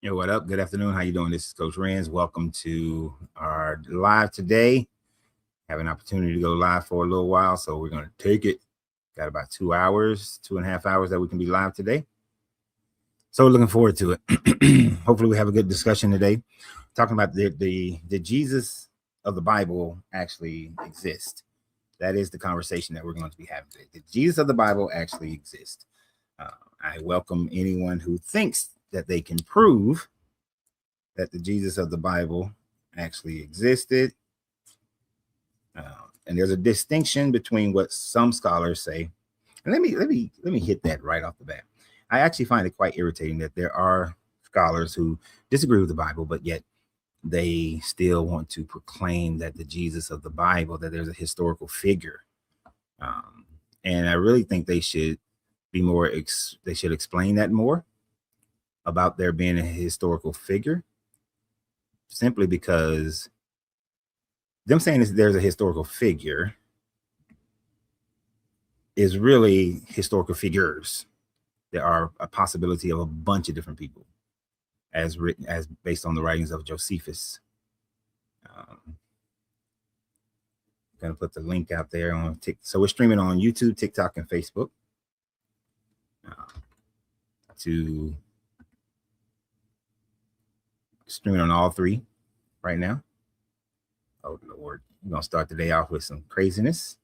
Yo, what up? Good afternoon. How you doing? This is Coach Renz. Welcome to our live today. Have an opportunity to go live for a little while, so we're going to take it. Got about 2 hours, 2.5 hours that we can be live today. So looking forward to it. Hopefully we have a good discussion today. Talking about the Jesus of the Bible actually exist. That is the conversation that we're going to be having today. The Jesus of the Bible actually exists. I welcome anyone who thinks that they can prove that the Jesus of the Bible actually existed. And there's a distinction between what some scholars say. And let me hit that right off the bat. I actually find it quite irritating that there are scholars who disagree with the Bible, but yet they still want to proclaim that the Jesus of the Bible, that there's a historical figure. And I really think they should be more, they should explain that more about there being a historical figure, simply because them saying there's a historical figure is really historical figures. There are a possibility of a bunch of different people as written, as based on the writings of Josephus. I'm going to put the link out there on TikTok. So we're streaming on YouTube, TikTok, and Facebook. To streaming on all three right now. Oh Lord, we're gonna start the day off with some craziness.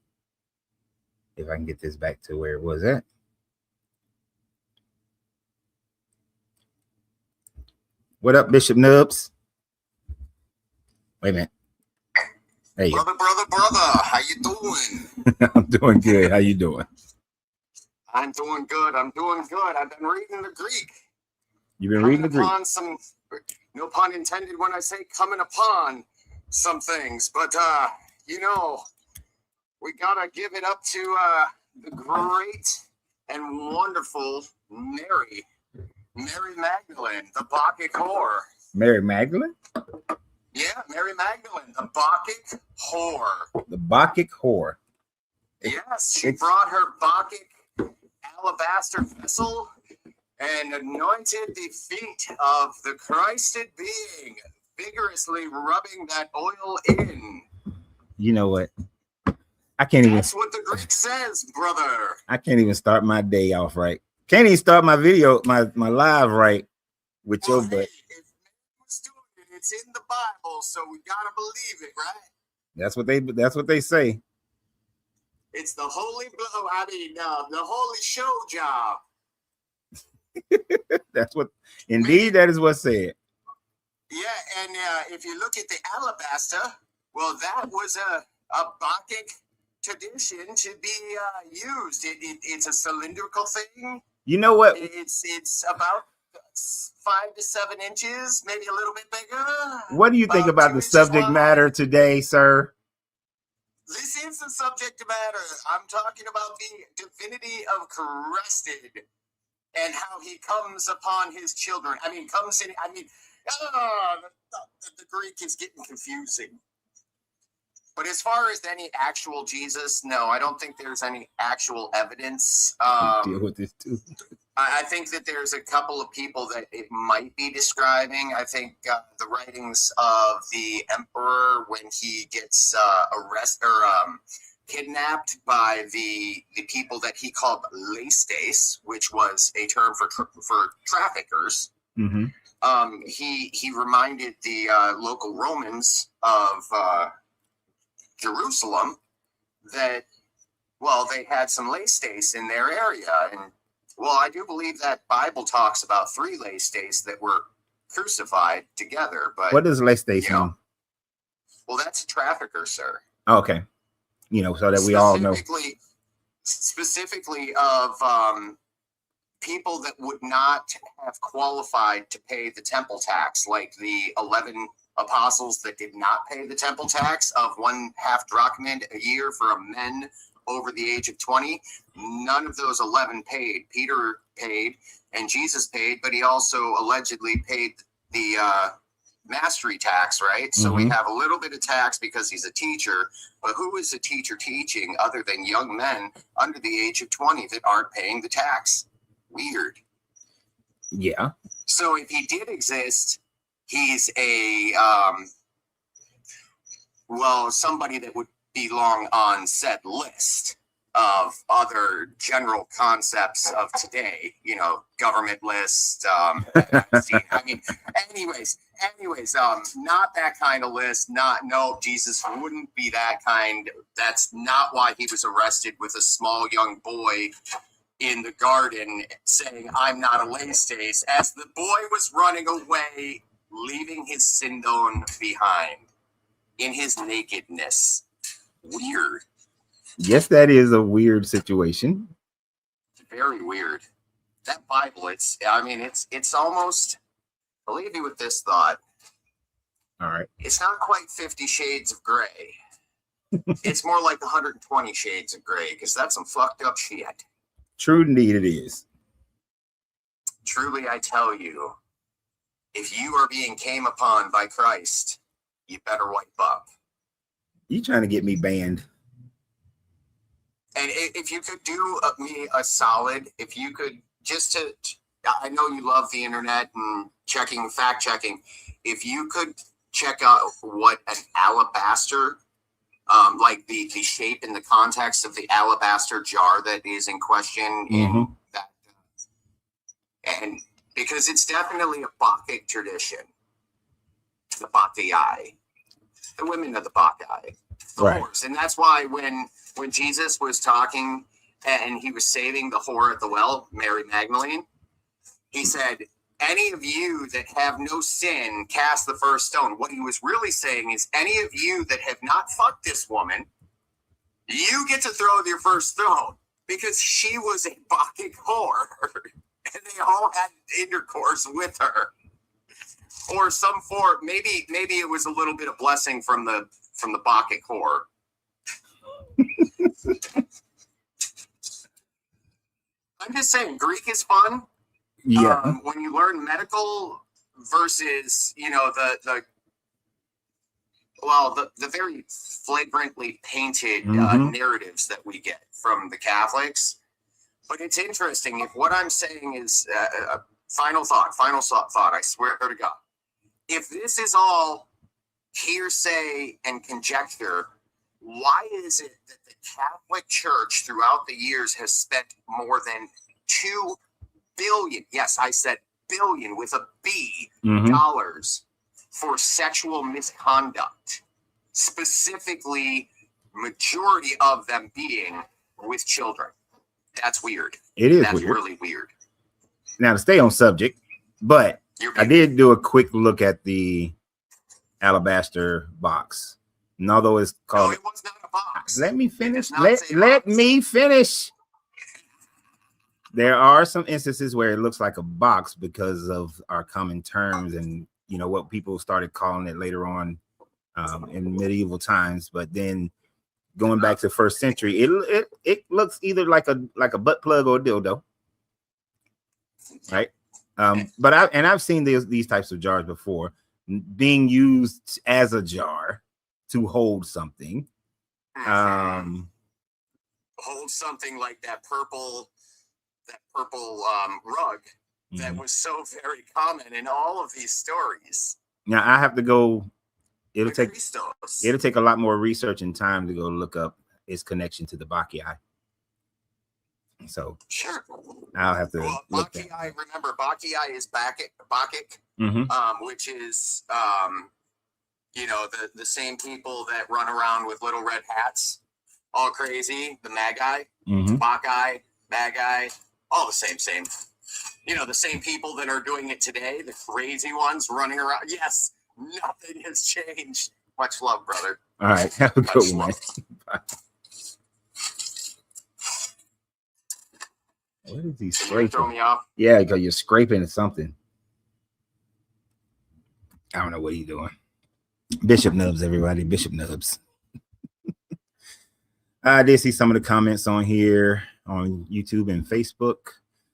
If I can get this back to where it was at. What up, Bishop Nubs? Wait a minute. Hey, brother, how you doing? I'm doing good. How you doing? I'm doing good. I've been reading the Greek. You've been reading the Greek. Some, no pun intended when I say coming upon some things, but we gotta give it up to the great and whonderful Mary Magdalene, the Bacchic whore. Mary Magdalene? Yeah, Mary Magdalene, the Bacchic whore. The Bacchic whore. Yes, she brought her Bacchic alabaster vessel and anointed the feet of the Christed being, vigorously rubbing that oil in. You know what? I can't even. That's what the Greek says, brother. I can't even start my day off right. Can't even start my video, my live right with your butt. Hey, if was doing it, it's in the Bible, so we gotta believe it, right? That's what they say. It's the holy blow. The holy show job. That's what, indeed, that is what's said. Yeah, and if you look at the alabaster, well, that was a Bacchic tradition to be used. It's a cylindrical thing. You know what? It's about 5 to 7 inches, maybe a little bit bigger. What do you think about the subject matter today, sir? This is the subject matter. I'm talking about the divinity of Christed and how he comes upon his children. The Greek is getting confusing. But as far as any actual Jesus, no, I don't think there's any actual evidence. Deal with this too. I think that there's a couple of people that it might be describing. I think the writings of the emperor when he gets arrested or kidnapped by the people that he called lestes, which was a term for traffickers. Mm-hmm. He reminded the local Romans of Jerusalem that, well, they had some lestes in their area, and well, I do believe that Bible talks about 3 lestes that were crucified together. But what does lestes mean? Well, that's a trafficker, sir. Oh, okay. So that we all know. Specifically of people that would not have qualified to pay the temple tax, like the 11 apostles that did not pay the temple tax of 1/2 drachma a year for men over the age of 20. None of those 11 paid. Peter paid and Jesus paid, but he also allegedly paid the mastery tax, right? So we have a little bit of tax because he's a teacher, but who is a teacher teaching other than young men under the age of 20 that aren't paying the tax? Weird. Yeah. So if he did exist, he's a somebody that would belong on said list of other general concepts of today, government list. Anyways, not that kind of list. No, Jesus wouldn't be that kind. That's not why he was arrested with a small young boy in the garden saying, "I'm not a Laistace," as the boy was running away, leaving his Sindon behind in his nakedness. Weird. Yes, that is a weird situation. Very weird. That Bible, it's almost, I'll leave you with this thought. All right. It's not quite 50 Shades of Gray. It's more like 120 Shades of Gray, because that's some fucked up shit. True indeed it is. Truly, I tell you, if you are being came upon by Christ, you better wipe up. You trying to get me banned? And if you could do me a solid, if you could I know you love the internet and fact checking. If you could check out what an alabaster, like the shape and the context of the alabaster jar that is in question in that, and because it's definitely a Bacchic tradition, the Bacchae, the women of the Bacchae, the whores, and that's why when Jesus was talking and he was saving the whore at the well, Mary Magdalene, he said, "Any of you that have no sin, cast the first stone." What he was really saying is, any of you that have not fucked this woman, you get to throw your first stone, because she was a Bacchic whore, and they all had intercourse with her, or some form. Maybe it was a little bit of blessing from the Bacchic whore. I'm just saying, Greek is fun. Yeah. When you learn medical versus, the very flagrantly painted narratives that we get from the Catholics. But it's interesting. If what I'm saying is final thought, I swear to God, if this is all hearsay and conjecture, why is it that the Catholic Church throughout the years has spent more than $2 billion, yes, I said billion with a B, dollars for sexual misconduct, specifically majority of them being with children? That's weird. It is. That's really weird. Now, to stay on subject, but I did do a quick look at the alabaster box. And although it's called, no, it was not a box. Let me finish. Let me finish. There are some instances where it looks like a box because of our common terms and what people started calling it later on in medieval times. But then going back to first century, it looks either like a butt plug or a dildo, right? But I've seen these types of jars before being used as a jar to hold something. Hold something like that purple rug that was so very common in all of these stories. Now I have to go. It'll take a lot more research and time to go look up its connection to the Bacchae. So sure, I'll have to look Bacchae. Remember, Bacchae is Bacchic, which is the same people that run around with little red hats, all crazy. The Magi, Bacchae, Magi, all the same. The same people that are doing it today, the crazy ones running around. Yes, nothing has changed. Much love, brother. All right, have a good one. Bye. What is he scraping? Throw me off? Yeah, because you're scraping something. I don't know what he's doing. Bishop Nubs, everybody. Bishop Nubs. I did see some of the comments on here on YouTube and Facebook.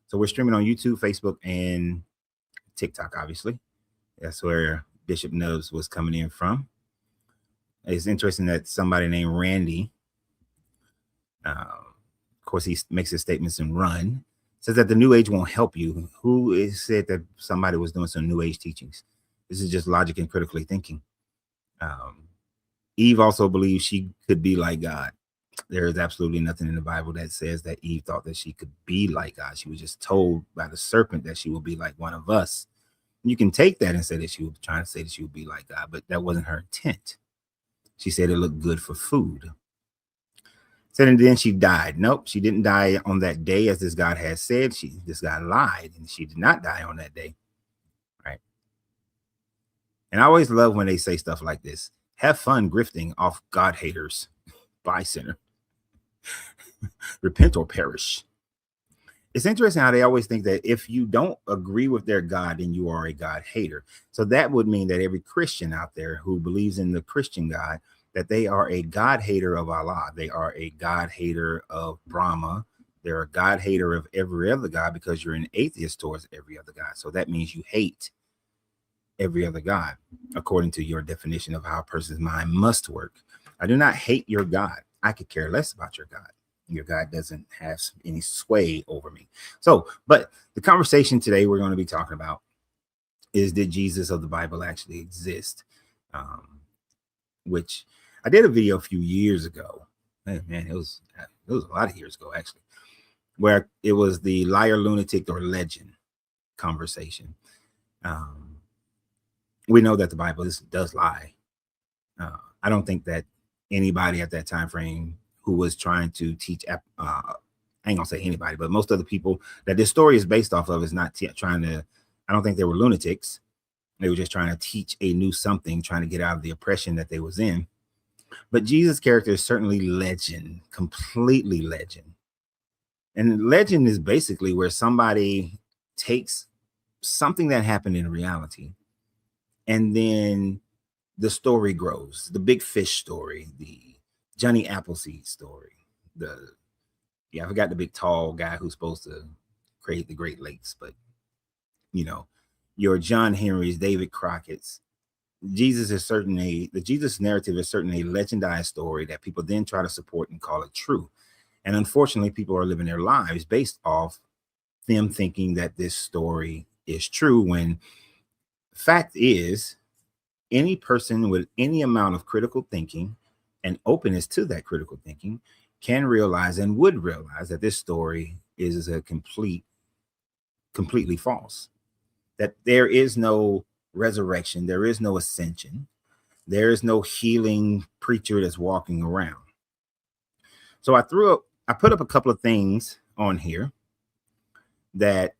So we're streaming on YouTube, Facebook, and TikTok, obviously. That's where Bishop Nubs was coming in from. It's interesting that somebody named Randy, of course, he makes his statements in run, says that the New Age won't help you. Who is said that somebody was doing some New Age teachings? This is just logic and critically thinking. Eve also believed she could be like God. There is absolutely nothing in the Bible that says that Eve thought that she could be like God. She was just told by the serpent that she will be like one of us. You can take that and say that she was trying to say that she would be like God, but that wasn't her intent. She said it looked good for food. Said, and then she died. Nope, she didn't die on that day, as this God had said. This God lied, and she did not die on that day. Right. And I always love when they say stuff like this. Have fun grifting off God haters. Bye, sinner. Repent or perish. It's interesting how they always think that if you don't agree with their God, then you are a God hater. So that would mean that every Christian out there who believes in the Christian God, that they are a God hater of Allah. They are a God hater of Brahma. They're a God hater of every other God, because you're an atheist towards every other God. So that means you hate every other God, according to your definition of how a person's mind must work. I do not hate your God. I could care less about your God. Your God doesn't have any sway over me. So, but the conversation today we're going to be talking about is, did Jesus of the Bible actually exist? Which I did a video a few years ago. Man, it was a lot of years ago, actually, where it was the liar, lunatic, or legend conversation. We know that the Bible does lie. I don't think that anybody at that time frame who was trying to teach, I ain't gonna say anybody, but most of the people that this story is based off of is not trying to, I don't think they were lunatics. They were just trying to teach a new something, trying to get out of the oppression that they was in. But Jesus' character is certainly legend, completely legend. And legend is basically where somebody takes something that happened in reality, and then the story grows. The big fish story, the Johnny Appleseed story, I forgot the big tall guy who's supposed to create the Great Lakes, but your John Henry's, David Crockett's. The Jesus narrative is certainly a legendized story that people then try to support and call it true. And unfortunately, people are living their lives based off them thinking that this story is true, when fact is, any person with any amount of critical thinking and openness to that critical thinking can realize and would realize that this story is a completely false. That there is no resurrection, there is no ascension, there is no healing preacher that's walking around. So I put up a couple of things on here that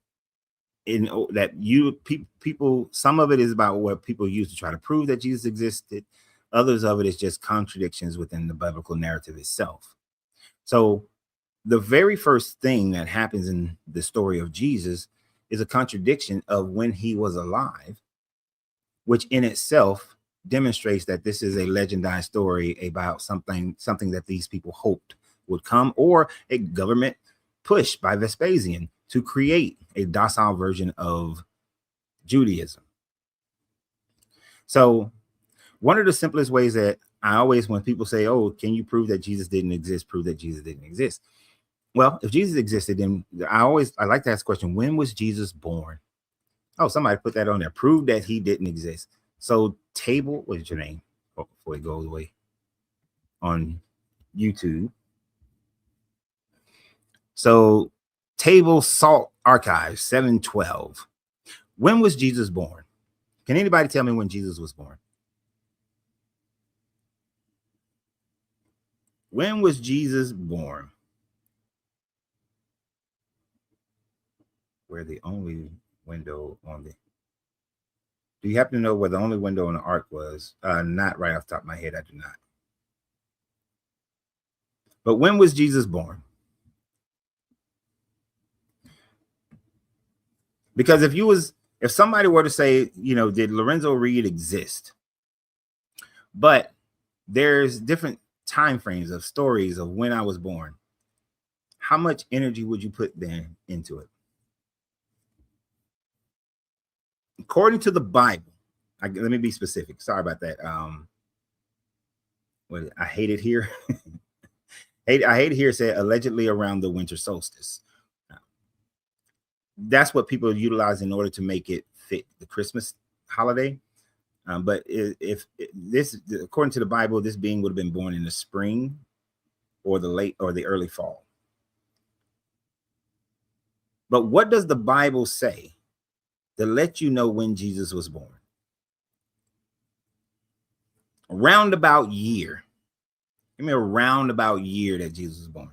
people, some of it is about what people use to try to prove that Jesus existed. Others of it is just contradictions within the biblical narrative itself. So the very first thing that happens in the story of Jesus is a contradiction of when he was alive, which in itself demonstrates that this is a legendized story about something that these people hoped would come, or a government push by Vespasian to create a docile version of Judaism. So one of the simplest ways that I always, when people say, oh, can you prove that Jesus didn't exist, prove that Jesus didn't exist. Well, if Jesus existed, then I like to ask the question, when was Jesus born? Oh, somebody put that on there. Prove that he didn't exist. So Table, what is your name? Oh, before it goes away on YouTube. So Table Salt Archives 712. When was Jesus born? Can anybody tell me when Jesus was born? When was Jesus born? Where the only window on the... Do you happen to know where the only window on the ark was? Not right off the top of my head, I do not. But when was Jesus born? Because if somebody were to say, did Lorenzo Reed exist? But there's different time frames of stories of when I was born. How much energy would you put then into it? According to the Bible, let me be specific. Sorry about that. I hate it here. I hate it here. Said allegedly around the winter solstice. that's what people utilize in order to make it fit the Christmas holiday. But if this, according to the Bible, this being would have been born in the spring or the late or the early fall. But what does the Bible say to let you know when Jesus was born? A roundabout year. Give me a roundabout year that Jesus was born.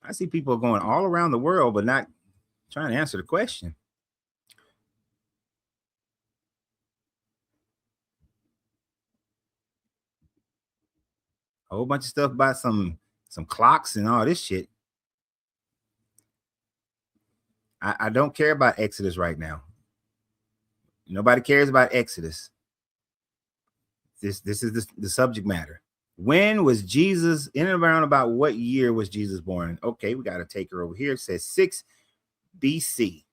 I see people going all around the world, but not trying to answer the question. A whole bunch of stuff about some clocks and all this shit. I don't care about Exodus right now. Nobody cares about Exodus. This is the subject matter. When was Jesus, in and around about what year was Jesus born? Okay, we got to take her over here. It says 6 BC.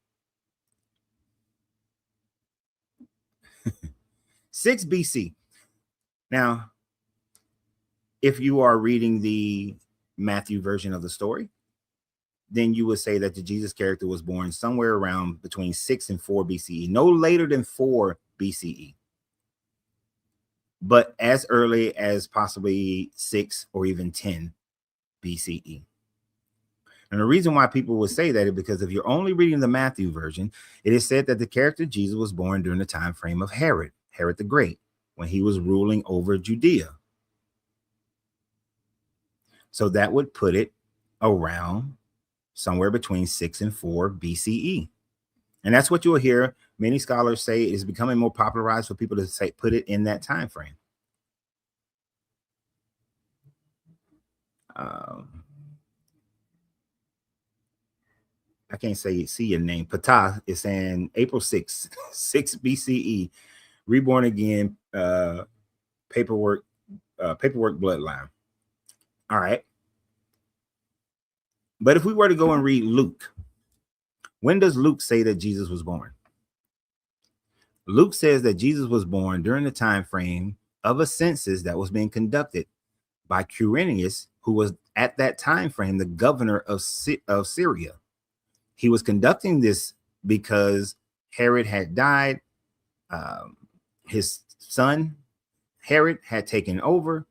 6 BC. Now, if you are reading the Matthew version of the story, then you would say that the Jesus character was born somewhere around between 6 and 4 BCE, no later than 4 BCE, but as early as possibly 6 or even 10 BCE. And the reason why people would say that is because if you're only reading the Matthew version, it is said that the character Jesus was born during the time frame of Herod the Great, when he was ruling over Judea. So that would put it around somewhere between 6 and 4 BCE. And that's what you'll hear many scholars say is becoming more popularized for people to say, put it in that time frame. I can't see your name. Ptah is saying April 6th, 6 BCE, reborn again, paperwork bloodline. All right. But if we were to go and read Luke, when does Luke say that Jesus was born? Luke says that Jesus was born during the time frame of a census that was being conducted by Quirinius, who was at that time frame the governor of Syria. He was conducting this because Herod had died. His son Herod had taken over,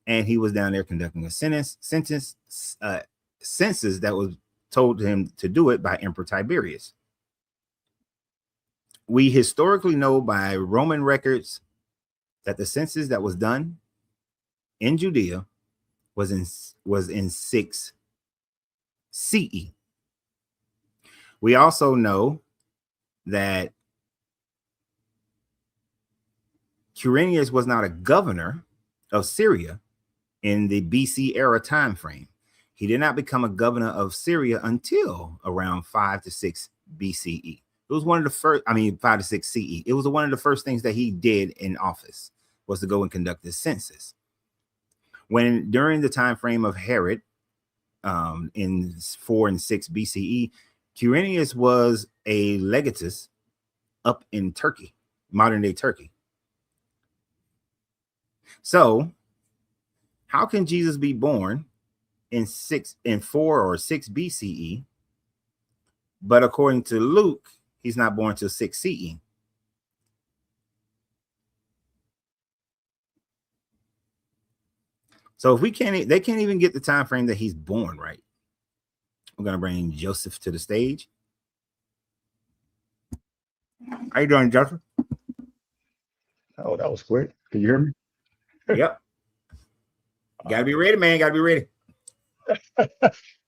and he was down there conducting a census that was told him to do it by Emperor Tiberius. We historically know by Roman records that the census that was done in Judea was in 6 CE. We also know that Quirinius was not a governor of Syria in the BC era time frame. He did not become a governor of Syria until around 5 to 6 BCE. It was one of the first, 5 to 6 CE. It was one of the first things that he did in office was to go and conduct this census. When during the time frame of Herod, in 4 and 6 BCE, Quirinius was a legatus up in Turkey, modern day Turkey. So, how can Jesus be born in 4 or 6 BCE, but according to Luke, he's not born till 6 CE? So if they can't even get the time frame that he's born right. We're gonna bring Joseph to the stage. How you doing, Joseph? Oh, that was quick. Can you hear me? Yep. Gotta be ready, man. Gotta be ready.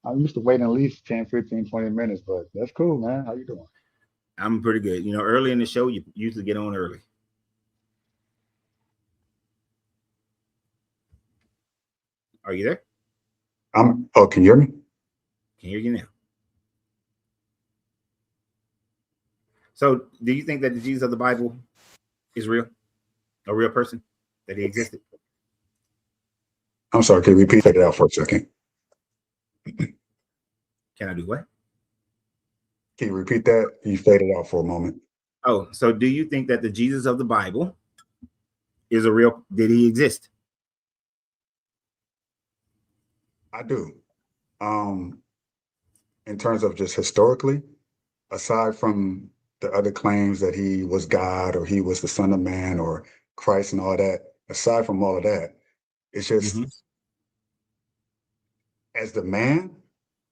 I'm used to waiting at least 10, 15, 20 minutes, but that's cool, man. How you doing? I'm pretty good. Early in the show, you usually get on early. Are you there? Can you hear me? Can hear you now. So, do you think that the Jesus of the Bible is real? A real person? That he existed? I'm sorry, can you repeat it out for a second? Can I do what? Can you repeat that? You faded out for a moment. Oh, so do you think that the Jesus of the Bible is a real? Did he exist? I do. Um, in terms of just historically, aside from the other claims that he was God or he was the Son of Man or Christ and all that, aside from all of that, it's just Mm-hmm. as the man,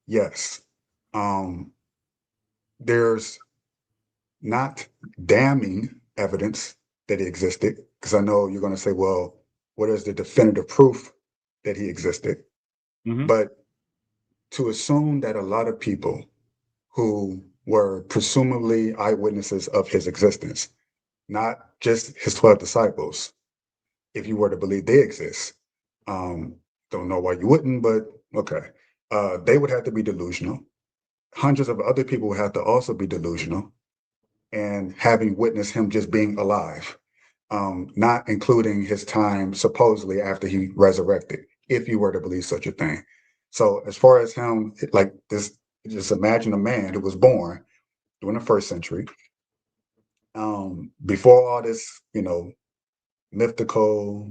yes. Um, there's not damning evidence that he existed, because I know you're going to say, well, what is the definitive proof that he existed? Mm-hmm. But to assume that a lot of people who were presumably eyewitnesses of his existence, not just his 12 disciples, if you were to believe they exist, um, don't know why you wouldn't, but okay, they would have to be delusional. Hundreds of other people would have to also be delusional and having witnessed him just being alive, not including his time supposedly after he resurrected, if you were to believe such a thing. So as far as him, like this, just imagine a man who was born during the first century, before all this, mythical,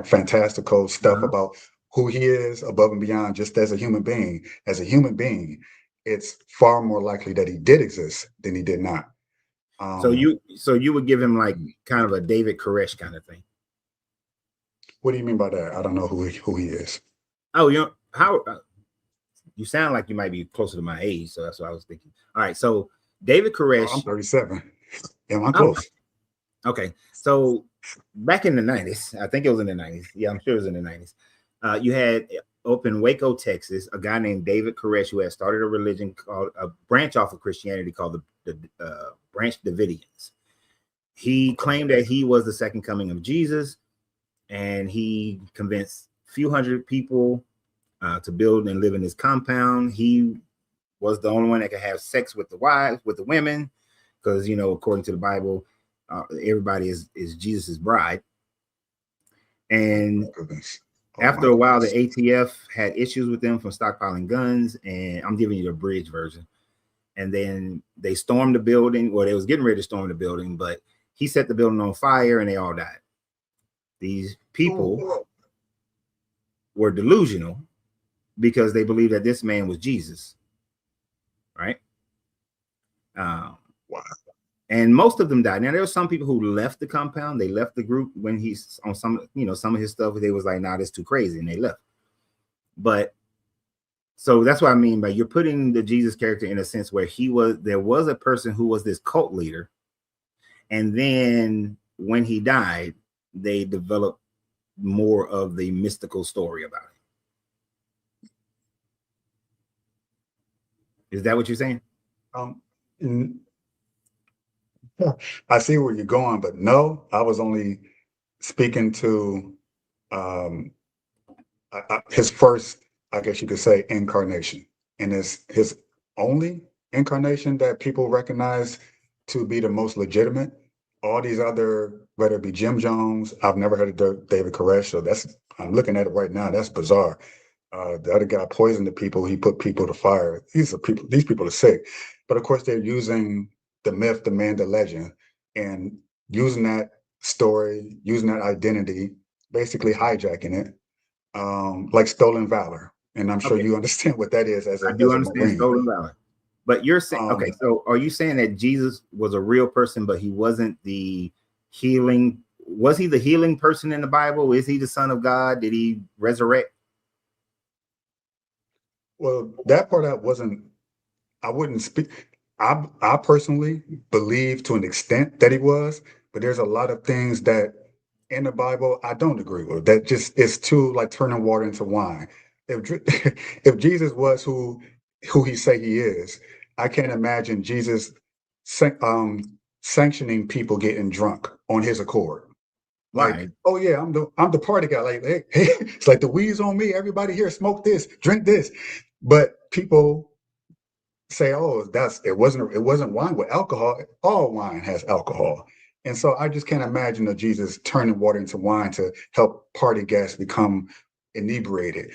fantastical stuff Uh-huh. about who he is above and beyond, just as a human being. As a human being, it's far more likely that he did exist than he did not. So Um, you would give him like kind of a David Koresh kind of thing. what do you mean by that? I don't know who he is. Oh, you know how you sound like you might be closer to my age, so that's what I was thinking. All right, so David Oh, I'm Koresh. 37. Am I Oh, close? okay. So back in the 90s, I think it was in the 90s. Yeah, I'm sure it was in the 90s. You had up in Waco, Texas, a guy named David Koresh who had started a religion called a branch off of Christianity called the Branch Davidians. He Okay. claimed that he was the second coming of Jesus, and he convinced a few hundred people to build and live in his compound. He was the only one that could have sex with the wives, with the women, because according to the Bible, everybody is Jesus's bride. Oh my And goodness. Oh my after a while, goodness. the ATF had issues with them from stockpiling guns, and I'm giving you the abridged version. And then they stormed the building. Well, they was getting ready to storm the building, but he set the building on fire, and they all died. These people Ooh, were delusional because they believed that this man was Jesus, right? Um, wow. and most of them died. Now there were some people who left the compound. They left the group when he's on some of his stuff. They was like, "Nah, that's too crazy," and they left. But so that's what I mean by you're putting the Jesus character in a sense where there was a person who was this cult leader, and then when he died, they developed more of the mystical story about it. Is that what you're saying? Um, n- I see where you're going, but no, I was only speaking to um, his first, I guess you could say, incarnation, and his only incarnation that people recognize to be the most legitimate. All these other, whether it be Jim Jones, I've never heard of David Koresh, so I'm looking at it right now. That's bizarre. The other guy poisoned the people. He put people to fire. These people are sick, but of course they're using the myth, the man, the legend, and using that story, using that identity, basically hijacking it, like stolen valor. And I'm sure Okay, you understand what that is I do as a understand Marine. stolen valor. But you're saying, Um, okay, so are you saying that Jesus was a real person, but he wasn't the healing? Was he the healing person in the Bible? Is he the son of God? Did he resurrect? well, that part I wouldn't speak. I personally believe to an extent that he was, but there's a lot of things that in the Bible I don't agree with. That just is too like turning water into wine. If if Jesus was who he say he is, I can't imagine Jesus sanctioning people getting drunk on his accord. Like, Why? oh yeah, I'm the party guy. Like, hey, it's like the weed's on me. Everybody here, smoke this, drink this. But people say, oh, it wasn't wine with alcohol. All wine has alcohol. And so I just can't imagine a Jesus turning water into wine to help party guests become inebriated.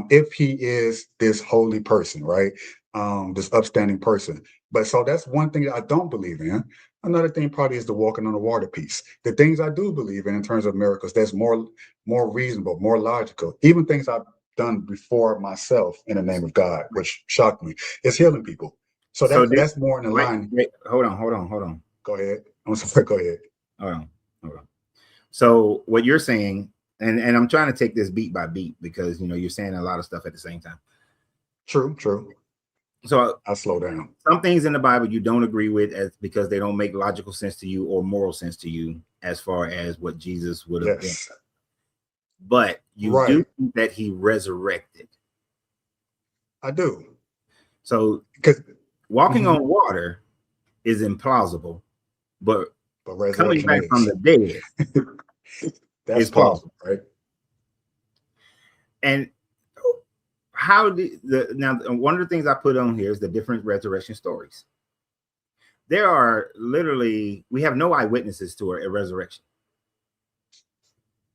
If he is this holy person, right? This upstanding person. But so that's one thing that I don't believe in. Another thing probably is the walking on the water piece. The things I do believe in terms of miracles, that's more reasonable, more logical. Even things I've done before myself in the name of God, which shocked me, is healing people. So So that's more in the line. wait, hold on. Go ahead. I'm sorry. Go ahead. Hold on. So what you're saying, and I'm trying to take this beat by beat because you're saying a lot of stuff at the same time. True. So I'll slow down. Some things in the Bible you don't agree with because they don't make logical sense to you or moral sense to you as far as what Jesus would have been. But you do think that he resurrected. I do. So because walking on water is implausible, but coming back from the dead that's plausible, right? And how did now one of the things I put on here is the different resurrection stories. There are literally, we have no eyewitnesses to a resurrection.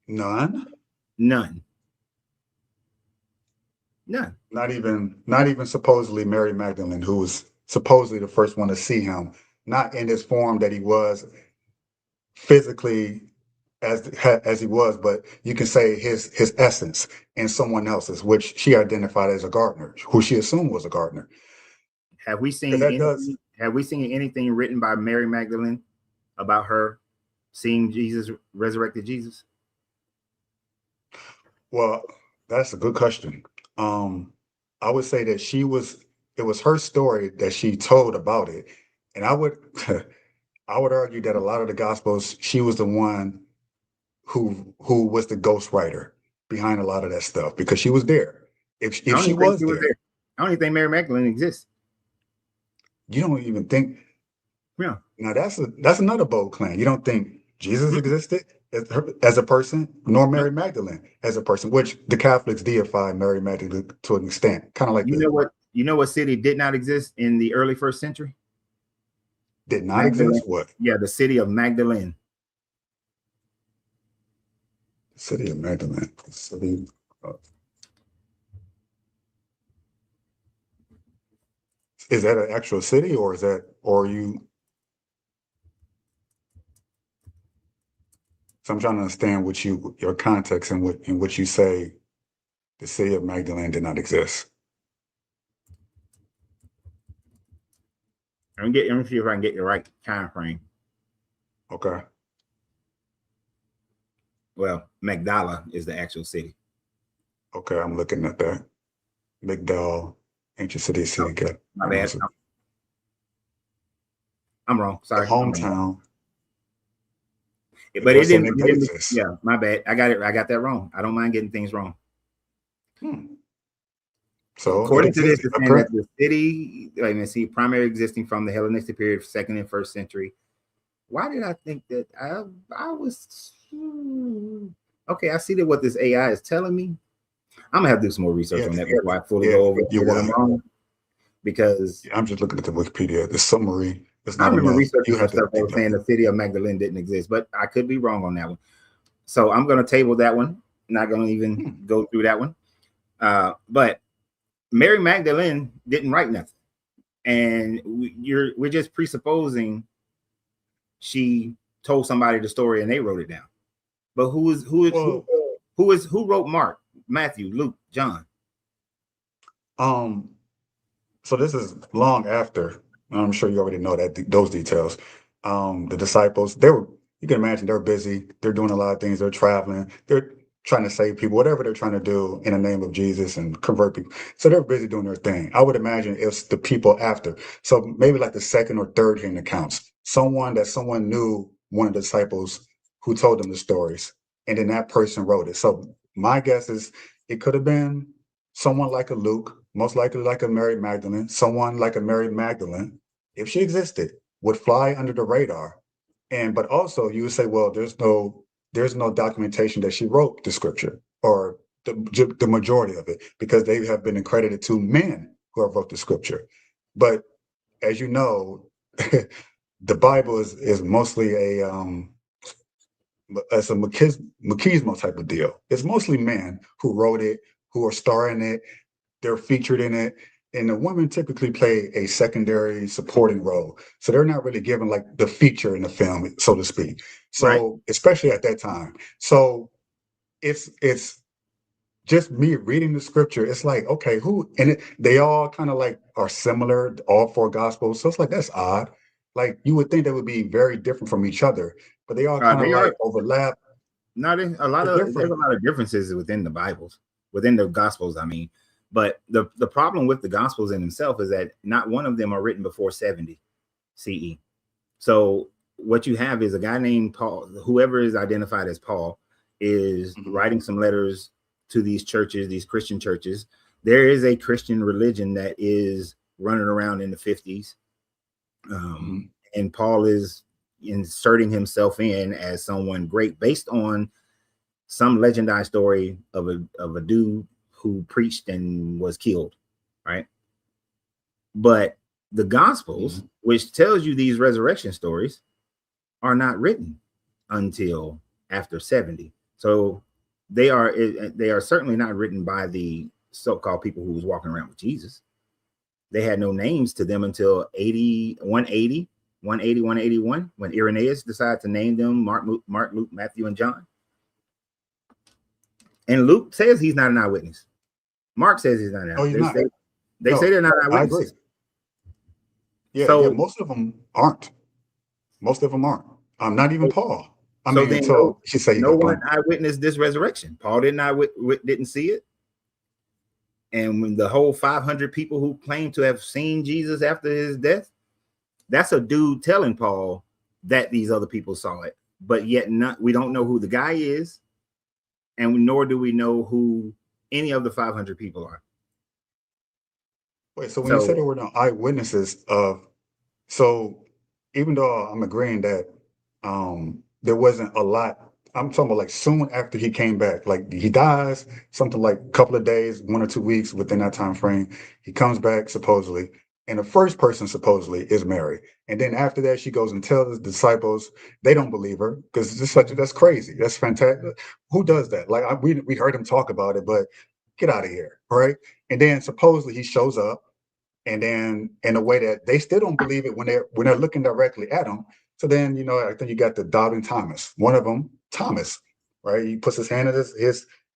None. Not even supposedly Mary Magdalene, who was supposedly the first one to see him, not in his form that he was physically as he was, but you can say his essence and someone else's, which she identified as a gardener, who she assumed was a gardener. Have we seen anything written by Mary Magdalene about her seeing Jesus, resurrected Jesus? Well, that's a good question. I would say that it was her story that she told about it. And I would I would argue that a lot of the gospels, she was the one who was the ghostwriter behind a lot of that stuff because she was there. If she was there. I don't even think Mary Magdalene exists. You don't even think. Yeah. Now that's another bold claim. You don't think Jesus existed as a person, nor Mary Magdalene as a person, which the Catholics deify Mary Magdalene to an extent, kind of like you know what city did not exist in the early 1st century? Did not exist? What? Yeah, the city of Magdalene. The city of Magdalene. The city of... Is that an actual city, or are you? So I'm trying to understand your context and what you say. The city of Magdalene did not exist. Let me see if I can get the right time frame. Okay. Well, Magdala is the actual city. Okay, I'm looking at that. Migdal, ancient city. My bad. I'm wrong. Sorry. The hometown. But it didn't. Yeah, my bad. I got that wrong. I don't mind getting things wrong. So according to this, it's saying that the city, primary existing from the Hellenistic period, 2nd and 1st century. Why did I think that I was okay? I see that what this AI is telling me. I'm gonna have to do some more research on that before I fully go over that I'm wrong. Because I'm just looking at the Wikipedia, the summary. I remember researching stuff that was saying the city of Magdalene didn't exist, but I could be wrong on that one. So I'm gonna table that one. Not gonna even go through that one. But Mary Magdalene didn't write nothing, and we're just presupposing she told somebody the story and they wrote it down. But who wrote Mark, Matthew, Luke, John? So this is long after. I'm sure you already know those details. The disciples, you can imagine they're busy. They're doing a lot of things. They're traveling. They're trying to save people, whatever they're trying to do in the name of Jesus and convert people. So they're busy doing their thing. I would imagine it's the people after. So maybe like the 2nd or 3rd hand accounts. Someone knew one of the disciples who told them the stories, and then that person wrote it. So my guess is it could have been someone like a Luke, most likely like a Mary Magdalene. Someone like a Mary Magdalene, if she existed, would fly under the radar. But also you would say, well, there's no documentation that she wrote the scripture or the majority of it, because they have been accredited to men who have wrote the scripture. But as you know, the Bible is mostly it's a machismo type of deal. It's mostly men who wrote it, who are starring it, they're featured in it. and the women typically play a secondary supporting role. So they're not really given like the feature in the film, so to speak. Right. So especially at that time. So it's just me reading the scripture. It's like, okay, who and they all kind of like are similar, all four gospels. So it's like that's odd. Like you would think they would be very different from each other, but they all kind of They like are overlap. not in They're there's a different. lot of differences within the Bibles, within the Gospels. I mean, but the problem with the Gospels in themselves is that not one of them are written before 70 CE. So what you have is a guy named Paul, whoever is identified as Paul, is writing some letters to these churches, these Christian churches. There is a Christian religion that is running around in the 50s. And Paul is inserting himself in as someone great based on some legendary story of a dude who preached and was killed, right? But the Gospels, which tells you these resurrection stories, are not written until after 70. So they are certainly not written by the so-called people who was walking around with Jesus. They had no names to them until 180, 181, when Irenaeus decided to name them Mark, Luke, Matthew, and John. And Luke says he's not an eyewitness. Mark says he's not an eyewitness. They say they're not eyewitnesses. I agree. Yeah, so, yeah, most of them aren't. Most of them aren't. Not even Paul. I mean, then until she say no one eyewitnessed this resurrection. Paul didn't see it. And when the whole 500 people who claim to have seen Jesus after his death, that's a dude telling Paul that these other people saw it, but yet we don't know who the guy is, and nor do we know who any of the 500 people are. Wait, so when you said there were no eyewitnesses of, so even though I'm agreeing that there wasn't a lot, I'm talking about like soon after he came back, like he dies, something like a couple of days, 1 or 2 weeks within that time frame, he comes back supposedly, and the first person supposedly is Mary, and then after that she goes and tells the disciples. They don't believe her because that's crazy, that's fantastic. Who does that? Like we heard him talk about it, but get out of here, right? And then supposedly he shows up, and then in a way that they still don't believe it when they're looking directly at him. So then, I think you got the doubting Thomas. One of them, Thomas, right? He puts his hand in his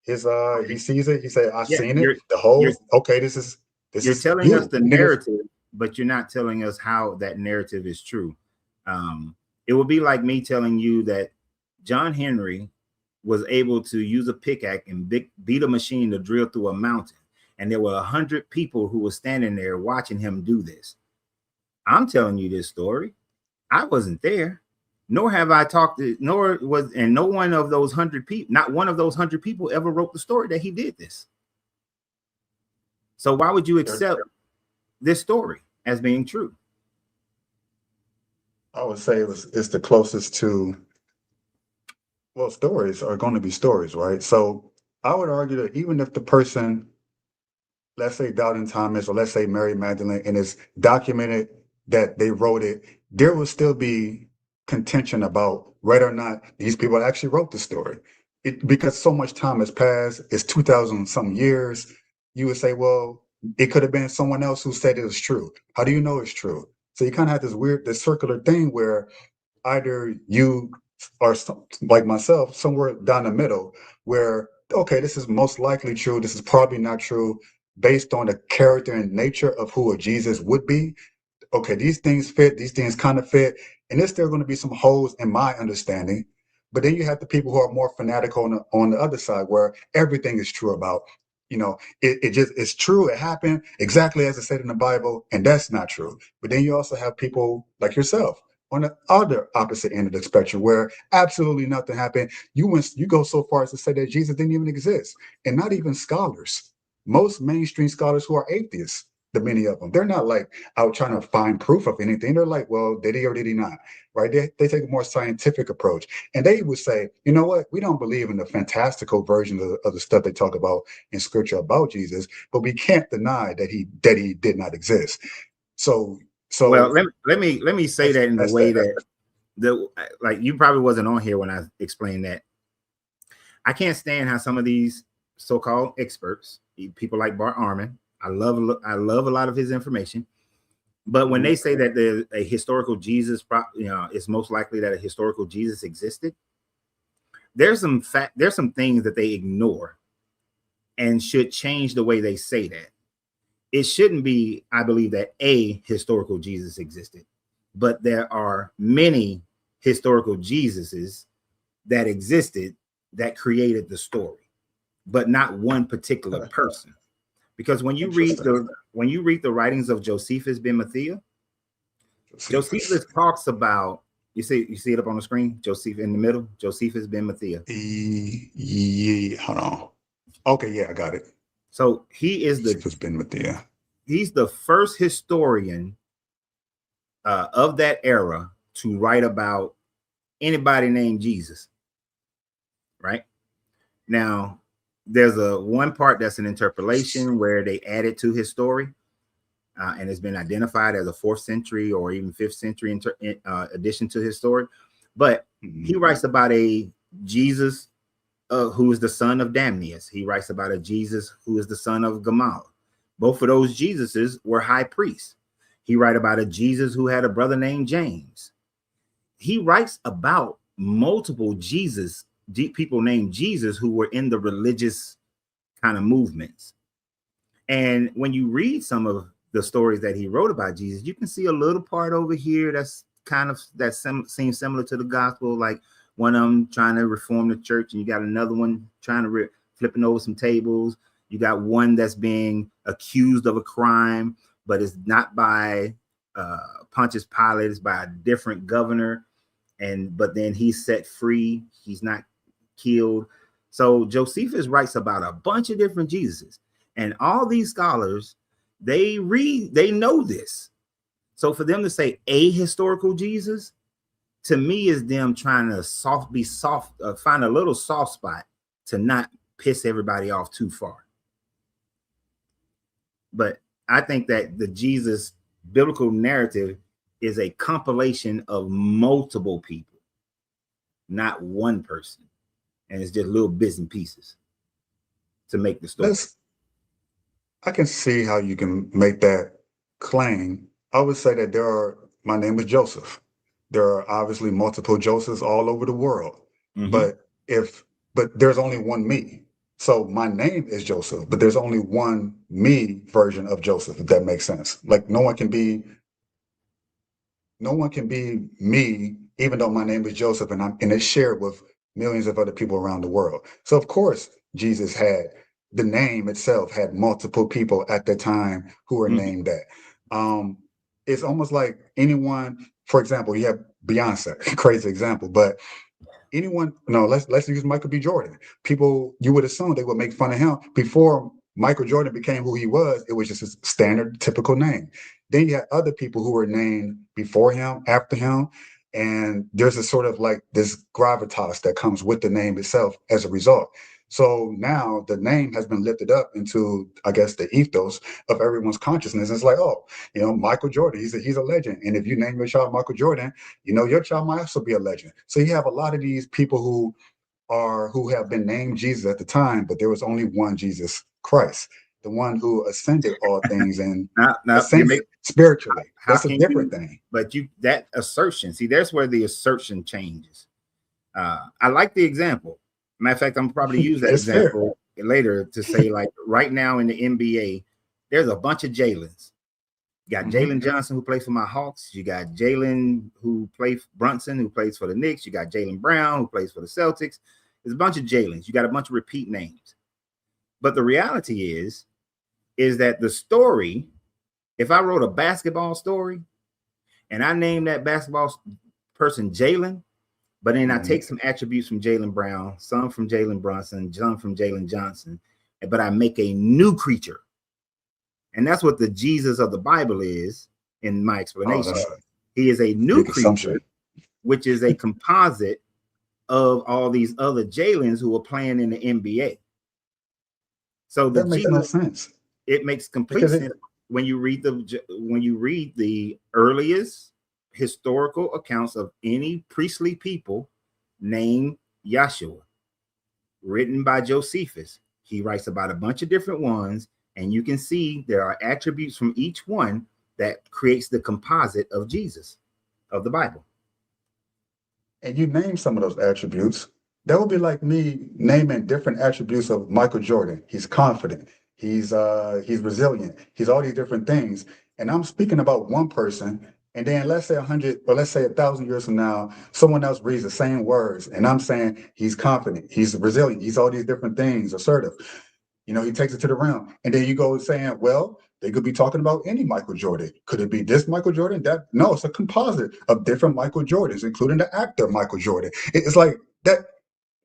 he sees it. He said, "I've seen it." The whole okay, this is you're telling us the And then narrative, but you're not telling us how that narrative is true. It would be like me telling you that John Henry was able to use a pickaxe and beat a machine to drill through a mountain, and there were 100 people who were standing there watching him do this. I'm telling you this story. I wasn't there, nor have I talked to, and no one of those 100 people, not one of those 100 people ever wrote the story that he did this. So why would you accept this story as being true? I would say it's the closest to, well, stories are going to be stories, right? So I would argue that even if the person, let's say Doubting Thomas, or let's say Mary Magdalene, and it's documented that they wrote it, there will still be contention about whether or not these people actually wrote the story. Because so much time has passed, it's 2000 some years, you would say, well, it could have been someone else who said it was true. How do you know it's true? So you kind of have this circular thing where either you are like myself, somewhere down the middle, where, okay, this is most likely true, this is probably not true, based on the character and nature of who a Jesus would be. Okay, these things fit, these things kind of fit, and there's still going to be some holes in my understanding. But then you have the people who are more fanatical on the other side, where everything is true about, it's true, it happened exactly as it said in the Bible, and that's not true. But then you also have people like yourself on the other opposite end of the spectrum, where absolutely nothing happened. You go so far as to say that Jesus didn't even exist, and not even scholars. Most mainstream scholars who are atheists, the many of them, they're not like out trying to find proof of anything. They're like, well, did he or did he not? Right? They take a more scientific approach, and they would say, you know what? We don't believe in the fantastical version of the stuff they talk about in scripture about Jesus, but we can't deny that he did not exist. So well, let me say that in a way that like you probably wasn't on here when I explained that. I can't stand how some of these so-called experts, people like Bart Ehrman, I love a lot of his information. But when they say that there's a historical Jesus, it's most likely that a historical Jesus existed. There's some things that they ignore and should change the way they say that. It shouldn't be, I believe, that a historical Jesus existed, but there are many historical Jesuses that existed that created the story, but not one particular person. Because when you read the writings of Josephus ben Matthias, Josephus talks about, you see it up on the screen, Joseph in the middle, Josephus ben Matthias. Hold on. Okay, yeah, I got it. So he is he's the first historian of that era to write about anybody named Jesus. Right now, there's one part that's an interpolation where they added to his story, and it's been identified as a 4th century or even 5th century addition to his story. But he writes about a Jesus who is the son of Damnius. He writes about a Jesus who is the son of Gamal. Both of those Jesuses were high priests. He writes about a Jesus who had a brother named James. He writes about multiple people named Jesus who were in the religious kind of movements. And when you read some of the stories that he wrote about Jesus, you can see a little part over here seems similar to the gospel, like one of them trying to reform the church, and you got another one trying to flipping over some tables. You got one that's being accused of a crime, but it's not by Pontius Pilate, it's by a different governor. But then he's set free. He's not killed. So Josephus writes about a bunch of different Jesuses, and all these scholars, they know this. So for them to say a historical Jesus, to me, is them trying to find a little soft spot to not piss everybody off too far. But I think that the Jesus biblical narrative is a compilation of multiple people, not one person. And it's just little bits and pieces to make the story. I can see how you can make that claim. I would say that my name is Joseph. There are obviously multiple Josephs all over the world, but there's only one me. So my name is Joseph, but there's only one me version of Joseph, if that makes sense. Like no one can be me, even though my name is Joseph, and it's shared with millions of other people around the world. So of course, the name itself had multiple people at the time who were named that. It's almost like anyone, for example, you have Beyonce, crazy example, but let's use Michael B. Jordan. People, you would assume they would make fun of him. Before Michael Jordan became who he was, it was just his standard, typical name. Then you had other people who were named before him, after him, and there's a sort of like this gravitas that comes with the name itself as a result. So now the name has been lifted up into, I guess, the ethos of everyone's consciousness. It's like, Michael Jordan, he's a legend. And if you name your child Michael Jordan, your child might also be a legend. So you have a lot of these people who have been named Jesus at the time, but there was only one Jesus Christ, the one who ascended all things and ascended spiritually. That's a different thing. But that assertion, see, there's where the assertion changes. I like the example. Matter of fact, I'm probably use that example later to say, like, right now in the NBA, there's a bunch of Jalens. You got Jalen Johnson, who plays for my Hawks. You got Jalen Brunson, who plays for the Knicks. You got Jalen Brown, who plays for the Celtics. There's a bunch of Jalens. You got a bunch of repeat names. But the reality is that the story, if I wrote a basketball story and I named that basketball person Jalen, but then I take some attributes from Jalen Brown, some from Jalen Brunson, some from Jalen Johnson, but I make a new creature. And that's what the Jesus of the Bible is, in my explanation. He is a new creature, which is a composite of all these other Jalens who are playing in the NBA. So that makes no sense. It makes complete sense when you read the earliest historical accounts of any priestly people named Yahshua, written by Josephus. He writes about a bunch of different ones, And you can see there are attributes from each one that creates the composite of Jesus, of the Bible. And you name some of those attributes. That would be like me naming different attributes of Michael Jordan. He's confident. He's resilient. He's all these different things. And I'm speaking about one person. And then let's say 100 or let's say 1,000 years from now, someone else reads the same words. And I'm saying he's confident. He's resilient. He's all these different things, assertive. You know, he takes it to the realm. And then you go saying, well, they could be talking about any Michael Jordan. Could it be this Michael Jordan? That no, it's a composite of different Michael Jordans, including the actor Michael Jordan. It's like that.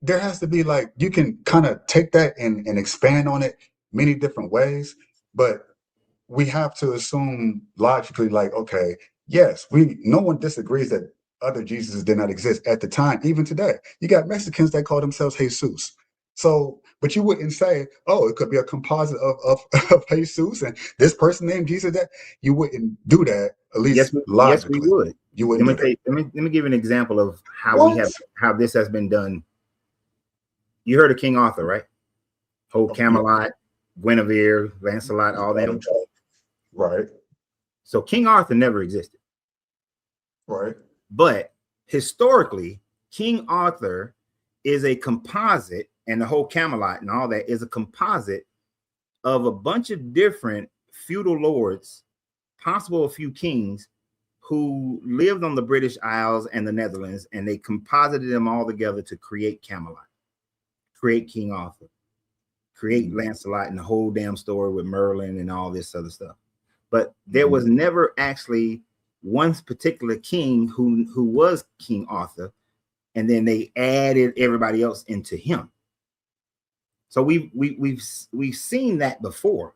There has to be like you can kind of take that and expand on it many different ways, but we have to assume logically, like, okay, yes, no one disagrees that other Jesuses did not exist at the time, even today. You got Mexicans that call themselves Jesus. So, but you wouldn't say, oh, it could be a composite of Jesus and this person named Jesus. That you wouldn't do that, at least Yes, we logically. would. You wouldn't do that. Let me give you an example of What? how this has been done. You heard of King Arthur, right? Whole Camelot, Guinevere, Lancelot, all them. Right. So King Arthur never existed. Right. But historically, King Arthur is a composite, and the whole Camelot and all that is a composite of a bunch of different feudal lords, possible a few kings, who lived on the British Isles and the Netherlands, and they composited them all together to create Camelot, create King Arthur, create Lancelot, and the whole damn story with Merlin and all this other stuff. But there was never actually one particular king who was King Arthur, and then they added everybody else into him. So we've seen that before.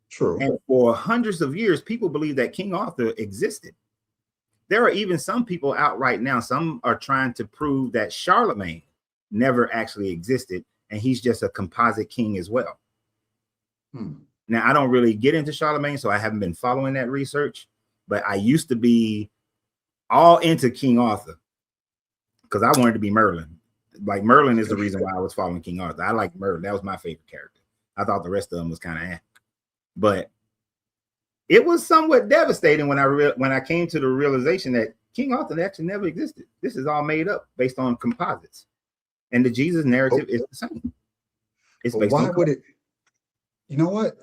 True. And for hundreds of years, people believe that King Arthur existed. There are even some people out right now, some are trying to prove that Charlemagne never actually existed, and he's just a composite king as well. Now, I don't really get into Charlemagne, so I haven't been following that research, but I used to be all into King Arthur because I wanted to be Merlin. Like, Merlin is the reason why I was following King Arthur. I like Merlin. That was my favorite character. I thought the rest of them was kind of but it was somewhat devastating when I came to the realization that King Arthur actually never existed. This is all made up based on composites, and the Jesus narrative is the same. It's based why would it? You know what?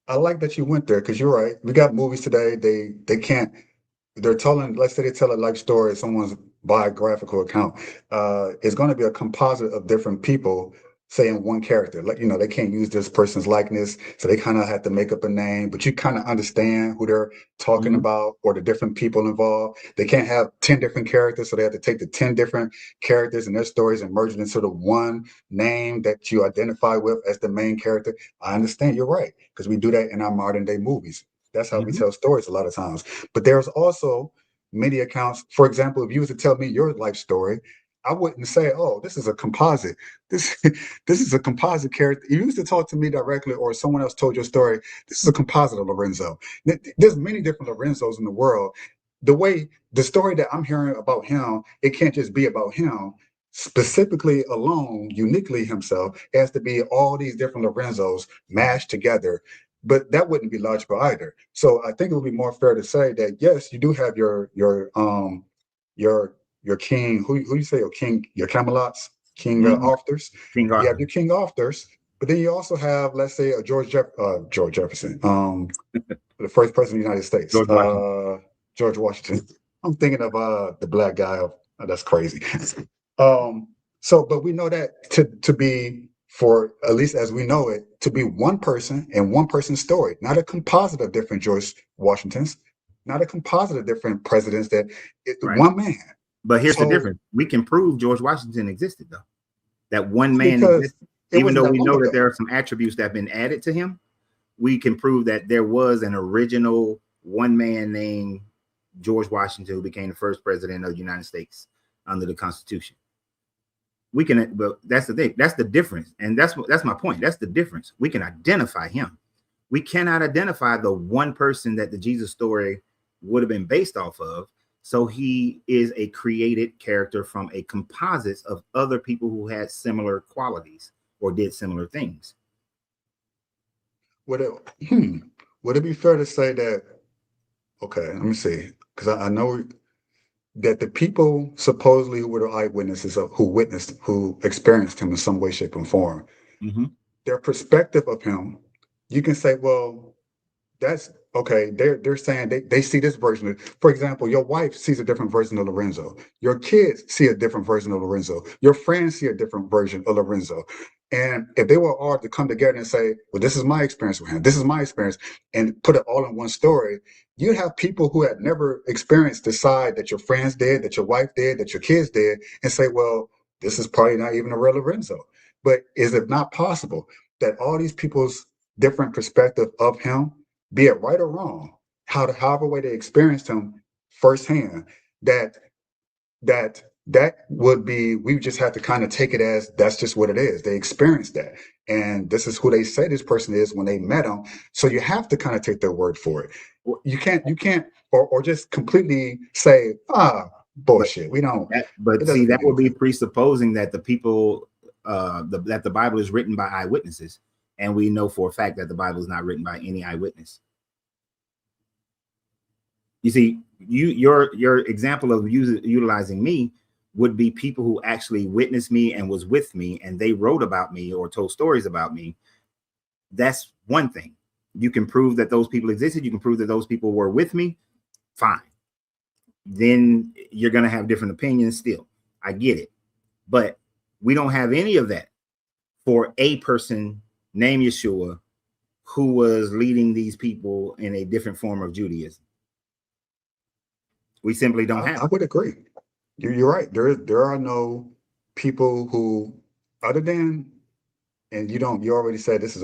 I like that you went there because you're right. We got movies today. They can't. They're telling. Let's say they tell a life story, someone's biographical account. It's going to be a composite of different people saying one character. Like, you know, they can't use this person's likeness, so they kind of have to make up a name. But you kind of understand who they're talking about or the different people involved. They can't have 10 different characters, so they have to take the 10 different characters and their stories and merge it into the one name that you identify with as the main character. I understand, you're right, because we do that in our modern day movies. That's how we tell stories a lot of times. But there's also many accounts. For example, if you was to tell me your life story, I wouldn't say, oh, this is a composite. This is a composite character. If you used to talk to me directly or someone else told your story, this is a composite of Lorenzo. There's many different Lorenzos in the world. The story that I'm hearing about him, it can't just be about him specifically alone, uniquely himself. It has to be all these different Lorenzos mashed together. But that wouldn't be logical either. So I think it would be more fair to say that yes, you do have your king, who you say your king, your Camelots, King Arthurs. King Arthur. You have your King Arthurs, but then you also have, let's say, a George Jefferson, the first president of the United States, George Washington. I'm thinking of the black guy. That's crazy. But we know that to be, for at least as we know it, to be one person and one person's story, not a composite of different George Washingtons, not a composite of different presidents. One man. But here's the difference. We can prove George Washington existed, though. That one man existed. Even though we know that there are some attributes that have been added to him, we can prove that there was an original one man named George Washington who became the first president of the United States under the Constitution. We can, but that's the thing. That's the difference. And that's my point. That's the difference. We can identify him. We cannot identify the one person that the Jesus story would have been based off of. So he is a created character from a composite of other people who had similar qualities or did similar things. would it would it be fair to say that, okay, let me see, because I know that the people supposedly who were the eyewitnesses of who experienced him in some way, shape, and form, Hmm. their perspective of him, you can say, well, that's okay. They're saying they see this version of, for example, your wife sees a different version of Lorenzo. Your kids see a different version of Lorenzo. Your friends see a different version of Lorenzo. And if they were all to come together and say, well, this is my experience with him, this is my experience, and put it all in one story, you'd have people who had never experienced the side that your friends did, that your wife did, that your kids did, and say, well, this is probably not even a real Lorenzo. But is it not possible that all these people's different perspective of him, be it right or wrong, however way they experienced him firsthand, that that would be, we just have to kind of take it as that's just what it is. They experienced that. And this is who they say this person is when they met him. So you have to kind of take their word for it. You can't or just completely say, But bullshit. We don't, it see, doesn't that mean would be anything. presupposing that the people, that the Bible is written by eyewitnesses, and we know for a fact that the Bible is not written by any eyewitness. You see, your example of utilizing me would be people who actually witnessed me and was with me, and they wrote about me or told stories about me. That's one thing. You can prove that those people existed. You can prove that those people were with me. Fine. Then you're going to have different opinions still. I get it. But we don't have any of that for a person named Yeshua who was leading these people in a different form of Judaism. We simply don't have I would agree. You're right. There are no people who, other than, and you already said this is,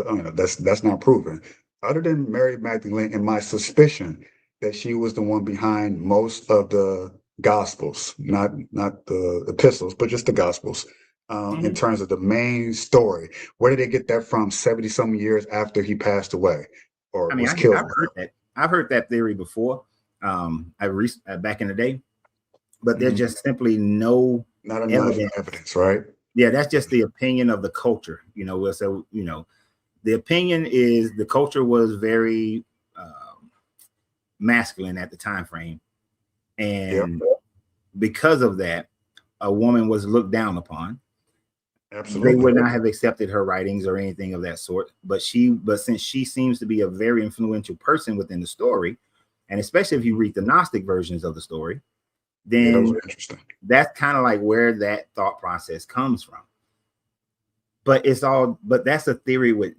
that's not proven. Other than Mary Magdalene, and my suspicion that she was the one behind most of the gospels, not the epistles, but just the gospels, in it. terms of the main story. Where did they get that from 70 some years after he passed away or I mean, was killed I've or heard whatever? that. I've heard that theory before. Back in the day, but there's Mhm. just simply no Not enough evidence. evidence, right? Yeah, that's just the opinion of the culture. We'll say, the opinion is the culture was very masculine at the time frame, Yeah, and because of that, a woman was looked down upon. They absolutely. would not have accepted her writings or anything of that sort. But since she seems to be a very influential person within the story, and especially if you read the Gnostic versions of the story, Yeah, those then are interesting. that's kind of like where that thought process comes from. But that's a theory with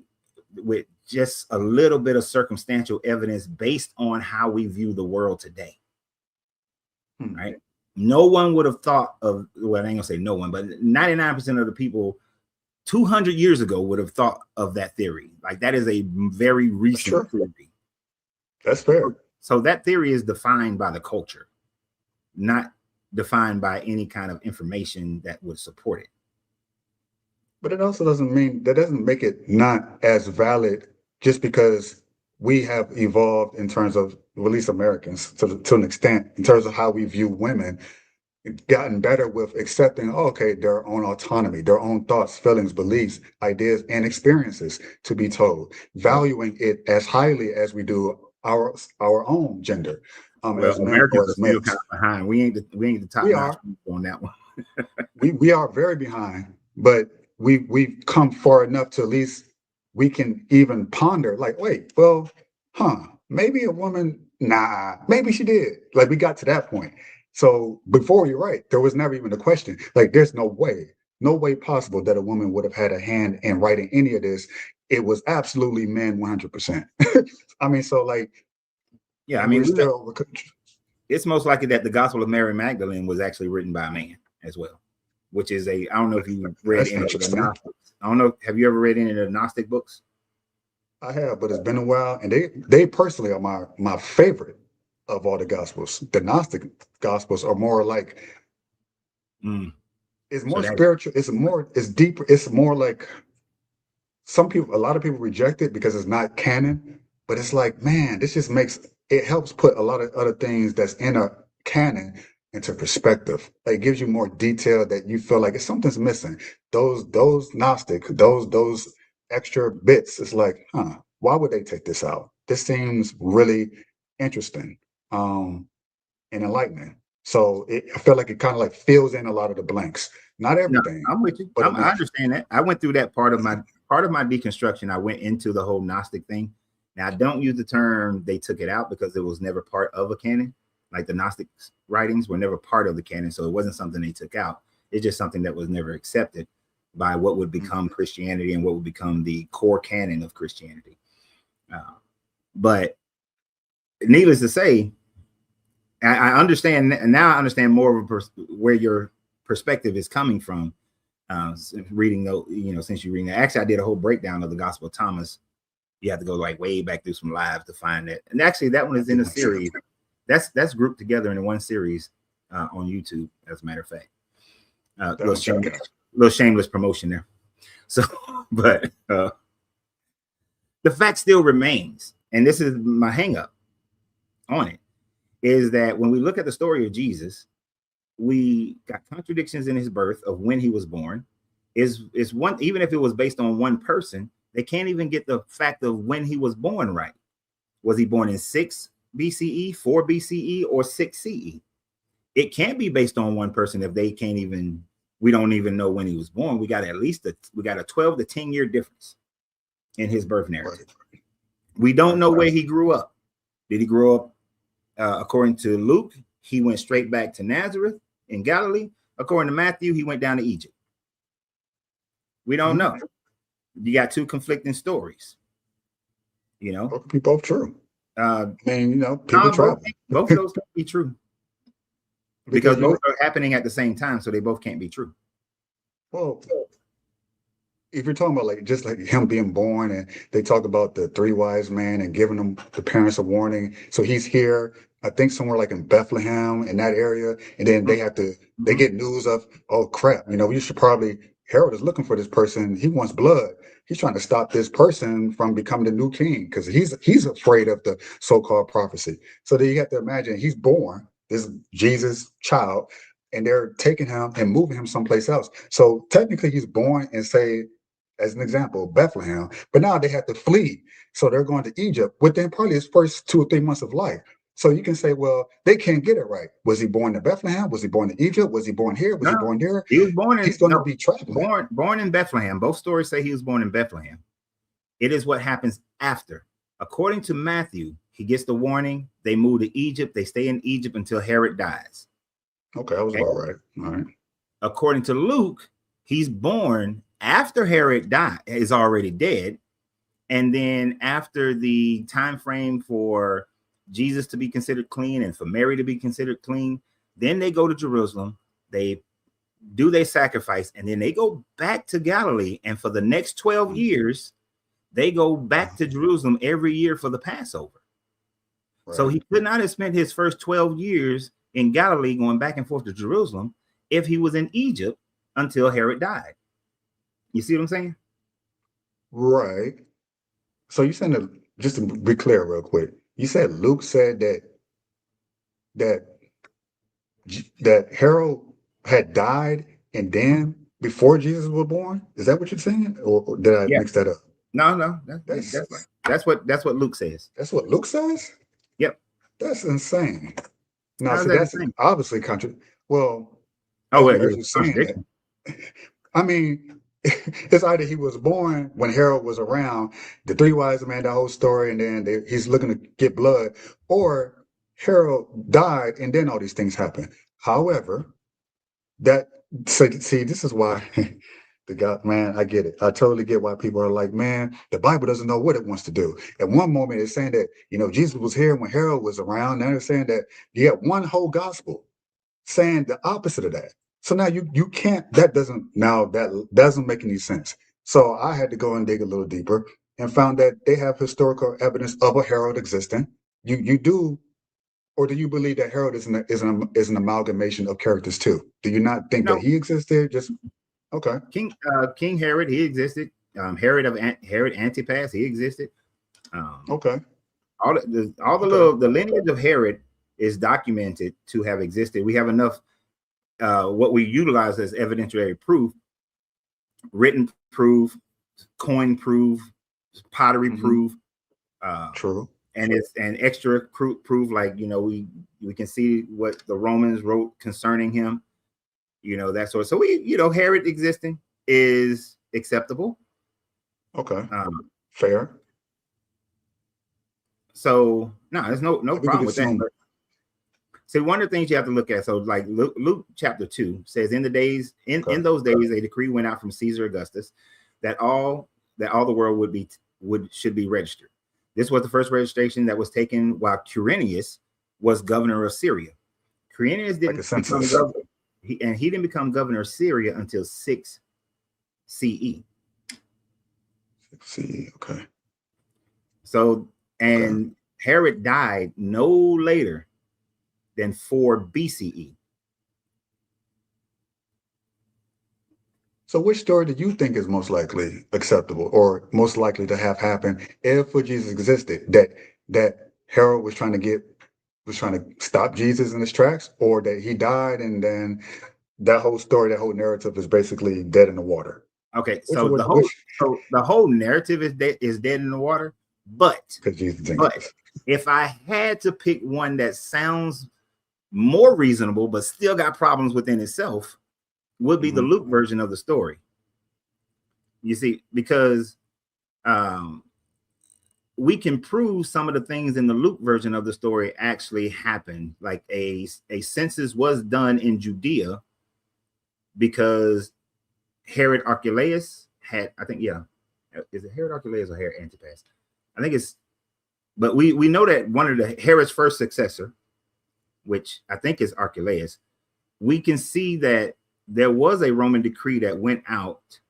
just a little bit of circumstantial evidence based on how we view the world today. Hmm. Right? No one would have thought of, well, I ain't gonna say no one, but 99% of the people 200 years ago would have thought of that theory. Like, that is a very That's recent true. theory. That's fair. So that theory is defined by the culture, not defined by any kind of information that would support it. But it also doesn't make it not as valid just because we have evolved in terms of, well, at least Americans, to an extent, in terms of how we view women, gotten better with accepting, okay, their own autonomy, their own thoughts, feelings, beliefs, ideas, and experiences to be told, Well, valuing it as highly as we do our own gender, well, as men or Americans are as still males. kind of behind. We ain't the top We notch are. on that one. We are very behind, but we've come far enough to at least we can even ponder, like, wait, well, maybe a woman, nah, maybe she did. Like, we got to that point. So before, you're right, there was never even a question. Like, there's no way possible that a woman would have had a hand in writing any of this. It was absolutely men 100%. I mean, so like, Yeah, I and mean, we're still, it's most likely that the Gospel of Mary Magdalene was actually written by a man as well, which is I don't know if you read that's any of the interesting. Gnostics. I don't know. Have you ever read any of the Gnostic books? I have, but it's been a while, and they personally are my favorite of all the gospels. The Gnostic gospels are more like, Mm. it's So more that, spiritual, it's deeper, it's more like, a lot of people reject it because it's not canon, but it's like, man, this just makes, it helps put a lot of other things that's in a canon into perspective. Like, it gives you more detail that you feel like if something's missing. Those Gnostic, those extra bits, it's like, why would they take this out? This seems really interesting and enlightening. So I feel like it kind of like fills in a lot of the blanks. Not No, everything, I'm with you. but I understand that. I went through that part of my deconstruction. I went into the whole Gnostic thing. Now I don't use the term they took it out because it was never part of a canon. Like the Gnostic writings were never part of the canon, so it wasn't something they took out. It's just something that was never accepted by what would become Christianity and what would become the core canon of Christianity. But needless to say, I understand now. I understand more of where your perspective is coming from. Reading since you're reading that, actually, I did a whole breakdown of the Gospel of Thomas. You have to go like way back through some lives to find that. And actually, that one is in a series. That's grouped together in one series on YouTube. As a matter of fact, little shameless promotion there. So, but the fact still remains, and this is my hang up on it, is that when we look at the story of Jesus, we got contradictions in his birth of when he was born. Is one, even if it was based on one person, they can't even get the fact of when he was born right. Was he born in 6 BCE, 4 BCE, or 6 CE? It can't be based on one person if they can't even, we don't even know when he was born. We got we got a 12 to 10 year difference in his birth narrative. We don't know where he grew up. Did he grow up, according to Luke, he went straight back to Nazareth in Galilee? According to Matthew, he went down to Egypt. We don't know. You got two conflicting stories. Both could be both true. People travel. Both of those can't be true because both are happening at the same time, so they both can't be true. Well, if you're talking about like just like him being born, and they talk about the 3 wise men and giving them the parents a warning, so he's here, I think somewhere like in Bethlehem in that area, and then they have to they get news of, oh crap, we should probably, Herod is looking for this person. He wants blood. He's trying to stop this person from becoming the new king because he's afraid of the so-called prophecy. So then you have to imagine he's born, this Jesus child, and they're taking him and moving him someplace else. So technically he's born in, say, as an example, Bethlehem, but now they have to flee. So they're going to Egypt within probably his first 2 or 3 months of life. So you can say, well, they can't get it right. Was he born in Bethlehem? Was he born in Egypt? Was he born here? Was he born there? He was born in, he's going to be traveling. Born in Bethlehem. Both stories say he was born in Bethlehem. It is what happens after. According to Matthew, he gets the warning. They move to Egypt. They stay in Egypt until Herod dies. Okay, that was about right. All right. According to Luke, he's born after Herod is already dead. And then after the time frame for Jesus to be considered clean and for Mary to be considered clean, then they go to Jerusalem, they do their sacrifice, and then they go back to Galilee. And for the next 12 years, they go back to Jerusalem every year for the Passover. Right. So he could not have spent his first 12 years in Galilee going back and forth to Jerusalem if he was in Egypt until Herod died. You see what I'm saying? Right. So you said, just to be clear real quick, you said Luke said that Herod had died and then before Jesus was born. Is that what you're saying, or did I mix that up? No. That's what Luke says. That's what Luke says. Yep. That's insane. No, so that's obviously well. Oh, well, you're saying that. I mean, it's either he was born when Herod was around, the 3 wise men, the whole story, and then he's looking to get blood, or Herod died and then all these things happen. However, see, this is why the God, man, I get it. I totally get why people are like, man, the Bible doesn't know what it wants to do. At one moment, it's saying that, Jesus was here when Herod was around. Now they're saying that you have one whole gospel saying the opposite of that. So now you can't, that doesn't make any sense. So I had to go and dig a little deeper and found that they have historical evidence of a Herod existing. You do, or do you believe that Herod is an amalgamation of characters too? Do you not think that he existed? Just okay. King Herod, he existed. Herod Antipas, he existed. Okay. The lineage of Herod is documented to have existed. We have enough what we utilize as evidentiary proof, written proof, coin proof, pottery proof, True. And it's an extra proof, like, you know, we can see what the Romans wrote concerning him, you know, that sort. So we, you know, Herod existing is acceptable. Okay. Fair. So no, there's no problem with that. But, so one of the things you have to look at, so like Luke chapter 2 says, in the days, in those days, a decree went out from Caesar Augustus that all the world should be registered. This was the first registration that was taken while Quirinius was governor of Syria. Quirinius didn't become governor, he didn't become governor of Syria until 6 CE. CE, okay. So, and Herod died no later than 4 BCE. So which story do you think is most likely acceptable or most likely to have happened if Jesus existed? That Herod was trying to stop Jesus in his tracks, or that he died and then that whole story, that whole narrative is basically dead in the water? Okay, so the whole narrative is dead in the water, but if I had to pick one that sounds more reasonable but still got problems within itself, would be the Luke version of the story. You see, because we can prove some of the things in the Luke version of the story actually happened. Like a census was done in Judea because Herod Archelaus had, I think, is it Herod Archelaus or Herod Antipas? I think it's, but we know that one of the Herod's first successor, which I think is Archelaus, we can see that there was a Roman decree that went out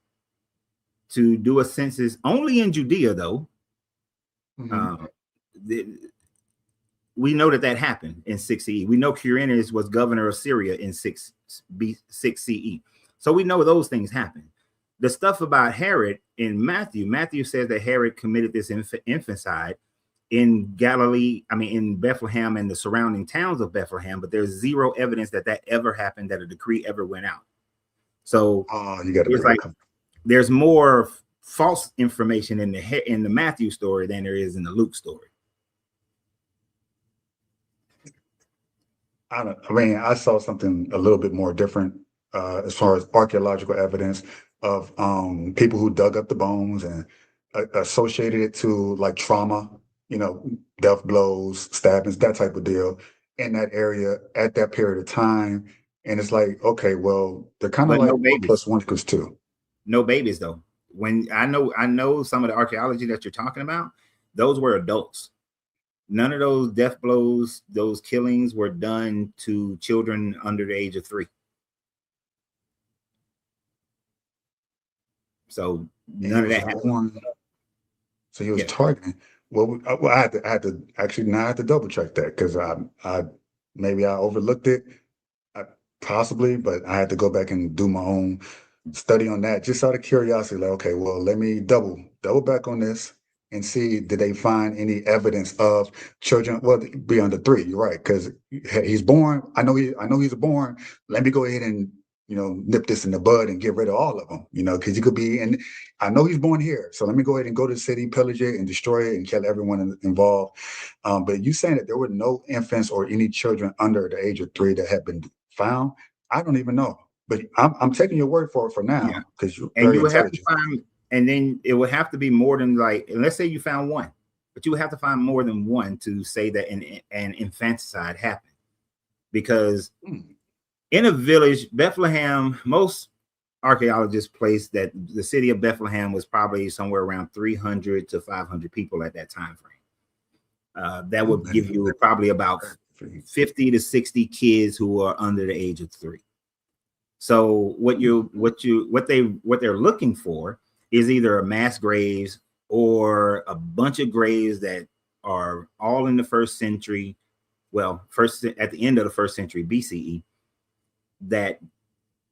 to do a census only in Judea, though. We know that happened in 6 CE. We know Quirinius was governor of Syria in 6 CE. So we know those things happened. The stuff about Herod in Matthew says that Herod committed this infanticide in Galilee, in Bethlehem and the surrounding towns of Bethlehem, but there's zero evidence that ever happened, that a decree ever went out. So there's more false information in the Matthew story than there is in the Luke story. I saw something a little bit more different as far as archaeological evidence of people who dug up the bones and associated it to like trauma, death blows, stabbings, that type of deal in that area at that period of time. And it's like, okay, well, they're kind of like 1 + 1 = 2. No babies, though. When I know some of the archaeology that you're talking about, those were adults. None of those death blows, those killings were done to children under the age of 3. So none of that happened. So he was targeting. Well, I had to double check that, because I maybe I overlooked it, possibly, but I had to go back and do my own study on that, just out of curiosity. Like, okay, well, let me double back on this and see, did they find any evidence of children, well, be under 3? You're right, because he's born. I know he's born. Let me go ahead and nip this in the bud and get rid of all of them, because he could be, and I know he's born here. So let me go ahead and go to the city, pillage it, and destroy it, and kill everyone involved. But you saying that there were no infants or any children under the age of 3 that had been found, I don't even know. But I'm taking your word for it for now, because you're very intelligent. And then it would have to be more than, like, and let's say you found 1, but you would have to find more than 1 to say that an infanticide happened. Because in a village, Bethlehem, most archaeologists place that the city of Bethlehem was probably somewhere around 300 to 500 people at that time frame. That would give you probably about 50 to 60 kids who are under the age of 3. So what they're looking for is either a mass graves or a bunch of graves that are all in the 1st century, at the end of the 1st century BCE, that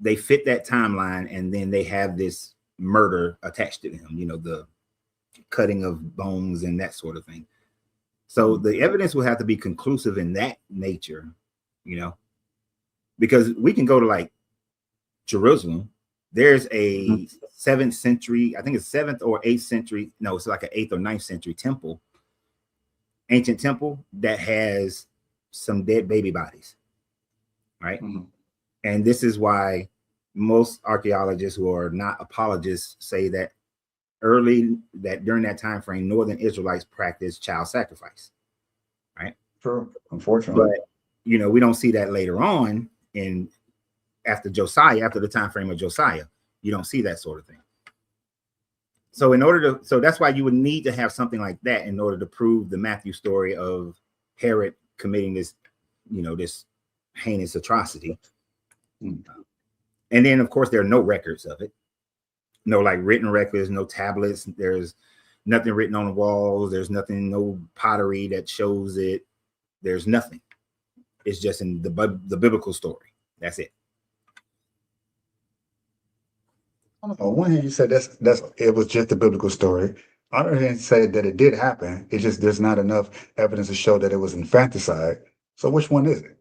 they fit that timeline, and then they have this murder attached to them, the cutting of bones and that sort of thing. So the evidence will have to be conclusive in that nature, because we can go to like Jerusalem. There's a 7th century, I think it's 7th or 8th century. No, it's like an 8th or 9th century temple ancient temple that has some dead baby bodies, right? Mm-hmm. And this is why most archaeologists who are not apologists say that during that time frame, Northern Israelites practiced child sacrifice, right? True, unfortunately. But we don't see that later on after the time frame of Josiah. You don't see that sort of thing. So that's why you would need to have something like that in order to prove the Matthew story of Herod committing this, this heinous atrocity. Mm. And then, of course, there are no records of it. No, like written records, no tablets. There's nothing written on the walls. There's nothing, no pottery that shows it. There's nothing. It's just in the biblical story. That's it. On one hand, you said it was just a biblical story. On the other hand, said that it did happen. It's just there's not enough evidence to show that it was infanticide. So which one is it?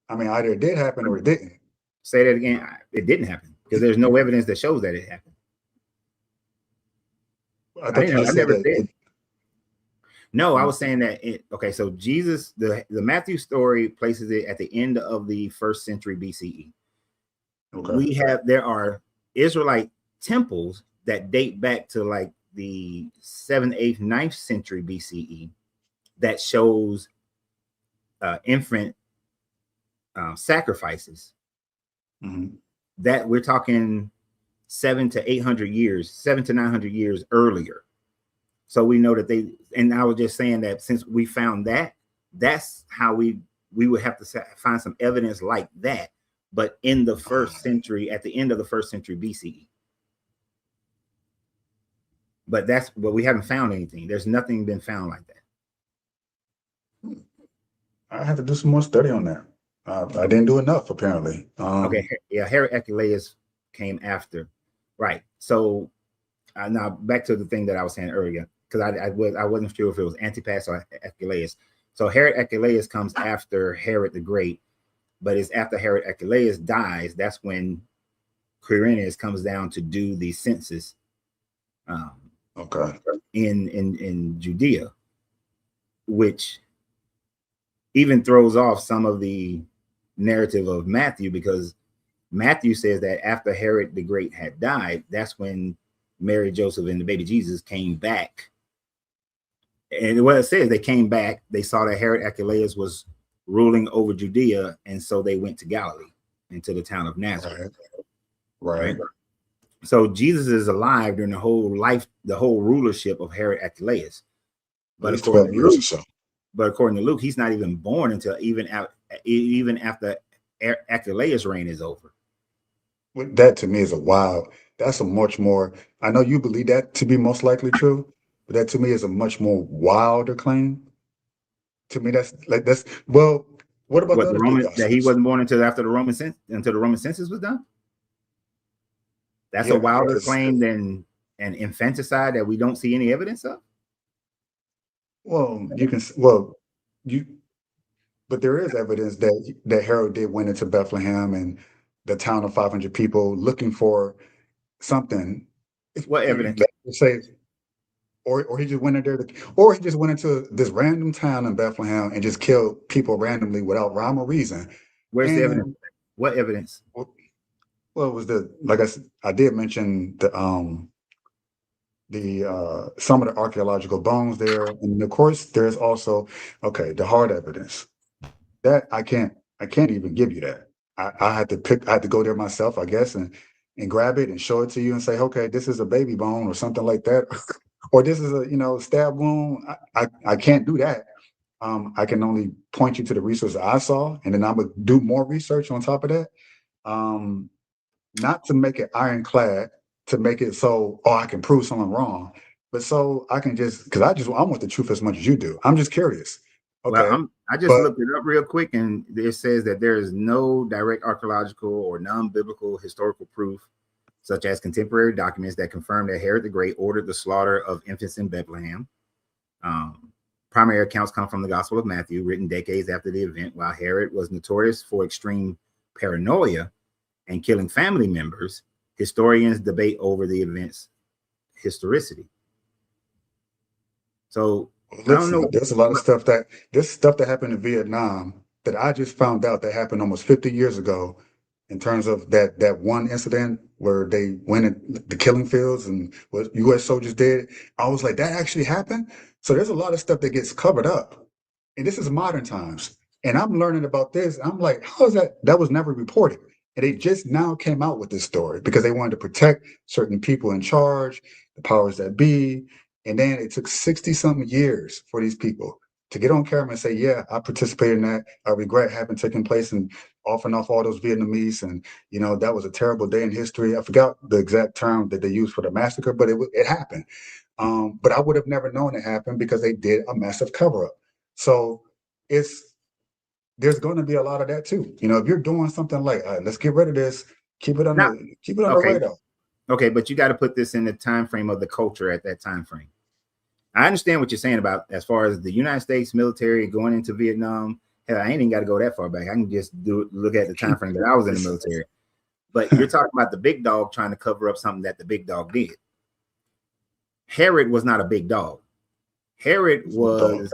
I mean, either it did happen or it didn't. Say that again. It didn't happen because there's no evidence that shows that it happened. I thought you said that. No, I was saying that. Okay, so Jesus, the Matthew story places it at the end of the 1st century BCE. Okay. There are Israelite temples that date back to like the 7th, 8th, 9th century BCE that shows infant sacrifices. Mm-hmm. That we're talking 700 to 800 years, 700 to 900 years earlier. So we know that and I was just saying that since we found that's how we would have to find some evidence like that, but in the 1st century, at the end of the 1st century BCE. But we haven't found anything. There's nothing been found like that. I have to do some more study on that. I didn't do enough, apparently. Okay, yeah, Herod Archelaus came after, right? So now back to the thing that I was saying earlier, because I wasn't sure if it was Antipas or Archelaus. So Herod Archelaus comes after Herod the Great, but it's after Herod Archelaus dies. That's when Quirinius comes down to do the census. Okay. In Judea, which even throws off some of the narrative of Matthew, because Matthew says that after Herod the Great had died, that's when Mary, Joseph, and the baby Jesus came back. And what it says, they came back, they saw that Herod Archelaus was ruling over Judea, and so they went to Galilee, into the town of Nazareth. Right. So Jesus is alive during the whole rulership of Herod Archelaus. But according to Luke, he's not even born until even after Archelaus' reign is over. That to me is that's a much more, I know you believe that to be most likely true, but that to me is a much more wilder claim. To me, well, what about the Roman, that he wasn't born until after the Roman census was done? That's a wilder claim than an infanticide that we don't see any evidence of. Well, but there is evidence that Herod did went into Bethlehem and the town of 500 people looking for something. What evidence? Say, or he just went in there or he just went into this random town in Bethlehem and just killed people randomly without rhyme or reason. Where's the evidence? What evidence? Well, it was I did mention some of the archaeological bones there, and of course there's also the hard evidence that I can't even give you that. I had to go there myself, I guess, and grab it and show it to you and say, okay, this is a baby bone or something like that, or this is a stab wound. I can't do that. I can only point you to the resources I saw, and then I'm gonna do more research on top of that. Not to make it ironclad, to make it so I can prove someone wrong, but so I can because I want the truth as much as you do. I'm just curious. Okay. Well, I just looked it up real quick, and it says that there is no direct archaeological or non-biblical historical proof, such as contemporary documents that confirm that Herod the Great ordered the slaughter of infants in Bethlehem. Primary accounts come from the Gospel of Matthew, written decades after the event. While Herod was notorious for extreme paranoia and killing family members, historians debate over the event's historicity. So I don't Listen, know. there's a lot of stuff that this stuff that happened in Vietnam that I just found out that happened almost 50 years ago in terms of that one incident where they went in the killing fields and what US soldiers did. I was like, that actually happened? So there's a lot of stuff that gets covered up. And this is modern times. And I'm learning about this. I'm like, how is that? That was never reported. And they just now came out with this story because they wanted to protect certain people in charge, the powers that be. And then it took 60 something years for these people to get on camera and say, yeah, I participated in that. I regret having taken place and off all those Vietnamese. And, that was a terrible day in history. I forgot the exact term that they used for the massacre, but it happened. But I would have never known it happened because they did a massive cover up. So there's going to be a lot of that too. If you're doing something like, all right, let's get rid of this, keep it on Now, the okay, radar. okay, but you got to put this in the time frame of the culture at that time frame. I understand what you're saying about as far as the United States military going into Vietnam. Hell, I ain't even got to go that far back. I can just look at the time frame that I was in the military. But you're talking about the big dog trying to cover up something that the big dog did. Herod was not a big dog. Herod was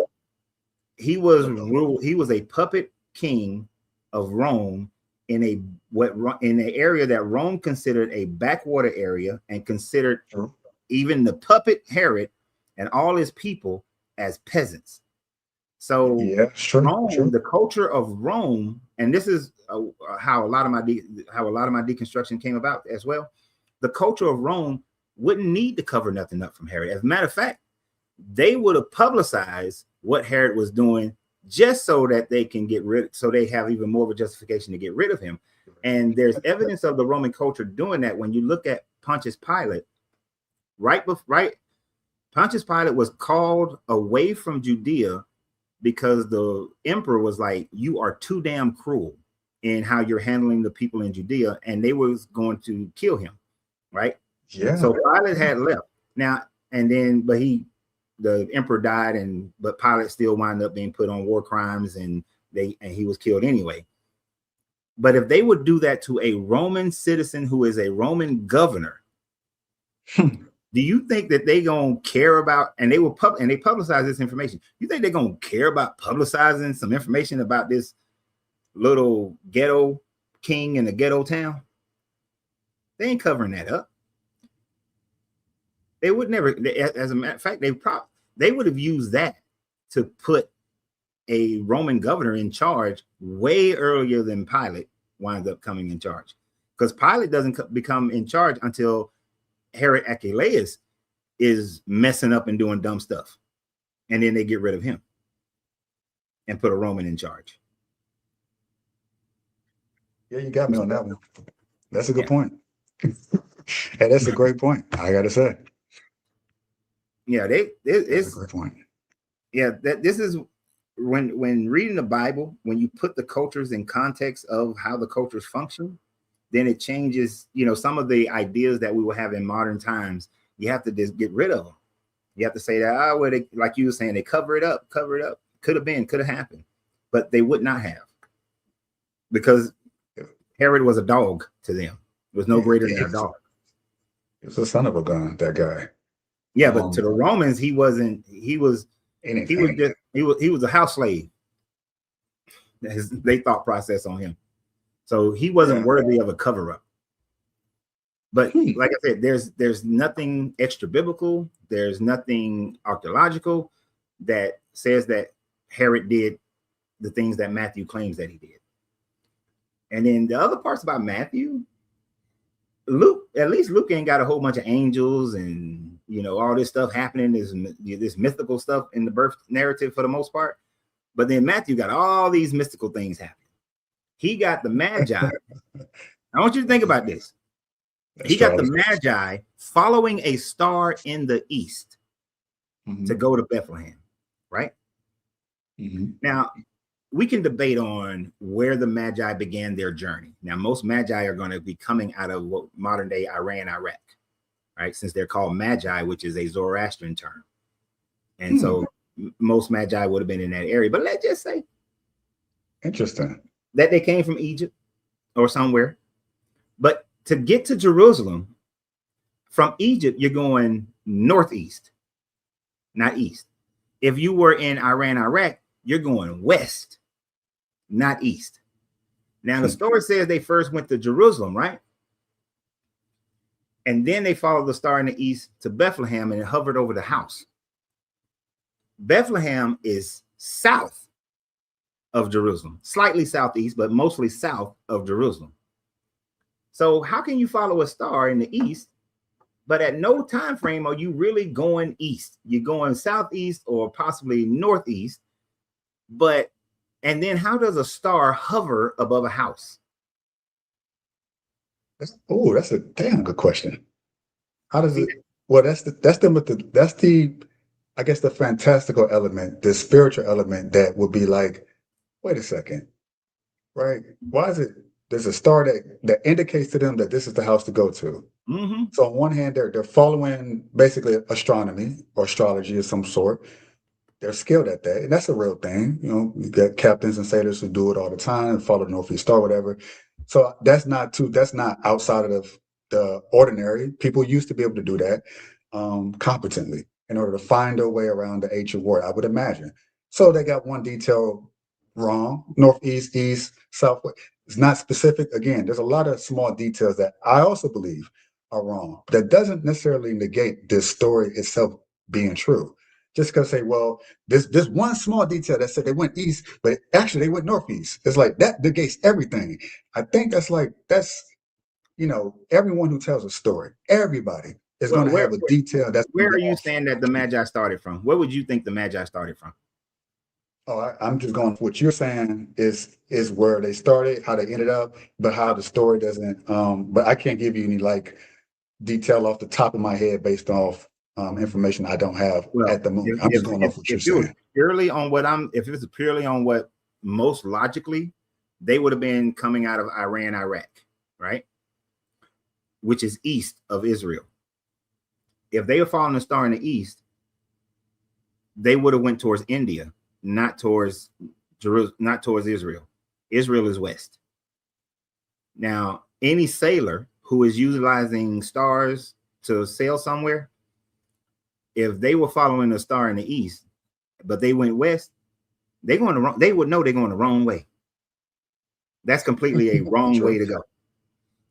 he was a puppet king of Rome in an area that Rome considered a backwater area and considered even the puppet Herod and all his people as peasants. So Rome, the culture of Rome, and this is how a lot of my deconstruction came about as well. The culture of Rome wouldn't need to cover nothing up from Herod. As a matter of fact, they would have publicized what Herod was doing just so that they can so they have even more of a justification to get rid of him. And there's evidence of the Roman culture doing that. When you look at Pontius Pilate, Pontius Pilate was called away from Judea because the emperor was like, you are too damn cruel in how you're handling the people in Judea, and they was going to kill him, right? Yeah. So Pilate had left. Now, and then, but the emperor died, but Pilate still wound up being put on war crimes, and he was killed anyway. But if they would do that to a Roman citizen who is a Roman governor, do you think that they gonna care about? And they will they publicize this information. You think they're gonna care about publicizing some information about this little ghetto king in a ghetto town? They ain't covering that up. They would never. As a matter of fact, they would have used that to put a Roman governor in charge way earlier than Pilate winds up coming in charge, because Pilate doesn't become in charge until Herod Archelaus is messing up and doing dumb stuff, and then they get rid of him and put a Roman in charge. Yeah, you got me on that one. That's a good point. Hey, that's a great point, I gotta say. Yeah, it's a great point. Yeah, this is when reading the Bible, when you put the cultures in context of how the cultures function, then it changes, some of the ideas that we will have in modern times. You have to just get rid of them. You have to say that, like you were saying, they cover it up. Could have happened, but they would not have, because Herod was a dog to them. It was no greater than a dog. He was a son of a gun, that guy. Yeah, but to the Romans, he wasn't. He was a house slave. They thought process on him. So he wasn't worthy of a cover-up. But like I said, there's nothing extra biblical. There's nothing archaeological that says that Herod did the things that Matthew claims that he did. And then the other parts about Matthew, at least Luke ain't got a whole bunch of angels and all this stuff happening, this mythical stuff in the birth narrative for the most part. But then Matthew got all these mystical things happening. He got the Magi. I want you to think about this. He got the Magi following a star in the east to go to Bethlehem, right? Now, we can debate on where the Magi began their journey. Now, most Magi are going to be coming out of what modern day Iran, Iraq, right? Since they're called Magi, which is a Zoroastrian term. And so most Magi would have been in that area. But let's just say, interesting, that they came from Egypt or somewhere. But to get to Jerusalem from Egypt, you're going northeast, not east. If you were in Iran, Iraq, you're going west, not east. Now, the story says they first went to Jerusalem, right? And then they followed the star in the east to Bethlehem, and it hovered over the house. Bethlehem is south of Jerusalem, slightly southeast, but mostly south of Jerusalem. So how can you follow a star in the east, but at no time frame are you really going east? You're going southeast or possibly northeast, and then how does a star hover above a house? That's a damn good question. How does it? Well, that's the I guess the fantastical element, the spiritual element that would be like, wait a second, right? Why is it there's a star that indicates to them that this is the house to go to? Mm-hmm. So on one hand, they're following basically astronomy or astrology of some sort. They're skilled at that, and that's a real thing. You know, you got captains and sailors who do it all the time, follow the Northeast Star, whatever. So that's not outside of the ordinary. People used to be able to do that competently in order to find their way around the ancient world, I would imagine. So they got one detail wrong: northeast, east, southwest. It's not specific. Again, there's a lot of small details that I also believe are wrong. That doesn't necessarily negate this story itself being true. Just because say, well, this one small detail that said they went east, but actually they went northeast. It's like that negates everything. I think that's everyone who tells a story, everybody is going to have a detail that's. Where are you saying that the Magi started from? Where would you think the Magi started from? Oh, I'm just going. What you're saying is where they started, how they ended up, but how the story doesn't. But I can't give you any detail off the top of my head based off information I don't have at the moment. I'm just going off what you're saying. Purely on if it was purely on what most logically, they would have been coming out of Iran, Iraq, right? Which is east of Israel. If they were following the star in the east, they would have went towards India, not towards Jerusalem, not towards Israel. Israel is west. Now, any sailor who is utilizing stars to sail somewhere, if they were following the star in the east, but they went west, they would know they're going the wrong way. That's completely a wrong way to go.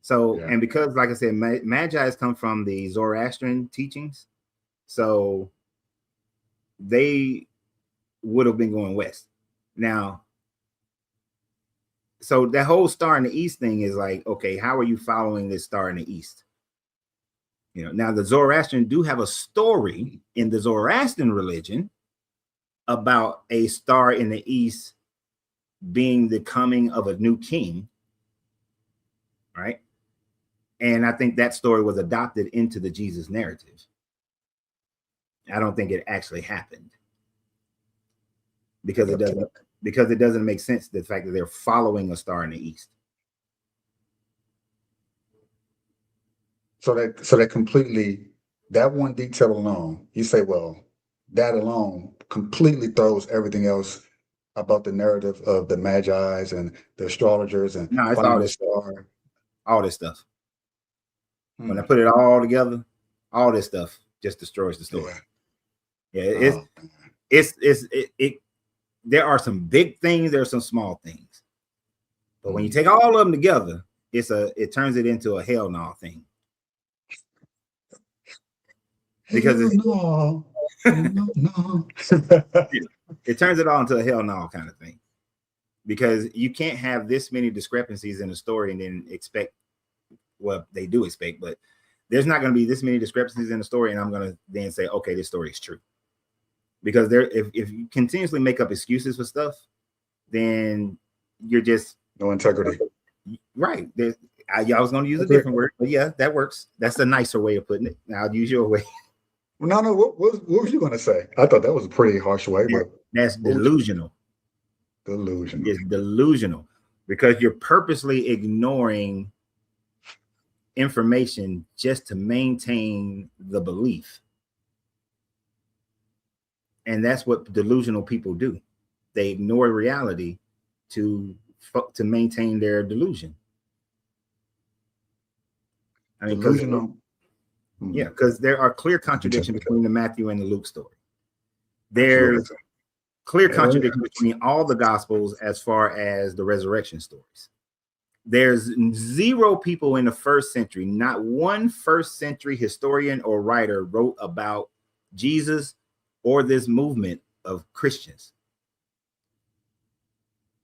So, and because, like I said, Magi's come from the Zoroastrian teachings, so they would have been going west. Now, so that whole star in the east thing is like, okay, how are you following this star in the east? Now the Zoroastrian do have a story in the Zoroastrian religion about a star in the east being the coming of a new king, right? And I think that story was adopted into the Jesus narrative. I don't think it actually happened because it doesn't make sense, the fact that they're following a star in the east. So that completely, that one detail alone, you say, well, that alone completely throws everything else about the narrative of the Magi's and the astrologers and it's all this star. All this stuff. When I put it all together, all this stuff just destroys the story. There are some big things, there are some small things. But when you take all of them together, it turns it into a hell no thing. Because it turns it all into a hell no kind of thing. Because you can't have this many discrepancies in the story and then expect, well, they do expect, but there's not going to be this many discrepancies in the story, and I'm going to then say, okay, this story is true. Because if you continuously make up excuses for stuff, then you're just no integrity. Right. I was going to use a different word, but yeah, that works. That's a nicer way of putting it. Now I'll use your way. No, what was you going to say? I thought that was a pretty harsh way, but that's delusional. Delusional. It's delusional because you're purposely ignoring information just to maintain the belief. And that's what delusional people do. They ignore reality to maintain their delusion. I mean, delusional. Because there are clear contradictions between the Matthew and the Luke story. There's Absolutely. clear contradiction between all the gospels as far as the resurrection stories. There's zero people in the first century, not one first century historian or writer wrote about Jesus or this movement of Christians.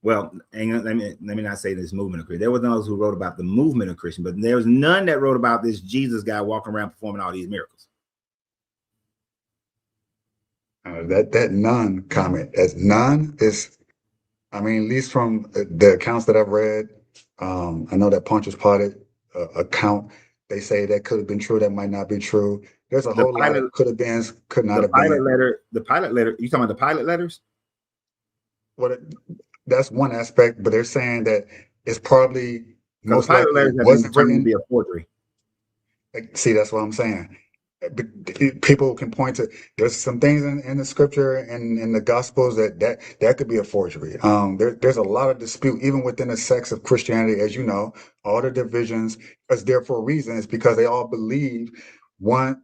Well, let me not say this movement of Christians. There were those who wrote about the movement of Christians, but there was none that wrote about this Jesus guy walking around performing all these miracles. That none comment, as none is, I mean, at least from the accounts that I've read, I know that Pontius Pilate account, they say that could have been true, that might not be true. There's a The whole lot Pilate- of could have been, could not The have Pilate been. letter, you talking about the Pilate letters? That's one aspect, but they're saying that it's probably Because the most Pilate likely letters have been wasn't determined to written. be a forgery. See, that's what I'm saying. People can point to, there's some things in the scripture and in the gospels that could be a forgery. There's a lot of dispute even within the sects of Christianity, as you know. All the divisions is there for a reason. It's because they all believe one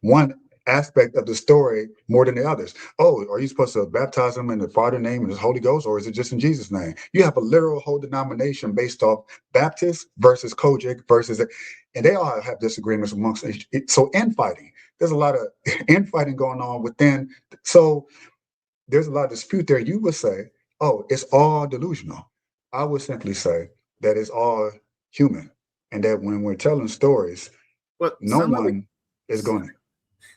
one aspect of the story more than the others. Oh, are you supposed to baptize them in the Father name and the Holy Ghost, or is it just in Jesus' name? You have a literal whole denomination based off Baptist versus Kojic versus, and they all have disagreements amongst each. So infighting, there's a lot of infighting going on within. So there's a lot of dispute there. You would say, oh, it's all delusional. I would simply say that it's all human, and that when we're telling stories, But no one is going to.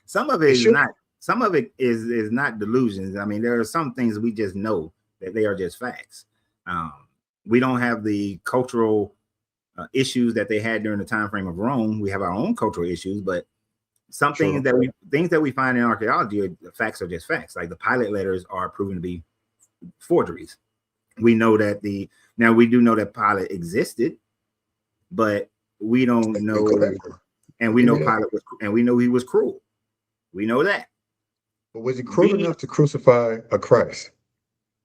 some of it is not. Some of it is not delusions. I mean, there are some things we just know that they are just facts. We don't have the cultural issues that they had during the time frame of Rome. We have our own cultural issues, but some things that we find in archaeology, facts are just facts. Like the Pilate letters are proven to be forgeries. We know that now we do know that Pilate existed, but we don't know. And we know Pilate was, and we know he was cruel. We know that. But was he cruel enough to crucify a Christ?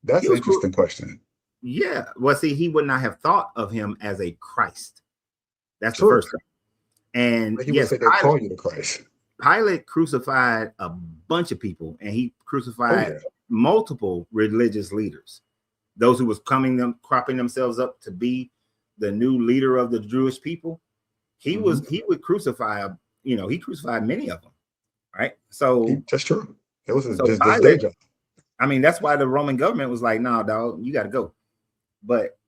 That's an interesting question. Yeah. Well, see, he would not have thought of him as a Christ. That's the first thing. And but he would say they call you the Christ. Pilate crucified a bunch of people, and he crucified multiple religious leaders. Those who was cropping themselves up to be the new leader of the Jewish people. He would crucify, he crucified many of them. Right. So that's true. It was his day job. I mean, that's why the Roman government was like, "Nah, dog, you got to go." But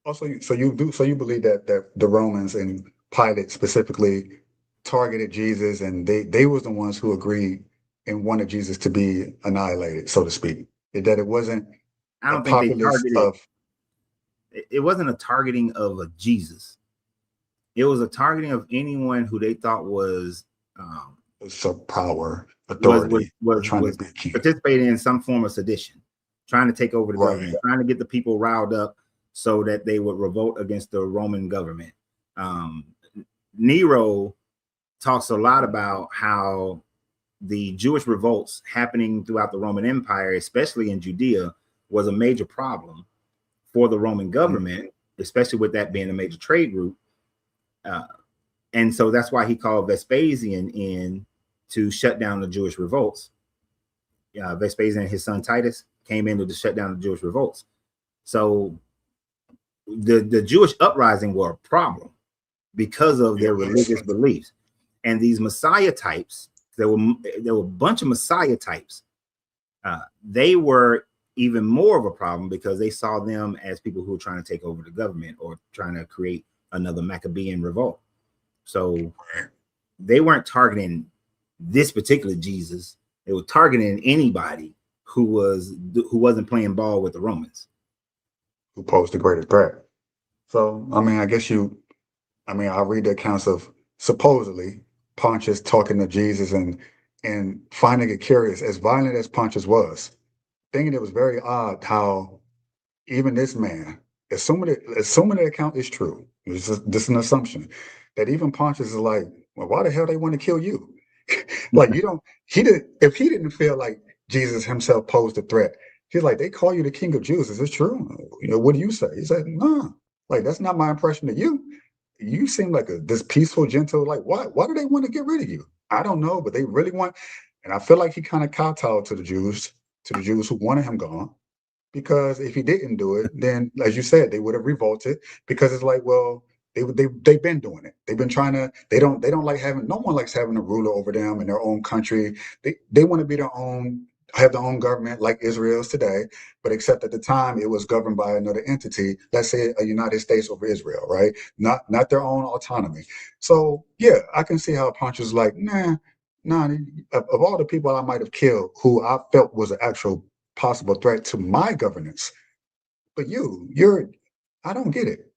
also, so you believe that the Romans and Pilate specifically targeted Jesus, and they was the ones who agreed and wanted Jesus to be annihilated, so to speak. That it wasn't. I don't think they targeted. It wasn't a targeting of a Jesus. It was a targeting of anyone who they thought was some power, authority, was trying to be a king, participating in some form of sedition, trying to take over the government, trying to get the people riled up so that they would revolt against the Roman government. Nero talks a lot about how the Jewish revolts happening throughout the Roman Empire, especially in Judea, was a major problem for the Roman government, especially with that being a major trade route. And so that's why he called Vespasian in to shut down the Jewish revolts. Vespasian and his son Titus came in to shut down the Jewish revolts. So the Jewish uprising were a problem because of their religious beliefs. And these Messiah types, there were a bunch of Messiah types. They were even more of a problem because they saw them as people who were trying to take over the government or trying to create another Maccabean revolt. So they weren't targeting this particular Jesus. They were targeting anybody who wasn't playing ball with the Romans, who posed a greater threat. So, I mean, I read the accounts of supposedly Pontius talking to Jesus and finding it curious, as violent as Pontius was, thinking it was very odd how even this man, assuming the account is true, this is an assumption, that even Pontius is like, well, why the hell they want to kill you? Like, if he didn't feel like Jesus himself posed a threat, he's like, they call you the King of Jews. Is this true? What do you say? He said, no, like, that's not my impression of you. You seem like this peaceful, gentle, like, why do they want to get rid of you? I don't know, but they really want, And I feel like he kind of kowtowed to the Jews who wanted him gone. Because if he didn't do it, then as you said, they would have revolted. Because it's like, well, they've been doing it. They've been trying to. They don't like having. No one likes having a ruler over them in their own country. They want to be their own, have their own government like Israel's today. But except at the time, it was governed by another entity. Let's say a United States over Israel, right? Not their own autonomy. So yeah, I can see how Pontius was like, nah. Nah, of all the people I might have killed, who I felt was an actual possible threat to my governance. But I don't get it.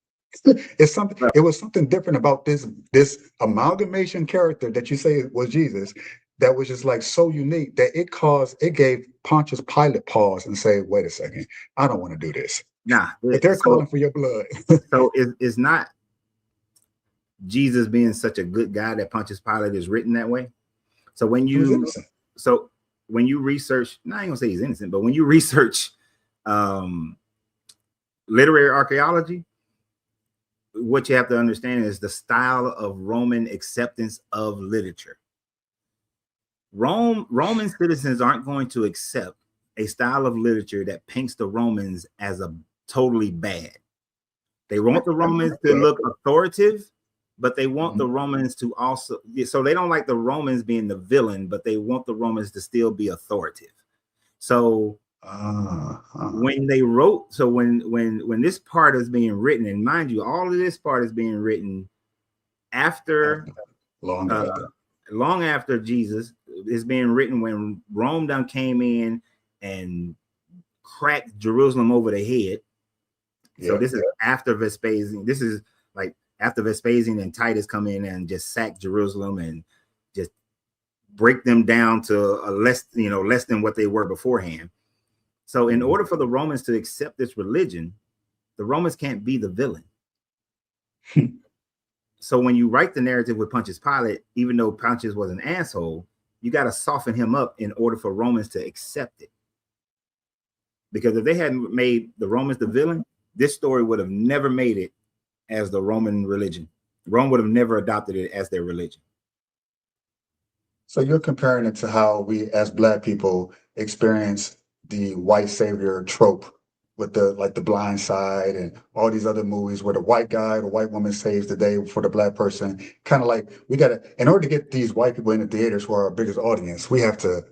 It's something. Well, It was something different about this amalgamation character that you say was Jesus, that was just like so unique that it gave Pontius Pilate pause and say, wait a second, I don't want to do this. nah. If they're calling for your blood. So it's not Jesus being such a good guy that Pontius Pilate is written that way. So when He was you innocent. so when you research, no, I ain't gonna say he's innocent, but when you research literary archaeology, what you have to understand is the style of Roman acceptance of literature. Roman citizens aren't going to accept a style of literature that paints the Romans as a totally bad. They want the Romans to look authoritative, but they want the Romans to also, so they don't like the Romans being the villain, but they want the Romans to still be authoritative. So when they wrote, so when this part is being written, and mind you, all of this part is being written after long after Jesus is being written, when Rome done came in and cracked Jerusalem over the head. So this is after Vespasian. This is like after Vespasian and Titus come in and just sack Jerusalem and just break them down to a less than what they were beforehand. So in order for the Romans to accept this religion, the Romans can't be the villain. So when you write the narrative with Pontius Pilate, even though Pontius was an asshole, you got to soften him up in order for Romans to accept it. Because if they hadn't made the Romans the villain, this story would have never made it as the Roman religion. Rome would have never adopted it as their religion. So you're comparing it to how we as Black people experience the white savior trope with the Blind Side and all these other movies where the white guy, the white woman saves the day for the Black person. Kind of like we got to, in order to get these white people in the theaters who are our biggest audience, we have to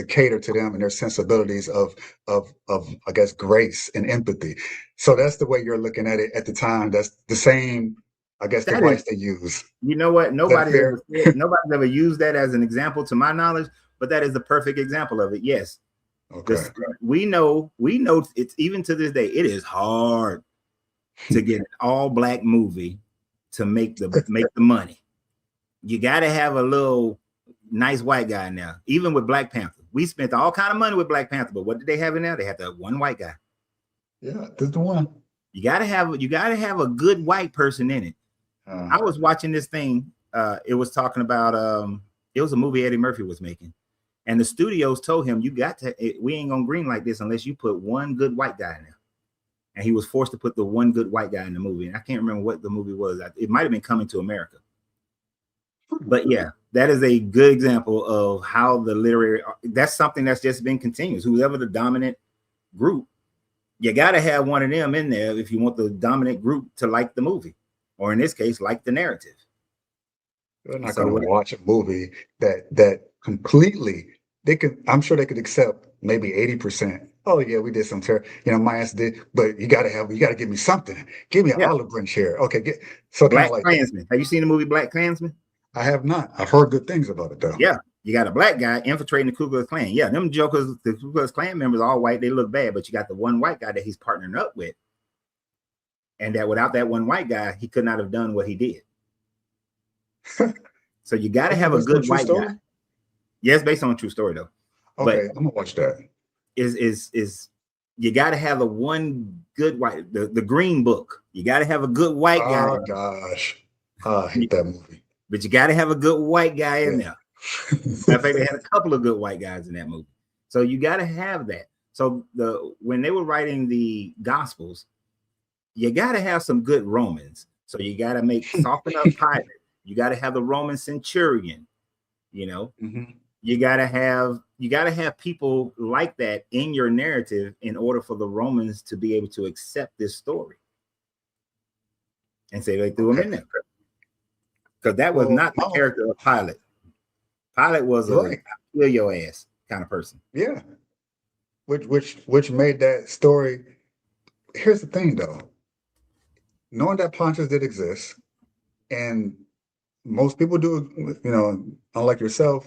cater to them and their sensibilities of I guess grace and empathy. So that's the way you're looking at it at the time. That's the same, I guess, device they use. You know what? Nobody's ever used that as an example to my knowledge, but that is the perfect example of it. Yes. Okay. We know it's, even to this day, it is hard to get an all Black movie to make the money. You got to have a little nice white guy now. Even with Black Panther, we spent all kind of money with Black Panther, but what did they have in there? They had that one white guy. Yeah, that's the one. You got to have a good white person in it. I was watching this thing. It was talking about it was a movie Eddie Murphy was making. And the studios told him, we ain't gonna green like this unless you put one good white guy in there. And he was forced to put the one good white guy in the movie. And I can't remember what the movie was. It might have been Coming to America. But yeah, that is a good example of how that's something that's just been continuous. Whoever the dominant group, you got to have one of them in there if you want the dominant group to like the movie, or in this case, like the narrative. You're not going to watch a movie that completely, I'm sure they could accept maybe 80%. Oh yeah, we did some my ass did, but you gotta give me something. Give me an olive branch here. Okay, so Black Klansman. Have you seen the movie Black Klansman? I have not. I've heard good things about it though. Yeah, you got a Black guy infiltrating the Ku Klux Klan. Yeah, them jokers, the Ku Klux Klan members, all white. They look bad, but you got the one white guy that he's partnering up with, and that without that one white guy, he could not have done what he did. So you got to have a good white guy. Yes, based on a true story though. Okay, I'm gonna watch that. Is you got to have a one good white, the Green Book. You got to have a good white guy. Oh gosh, I hate that movie. But you got to have a good white guy in there. In fact, they had a couple of good white guys in that movie. So you got to have that. So when they were writing the Gospels, you got to have some good Romans. So you got to soften up Pilate. You got to have the Roman centurion. You you gotta have people like that in your narrative in order for the Romans to be able to accept this story and say they threw him in there, because that was not the character of Pilate. Pilate was a kill your ass kind of person. Yeah, which made that story. Here's the thing, though. Knowing that Pontius did exist, and most people do, unlike yourself,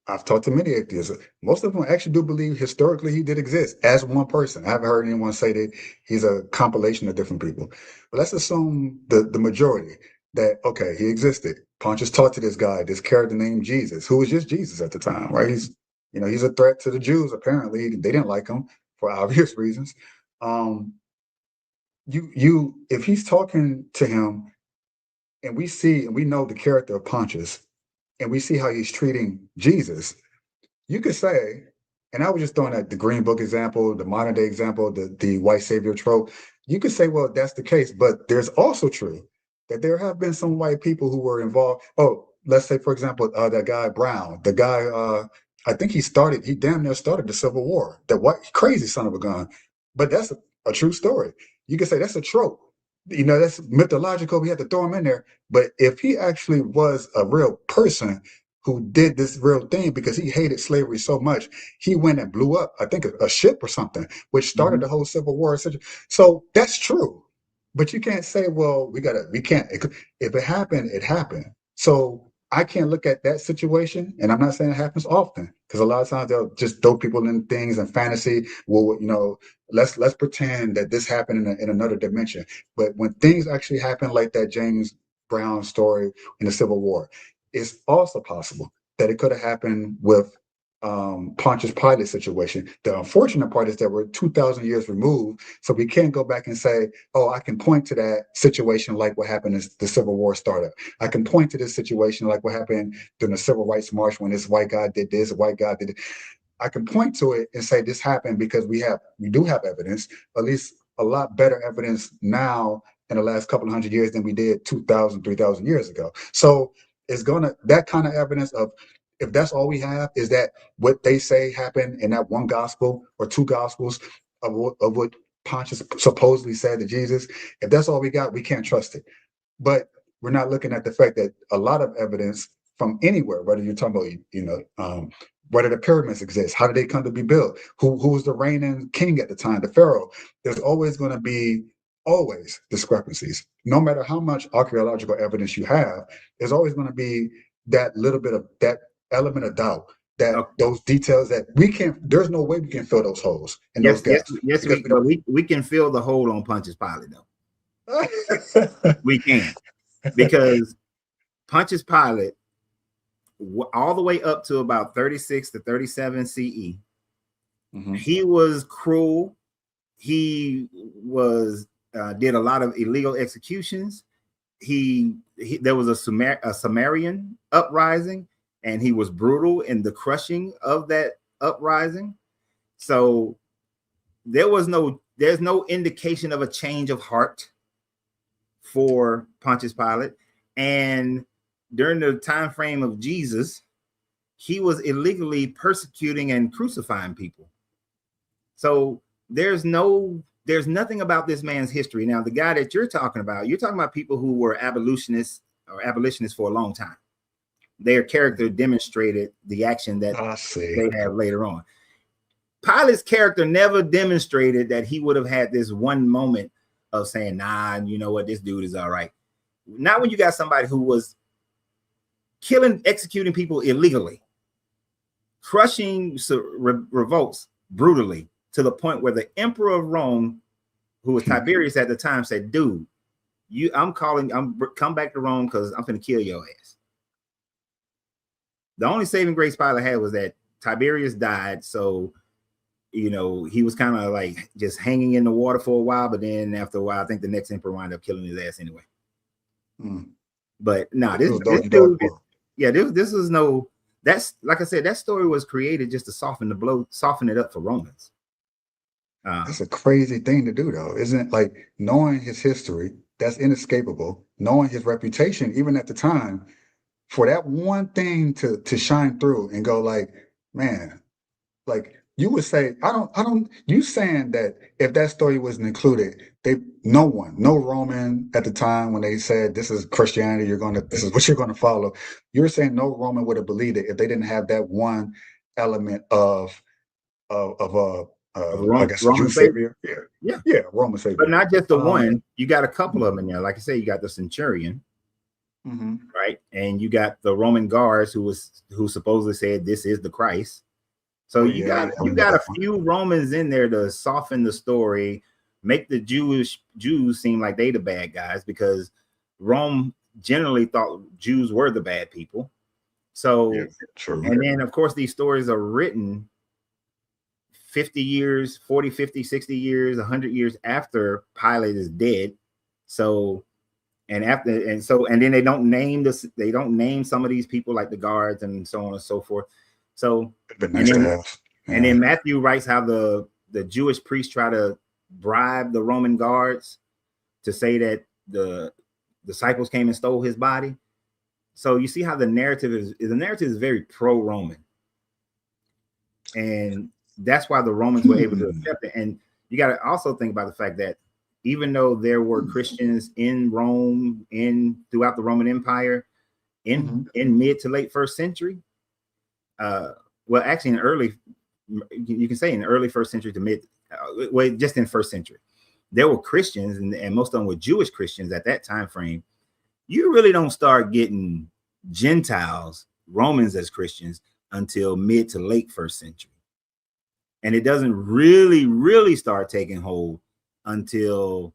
I've talked to many atheists. Most of them actually do believe historically he did exist as one person. I haven't heard anyone say that he's a compilation of different people. But let's assume the majority that, okay, he existed. Pontius talked to this guy, this character named Jesus, who was just Jesus at the time, right? He's a threat to the Jews, apparently. They didn't like him for obvious reasons. If he's talking to him, and we know the character of Pontius, and we see how he's treating Jesus, you could say, and I was just throwing out the Green Book example, the modern day example, the white savior trope. You could say, well, that's the case, but there's also true that there have been some white people who were involved. Oh, let's say, for example, that guy Brown, the guy, I think he damn near started the Civil War, that white crazy son of a gun. But that's a true story. You could say that's a trope. That's mythological. We had to throw him in there. But if he actually was a real person who did this real thing because he hated slavery so much, he went and blew up, I think, a ship or something, which started the whole Civil War. So that's true. But you can't say, well, we can't. If it happened, it happened. So I can't look at that situation, and I'm not saying it happens often, because a lot of times they'll just throw people in things and fantasy. Well, let's pretend that this happened in another dimension. But when things actually happen, like that James Brown story in the Civil War, it's also possible that it could have happened with Pontius Pilate situation. The unfortunate part is that we're 2,000 years removed, so we can't go back and say, oh, I can point to that situation like what happened as the Civil War started. I can point to this situation like what happened during the Civil Rights March when this white guy did this, white guy did it. I can point to it and say this happened because we do have evidence, at least a lot better evidence now in the last couple of hundred years than we did 2,000, 3,000 years ago. So that kind of evidence of, if that's all we have, is that what they say happened in that one gospel or two gospels of what Pontius supposedly said to Jesus, if that's all we got, we can't trust it. But we're not looking at the fact that a lot of evidence from anywhere, whether you're talking about, whether the pyramids exist, how did they come to be built, who was the reigning king at the time, the pharaoh, there's always going to be discrepancies. No matter how much archaeological evidence you have, there's always going to be that little bit of that element of doubt, that those details that there's no way we can fill those holes and those gaps. Yes, we can fill the hole on Pontius Pilate, though. We can, because Pontius Pilate, all the way up to about 36 to 37 CE, he was cruel. He was did a lot of illegal executions. There was a Samarian uprising, and he was brutal in the crushing of that uprising. So there's no indication of a change of heart for Pontius Pilate. And during the time frame of Jesus, he was illegally persecuting and crucifying people. So there's nothing about this man's history. Now, the guy that you're talking about people who were abolitionists for a long time. Their character demonstrated the action that they have later on. Pilate's character never demonstrated that he would have had this one moment of saying, nah, you know what, this dude is all right. Not when you got somebody who was executing people illegally, crushing revolts brutally, to the point where the emperor of Rome, who was Tiberius at the time, said, dude, come back to Rome because I'm going to kill your ass. The only saving grace Pilate had was that Tiberius died. So, he was kind of like just hanging in the water for a while. But then after a while, I think the next emperor wound up killing his ass anyway. But no, this dude, this was that's like I said, that story was created just to soften it up for Romans. That's a crazy thing to do, though, isn't it? Like, knowing his history, that's inescapable, knowing his reputation, even at the time, for that one thing to shine through and go like, man, like you would say, you saying that if that story wasn't included, no Roman at the time when they said this is Christianity, this is what you're gonna follow. You're saying no Roman would have believed it if they didn't have that one element of Of I guess a Jew Roman faith. savior. Yeah, Yeah. yeah, Roman But savior. not just the Um, one, you got a couple of them in there. Like I say, you got the centurion, mhm. right? And you got the Roman guards who supposedly said this is the Christ. So Oh you yeah, got I you remember got a that one. few Romans in there to soften the story, make the Jews seem like they the bad guys, because Rome generally thought Jews were the bad people. So, Yeah, true. and then of course these stories are written 50 years, 40, 50, 60 years, 100 years after Pilate is dead. So, and then they don't name some of these people like the guards and so on and so forth. So, It'd been and nice to then have. and Yeah. then Matthew writes how the Jewish priests try to bribe the Roman guards to say that the disciples came and stole his body. So you see how the narrative is very pro-Roman. And that's why the Romans were able to accept it. And you got to also think about the fact that even though there were Christians in Rome, throughout the Roman Empire, in mid to late first century, well, actually you can say in early first century to mid, just in first century, there were Christians, and most of them were Jewish Christians at that time frame. You really don't start getting Gentiles, Romans as Christians, until mid to late first century. And it doesn't really start taking hold until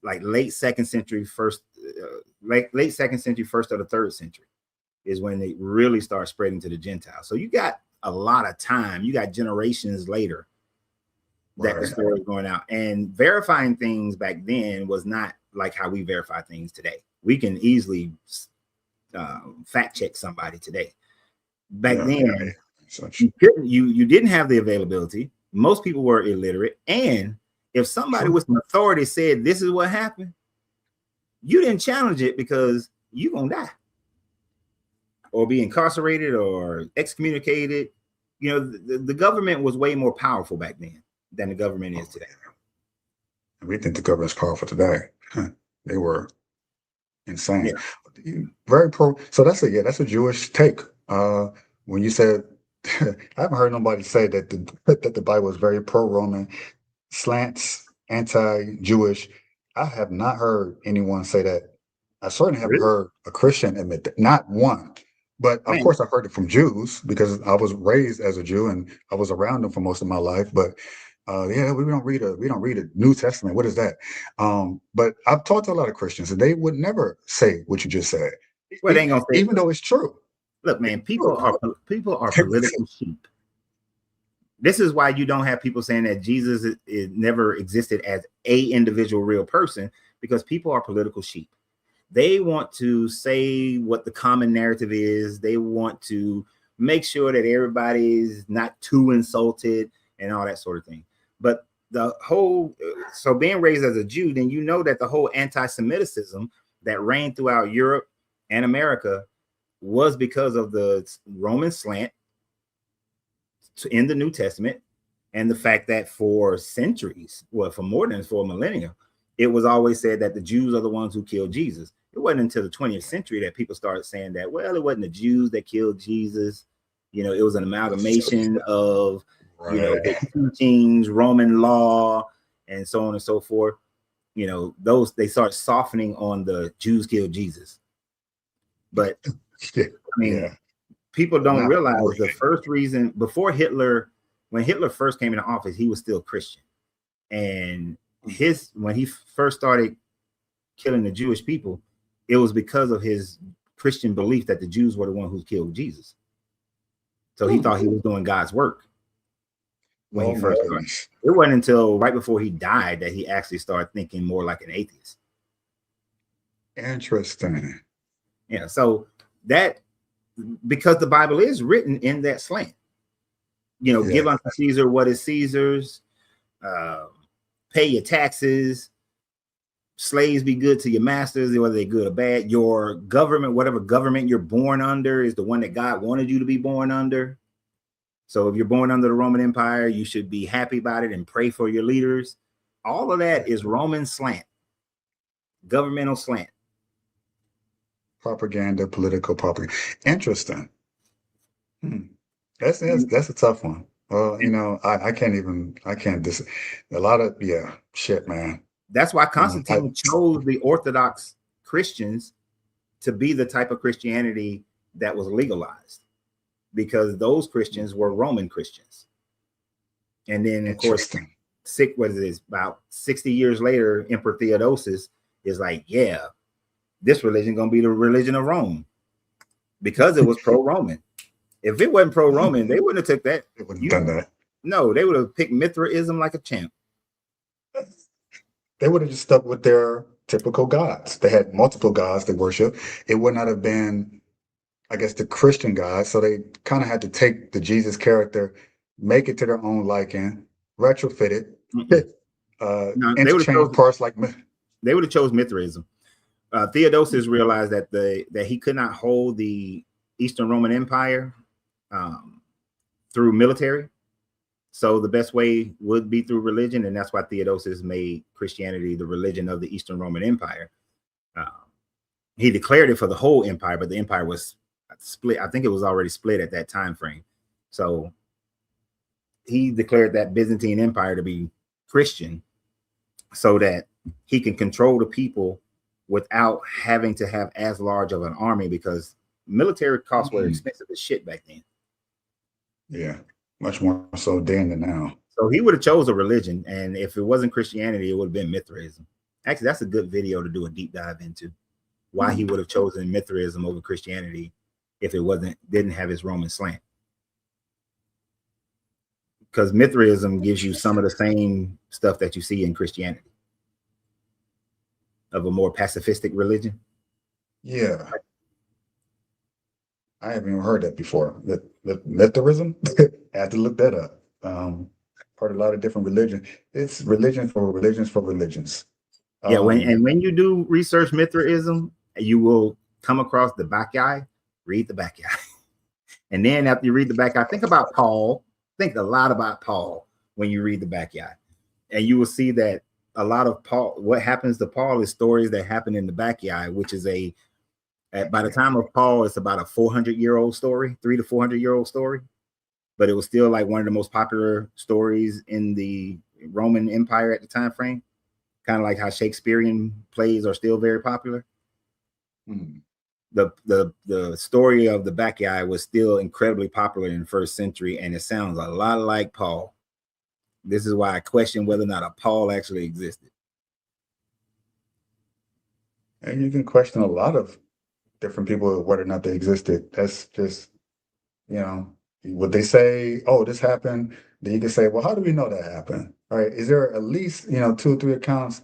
like late second century, first or the third century is when they really start spreading to the Gentiles. So you got a lot of time. You got generations later that the story is going out. And verifying things back then was not like how we verify things today. We can easily fact check somebody today. Back then, you didn't have the availability. Most people were illiterate, and if somebody with some authority said this is what happened, you didn't challenge it because you're gonna die or be incarcerated or excommunicated. You know, the government was way more powerful back then than the government is today. We think the government's powerful today. They were insane. Yeah. Very pro. So that's a Jewish take. When you said, I haven't heard nobody say that the Bible is very pro-Roman, slants, anti-Jewish. I have not heard anyone say that. I certainly haven't heard a Christian admit that. Not one. But of course, I've heard it from Jews because I was raised as a Jew and I was around them for most of my life. But yeah, we don't read a New Testament. What is that? But I've talked to a lot of Christians and they would never say what you just said. Well, they ain't gonna say, even though it's true. Look, man, people are political sheep. This is why you don't have people saying that Jesus never existed as a individual real person, because people are political sheep. They want to say what the common narrative is. They want to make sure that everybody's not too insulted and all that sort of thing. But so being raised as a Jew, then you know that the whole anti-Semitism that reigned throughout Europe and America was because of the Roman slant in the New Testament, and the fact that for centuries, well, for more than 4 millennia, it was always said that the Jews are the ones who killed Jesus. It wasn't until the 20th century that people started saying that, well, it wasn't the Jews that killed Jesus. You know, it was an amalgamation of, you know, the teachings, Roman law, and so on and so forth. You know, they start softening on the Jews killed Jesus. But I mean, people don't realize the first reason before Hitler, when Hitler first came into office, he was still Christian. And when he first started killing the Jewish people, it was because of his Christian belief that the Jews were the one who killed Jesus. So he thought he was doing God's work when he first started. It wasn't until right before he died that he actually started thinking more like an atheist. Interesting. Yeah, so that, because the Bible is written in that slant, you know, give unto Caesar what is Caesar's, pay your taxes, slaves be good to your masters, whether they're good or bad. Your government, whatever government you're born under, is the one that God wanted you to be born under. So if you're born under the Roman Empire, you should be happy about it and pray for your leaders. All of that is Roman slant, governmental slant. Propaganda, political propaganda. Interesting. That's a tough one. Well, I can't a lot of, yeah, shit, man. That's why Constantine chose the Orthodox Christians to be the type of Christianity that was legalized, because those Christians were Roman Christians. And then, of course, about 60 years later, Emperor Theodosius is like, yeah, this religion gonna be the religion of Rome, because it was pro-Roman. If it wasn't pro-Roman, they wouldn't have took that. They wouldn't have done that. No, they would have picked Mithraism like a champ. They would have just stuck with their typical gods. They had multiple gods they worship. It would not have been, I guess, the Christian gods. So they kind of had to take the Jesus character, make it to their own liking, retrofit it, interchange parts like. They would have chose Mithraism. Theodosius realized that he could not hold the Eastern Roman Empire through military. So the best way would be through religion, and that's why Theodosius made Christianity the religion of the Eastern Roman Empire. He declared it for the whole empire, but the empire was split. I think it was already split at that time frame. So he declared that Byzantine Empire to be Christian, so that he can control the people without having to have as large of an army, because military costs were expensive as shit back then. Yeah. Much more so then than now. So he would have chose a religion, and if it wasn't Christianity, it would have been Mithraism. Actually, that's a good video to do a deep dive into, why he would have chosen Mithraism over Christianity if it didn't have his Roman slant. Because Mithraism gives you some of the same stuff that you see in Christianity, of a more pacifistic religion. Yeah. I haven't even heard that before. The Mithraism? I had to look that up. Part of a lot of different religions. It's religion for religions for religions. Yeah, when you do research Mithraism, you will come across the Bacchae. Read the Bacchae. And then after you read the Bacchae, think about Paul. Think a lot about Paul when you read the Bacchae. And you will see that a lot of what happens to Paul is stories that happen in the Bacchae, which is by the time of Paul, it's about a 400-year-old story, 300 to 400-year-old story. But it was still like one of the most popular stories in the Roman Empire at the time frame. Kind of like how Shakespearean plays are still very popular. The story of the Bacchae was still incredibly popular in the first century, and it sounds a lot like Paul. This is why I question whether or not a Paul actually existed. And you can question a lot of different people whether or not they existed. That's just, would they say, oh, this happened? Then you can say, well, how do we know that happened? All right. Is there at least, 2 or 3 accounts?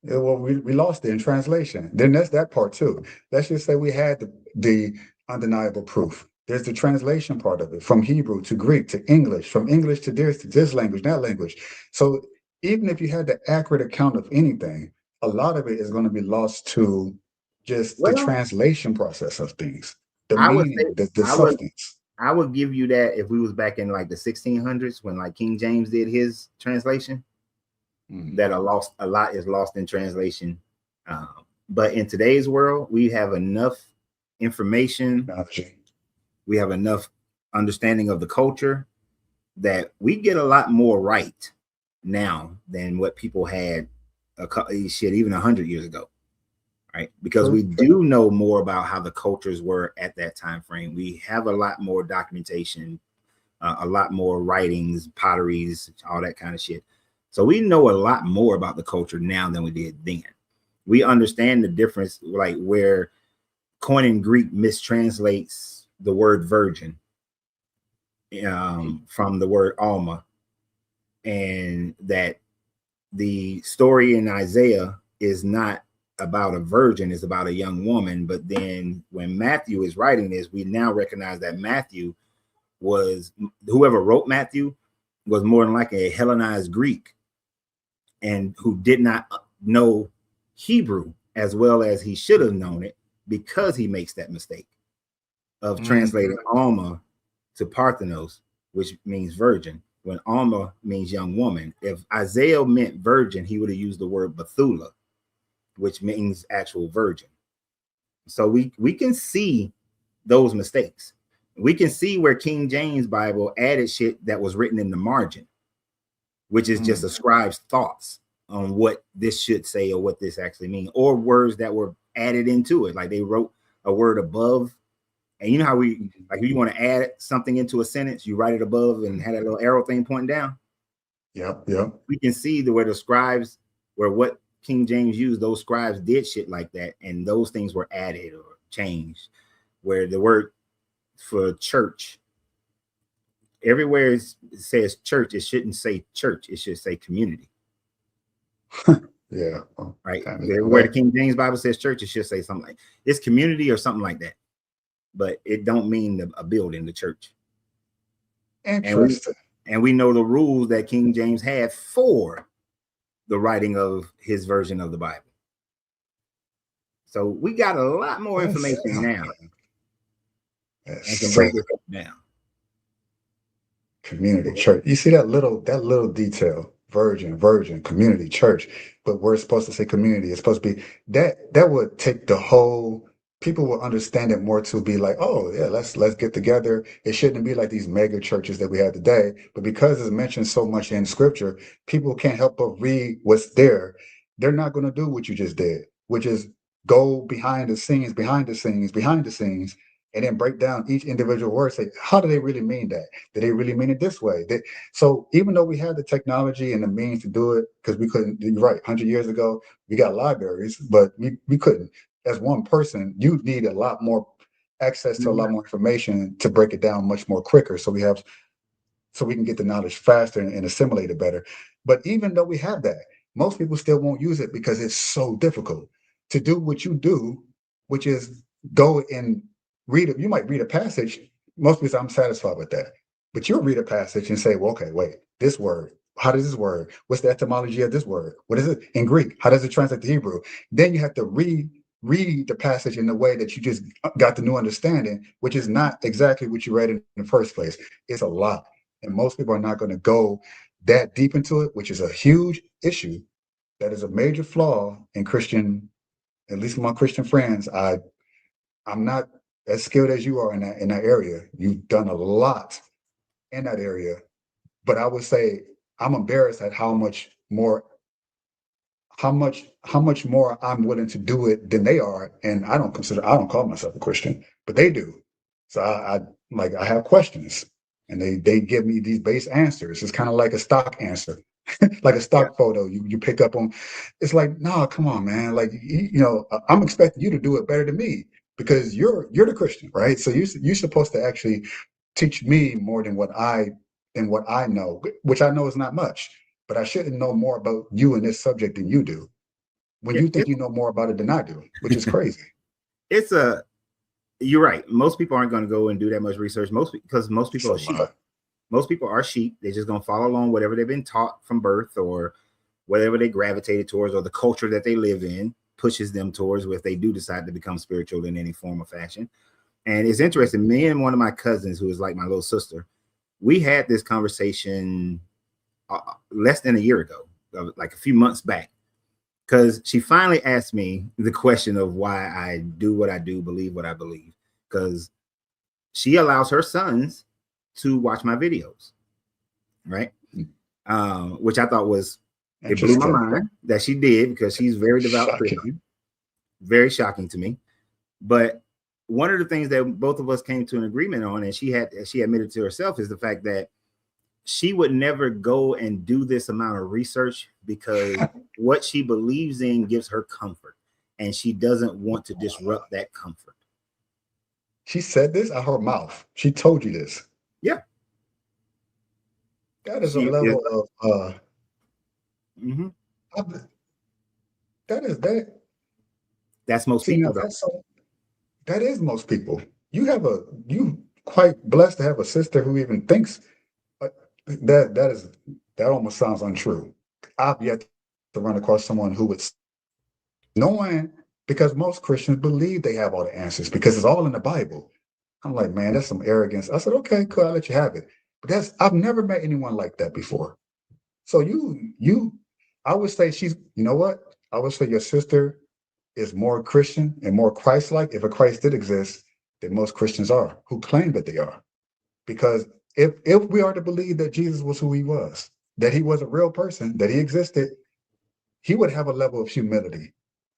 Well, we lost it in translation. Then that's that part too. Let's just say we had the undeniable proof. There's the translation part of it, from Hebrew to Greek to English, from English to this language, that language. So even if you had the accurate account of anything, a lot of it is going to be lost to just the translation process of things, the meaning, the substance. I would give you that if we was back in like the 1600s when like King James did his translation, that a lot is lost in translation. But in today's world, we have enough information. We have enough understanding of the culture that we get a lot more right now than what people had even 100 years ago. Right, because we do know more about how the cultures were at that time frame. We have a lot more documentation, a lot more writings, potteries, all that kind of shit. So we know a lot more about the culture now than we did then. We understand the difference, like where Koine Greek mistranslates the word virgin from the word Alma, and that the story in Isaiah is not about a virgin, is about a young woman. But then when Matthew is writing this, we now recognize that Matthew whoever wrote Matthew was more than like a Hellenized Greek, and who did not know Hebrew as well as he should have known it, because he makes that mistake of translating Alma to Parthenos, which means virgin, when Alma means young woman. If Isaiah meant virgin, he would have used the word Bethula, which means actual virgin. So we can see those mistakes. We can see where King James Bible added shit that was written in the margin, which is just a scribe's thoughts on what this should say or what this actually means, or words that were added into it. Like they wrote a word above, and you know how we, like, if you want to add something into a sentence, you write it above and had a little arrow thing pointing down. Yep. We can see where the scribes, where what King James used, those scribes did shit like that, and those things were added or changed. Where the word for church, everywhere it says church, it shouldn't say church, it should say community. Yeah. Right. Where the King James Bible says church, it should say something like it's community or something like that. But it don't mean a building, the church. Interesting. And we know the rules that King James had for the writing of his version of the Bible. So we got a lot more information now. And can break this down. Community church. You see that little detail. Virgin, community, church. But we're supposed to say community. It's supposed to be that would take the whole, people will understand it more to be like, oh yeah, let's get together. It shouldn't be like these mega churches that we have today. But because it's mentioned so much in scripture, people can't help but read what's there. They're not going to do what you just did, which is go behind the scenes, and then break down each individual word. Say, how do they really mean that? Do they really mean it this way? So even though we had the technology and the means to do it, because we couldn't, you're right, 100 years ago, we got libraries, but we couldn't. As one person, you need a lot more access to a lot more information to break it down much more quicker. So we can get the knowledge faster and assimilate it better. But even though we have that, most people still won't use it because it's so difficult to do what you do, which is go and read it. You might read a passage. Most people say, I'm satisfied with that. But you'll read a passage and say, well, okay, wait, this word, how does this word, what's the etymology of this word? What is it in Greek? How does it translate to Hebrew? Then you have to read the passage in the way that you just got the new understanding, which is not exactly what you read in the first place. It's a lot. And most people are not going to go that deep into it, which is a huge issue. That is a major flaw in Christian, at least among Christian friends. I'm not as skilled as you are in that area. You've done a lot in that area, but I would say I'm embarrassed at how much more I'm willing to do it than they are. And I don't call myself a Christian, but they do. So I have questions, and they give me these base answers. It's kind of like a stock answer, like a stock photo you pick up on. It's like, no, come on, man. Like, I'm expecting you to do it better than me because you're the Christian, right? So you're supposed to actually teach me more than what I know, which I know is not much. But I shouldn't know more about you and this subject than you do. When you think you know more about it than I do, which is crazy. You're right. Most people aren't going to go and do that much research. Because most people are sheep. Most people are sheep. They're just going to follow along whatever they've been taught from birth, or whatever they gravitated towards, or the culture that they live in pushes them towards, if they do decide to become spiritual in any form or fashion. And it's interesting. Me and one of my cousins, who is like my little sister, we had this conversation less than a year ago, like a few months back, because she finally asked me the question of why I do what I do, believe what I believe, because she allows her sons to watch my videos, right? Which I thought it blew my mind that she did, because she's very devout Christian. Very shocking to me. But one of the things that both of us came to an agreement on, and she admitted to herself, is the fact that she would never go and do this amount of research because what she believes in gives her comfort, and she doesn't want to disrupt that comfort. She said this out her mouth. She told you this. Yeah. That is a level of that's most people. That is most people. You quite blessed to have a sister who even thinks that almost sounds untrue. I've yet to run across someone who would, knowing, because most Christians believe they have all the answers because it's all in the Bible. I'm like, man, that's some arrogance. I said, okay, cool, I'll let you have it. But I've never met anyone like that before. So I would say she's, you know what? I would say your sister is more Christian and more Christ-like, if a Christ did exist, than most Christians are, who claim that they are. Because if we are to believe that Jesus was who he was, that he was a real person, that he existed, he would have a level of humility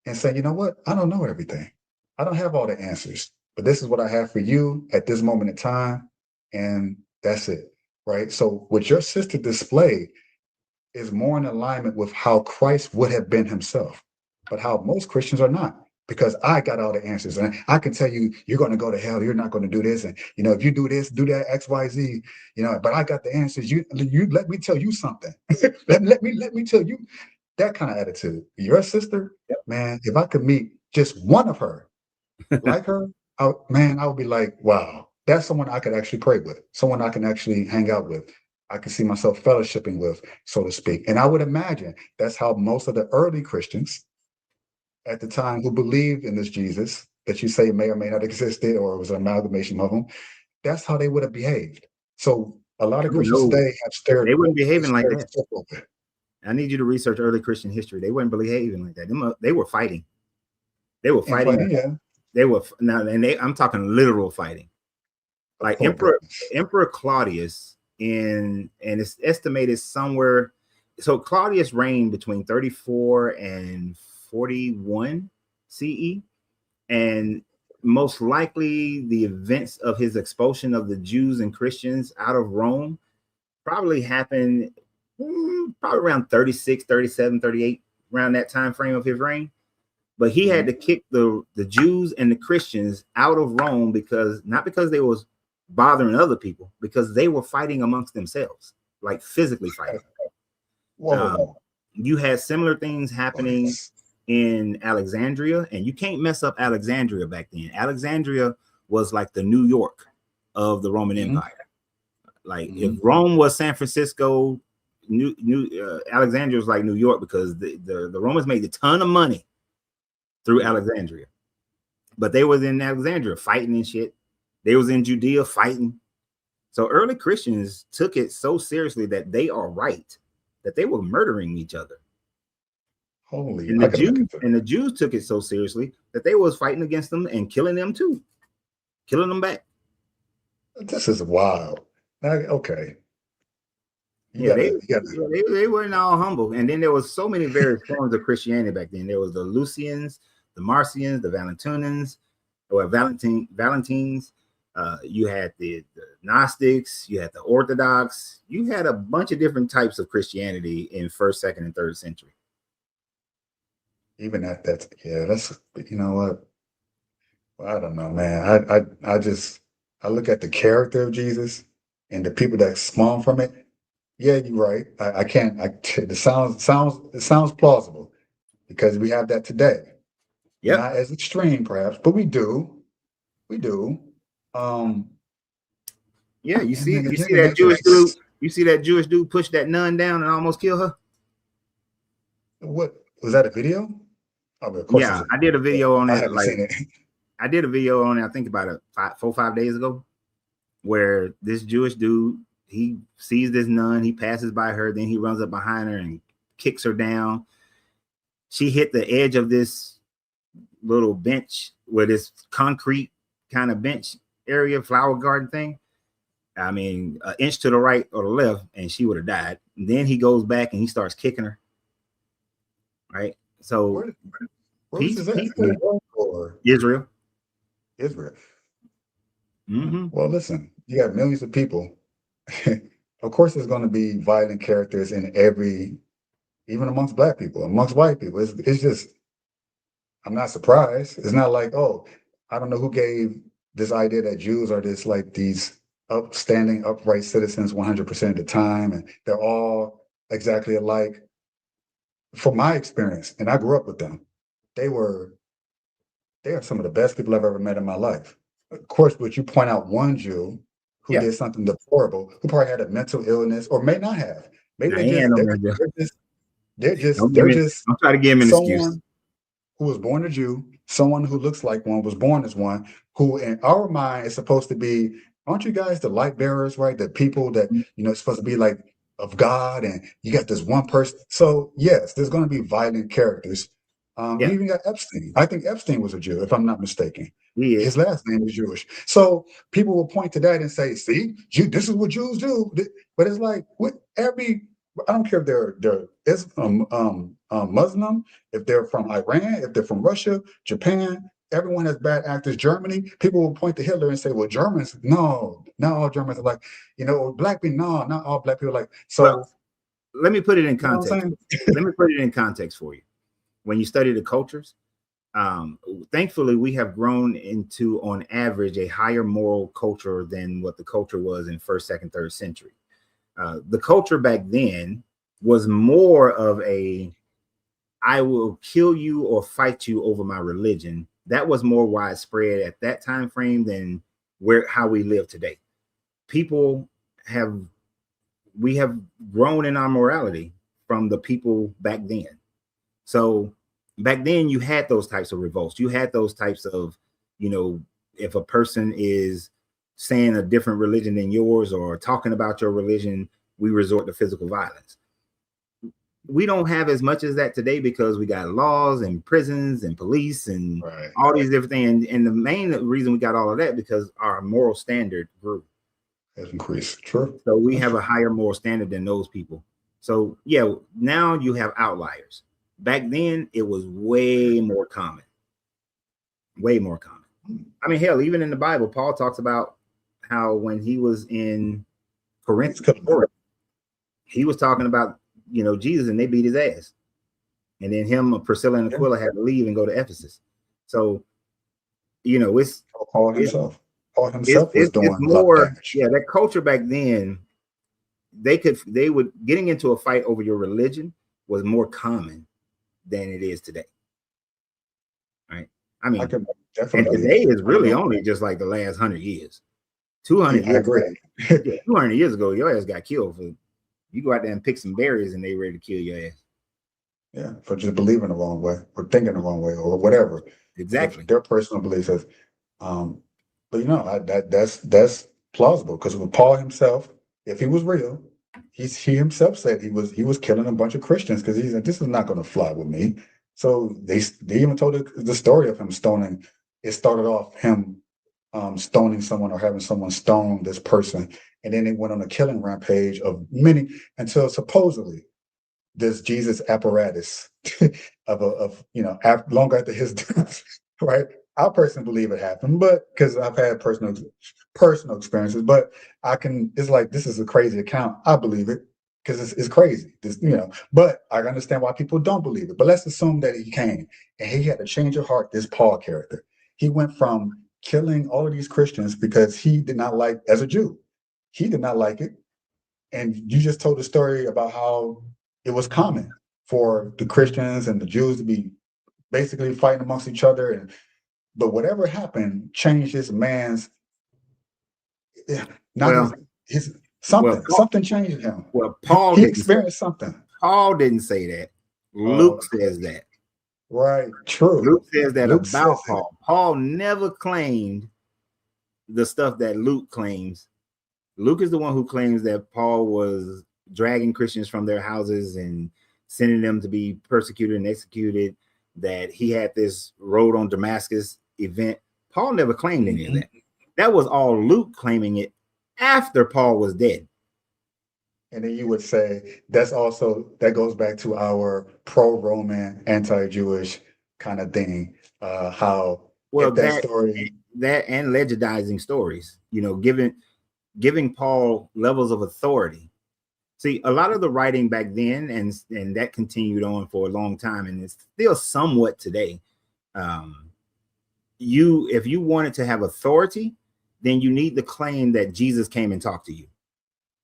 and say, you know what? I don't know everything. I don't have all the answers, but this is what I have for you at this moment in time. And that's it. Right. So what your sister displayed is more in alignment with how Christ would have been himself, but how most Christians are not. Because I got all the answers, and I can tell you, you're going to go to hell. You're not going to do this, and if you do this, do that, X, Y, Z. But I got the answers. You let me tell you something. let me tell you that kind of attitude. Your sister, man. If I could meet just one of her, like her, I would be like, wow, that's someone I could actually pray with, someone I can actually hang out with. I can see myself fellowshipping with, so to speak. And I would imagine that's how most of the early Christians at the time who believed in this Jesus that you say may or may not existed or was an amalgamation of them, that's how they would have behaved. So a lot of Christians today have they weren't behaving like that. Over. I need you to research early Christian history. They weren't behaving like that. They were fighting. They were fighting. Yeah. They were now, and I'm talking literal fighting. Like Emperor Claudius, and it's estimated somewhere. So Claudius reigned between 34 and 41 CE, and most likely the events of his expulsion of the Jews and Christians out of Rome probably happened probably around 36, 37, 38, around that time frame of his reign. But he had to kick the Jews and the Christians out of Rome not because they was bothering other people, because they were fighting amongst themselves, like physically fighting. You had similar things happening in Alexandria, and you can't mess up Alexandria back then. Alexandria was like the New York of the Roman Empire. Like if Rome was San Francisco, Alexandria was like New York, because the Romans made a ton of money through Alexandria. But they was in Alexandria fighting and shit. They was in Judea fighting. So early Christians took it so seriously that they are right, that they were murdering each other. Holy, and the Jews took it so seriously that they was fighting against them and killing them too, killing them back. This is wild. Okay. They weren't all humble. And then there was so many various forms of Christianity back then. There was the Lucians, the Marcians, the Valentinans, or Valentines. You had the Gnostics, you had the Orthodox, you had a bunch of different types of Christianity in 1st, 2nd, and 3rd century. Even that's you know what? Well, I don't know, man. I look at the character of Jesus and the people that spawn from it. Yeah, you're right. It sounds plausible, because we have that today. Yeah, not as extreme perhaps, but we do. Yeah, you see that Jewish dude. You see that Jewish dude push that nun down and almost kill her. What was that, a video? Of course, yeah, I did a video on that. I did a video on it. I think about it 4 or 5 days ago, where this Jewish dude, he sees this nun, he passes by her, then he runs up behind her and kicks her down. She hit the edge of this little bench, with this concrete kind of bench area, flower garden thing. I mean, an inch to the right or the left, and she would have died. And then he goes back and he starts kicking her. Right. So where is that? Israel. Well, listen, you got millions of people. Of course, there's going to be violent characters in even amongst Black people, amongst white people. It's just, I'm not surprised. It's not like, oh, I don't know who gave this idea that Jews are these upstanding, upright citizens 100% of the time, and they're all exactly alike. From my experience, and I grew up with them, they are some of the best people I've ever met in my life. Of course, would you point out one Jew who did something deplorable, who probably had a mental illness, or may not have? Maybe they're just I'm trying to give him an excuse. Who was born a Jew, someone who looks like one, was born as one, who in our mind is supposed to be aren't you guys the light bearers, right? The people that, supposed to be like of God, and you got this one person. So yes, there's going to be violent characters. You Yeah, even got Epstein. I think Epstein was a Jew, if I'm not mistaken. he is. His last name was Jewish. So people will point to that and say, see, this is what Jews do. But it's like, I don't care if they're Muslim, if they're from Iran, if they're from Russia, Japan, everyone has bad actors. Germany, people will point to Hitler and say, well, Germans, no, not all Germans are like, or black people, no, not all black people are like. Well, So, let me put it in you know what I'm context. saying? Let me put it in context for you. When you study the cultures, thankfully, we have grown into, on average, a higher moral culture than what the culture was in first, second, third century. The culture back then was more of a, I will kill you or fight you over my religion. That was more widespread at that time frame than how we live today. We have grown in our morality from the people back then. So back then you had those types of revolts. You had those types of, if a person is saying a different religion than yours or talking about your religion, we resort to physical violence. We don't have as much as that today because we got laws and prisons and police and all these different things. And the main reason we got all of that because our moral standard grew. Has increased. True. So we have a higher moral standard than those people. So yeah, now you have outliers. Back then, it was way more common. Way more common. I mean, hell, even in the Bible, Paul talks about how when he was in Corinth, he was talking about, Jesus, and they beat his ass. And then Priscilla and Aquila had to leave and go to Ephesus. So, it's Paul himself. Paul himself was doing more. Yeah, that culture back then, getting into a fight over your religion was more common than it is today. Right? I mean, and today is really only just like the last 100 years. 200 years. I agree. 200 years ago, your ass got killed for you go out there and pick some berries and they ready to kill your ass. Yeah, for just believing the wrong way or thinking the wrong way or whatever. Exactly. Their personal beliefs is, but that's plausible because with Paul himself, if he was real, he himself said he was killing a bunch of Christians because he said this is not going to fly with me. So they even told the story of him stoning. It started off him stoning someone or having someone stone this person, and then it went on a killing rampage of many until supposedly this Jesus apparatus long after his death, right? I personally believe it happened, but because I've had personal experiences, but it's like this is a crazy account. I believe it because it's crazy. But I understand why people don't believe it. But let's assume that he came and he had a change of heart. This Paul character, he went from killing all of these Christians because he did not like, as a Jew, he did not like it. And you just told the story about how it was common for the Christians and the Jews to be basically fighting amongst each other. But whatever happened changed this man's, something changed him. Well, Paul he experienced something. Paul didn't say that. Luke says that. Right, true. Luke says that about Paul. Paul never claimed the stuff that Luke claims. Luke is the one who claims that Paul was dragging Christians from their houses and sending them to be persecuted and executed, that he had this road on Damascus event. Paul never claimed any of that. That was all Luke claiming it after Paul was dead. And then you would say that goes back to our pro-Roman, anti-Jewish kind of thing. Story that and legendizing stories, giving Paul levels of authority. See, a lot of the writing back then, and that continued on for a long time, and it's still somewhat today. If you wanted to have authority, then you need to claim that Jesus came and talked to you.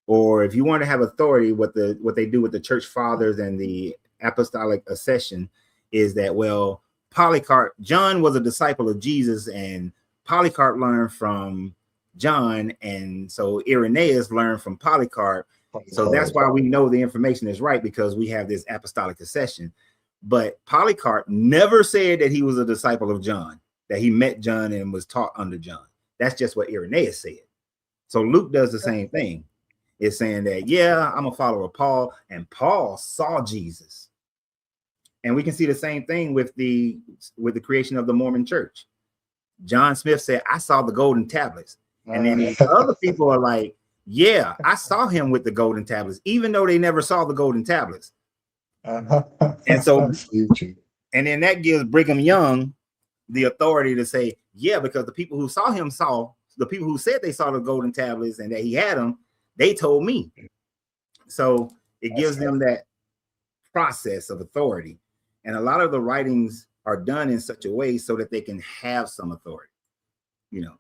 Or if you want to have authority, what they do with the church fathers and the apostolic accession is that, well, Polycarp, John was a disciple of Jesus, and Polycarp learned from John, and so Irenaeus learned from Polycarp. So that's why we know the information is right, because we have this apostolic accession. But Polycarp never said that he was a disciple of John, that he met John and was taught under John. That's just what Irenaeus said. So Luke does the same thing. It's saying that, yeah, I'm a follower of Paul, and Paul saw Jesus. And we can see the same thing with the creation of the Mormon church. John Smith said, I saw the golden tablets. And then other people are like, yeah, I saw him with the golden tablets, even though they never saw the golden tablets. And so, and then that gives Brigham Young the authority to say, yeah, because the people who saw him saw, the people who said they saw the golden tablets and that he had them, they told me. So it gives them that process of authority. And a lot of the writings are done in such a way so that they can have some authority, you know.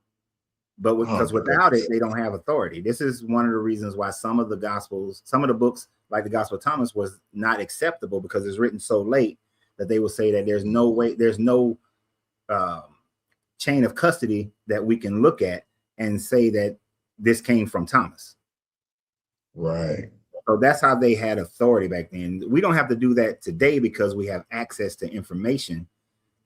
But because without it, they don't have authority. This is one of the reasons why some of the Gospels, some of the books, like the Gospel of Thomas, was not acceptable, because it's written so late that they will say that there's no way, there's no chain of custody that we can look at and say that this came from Thomas. Right. So that's how they had authority back then. We don't have to do that today because we have access to information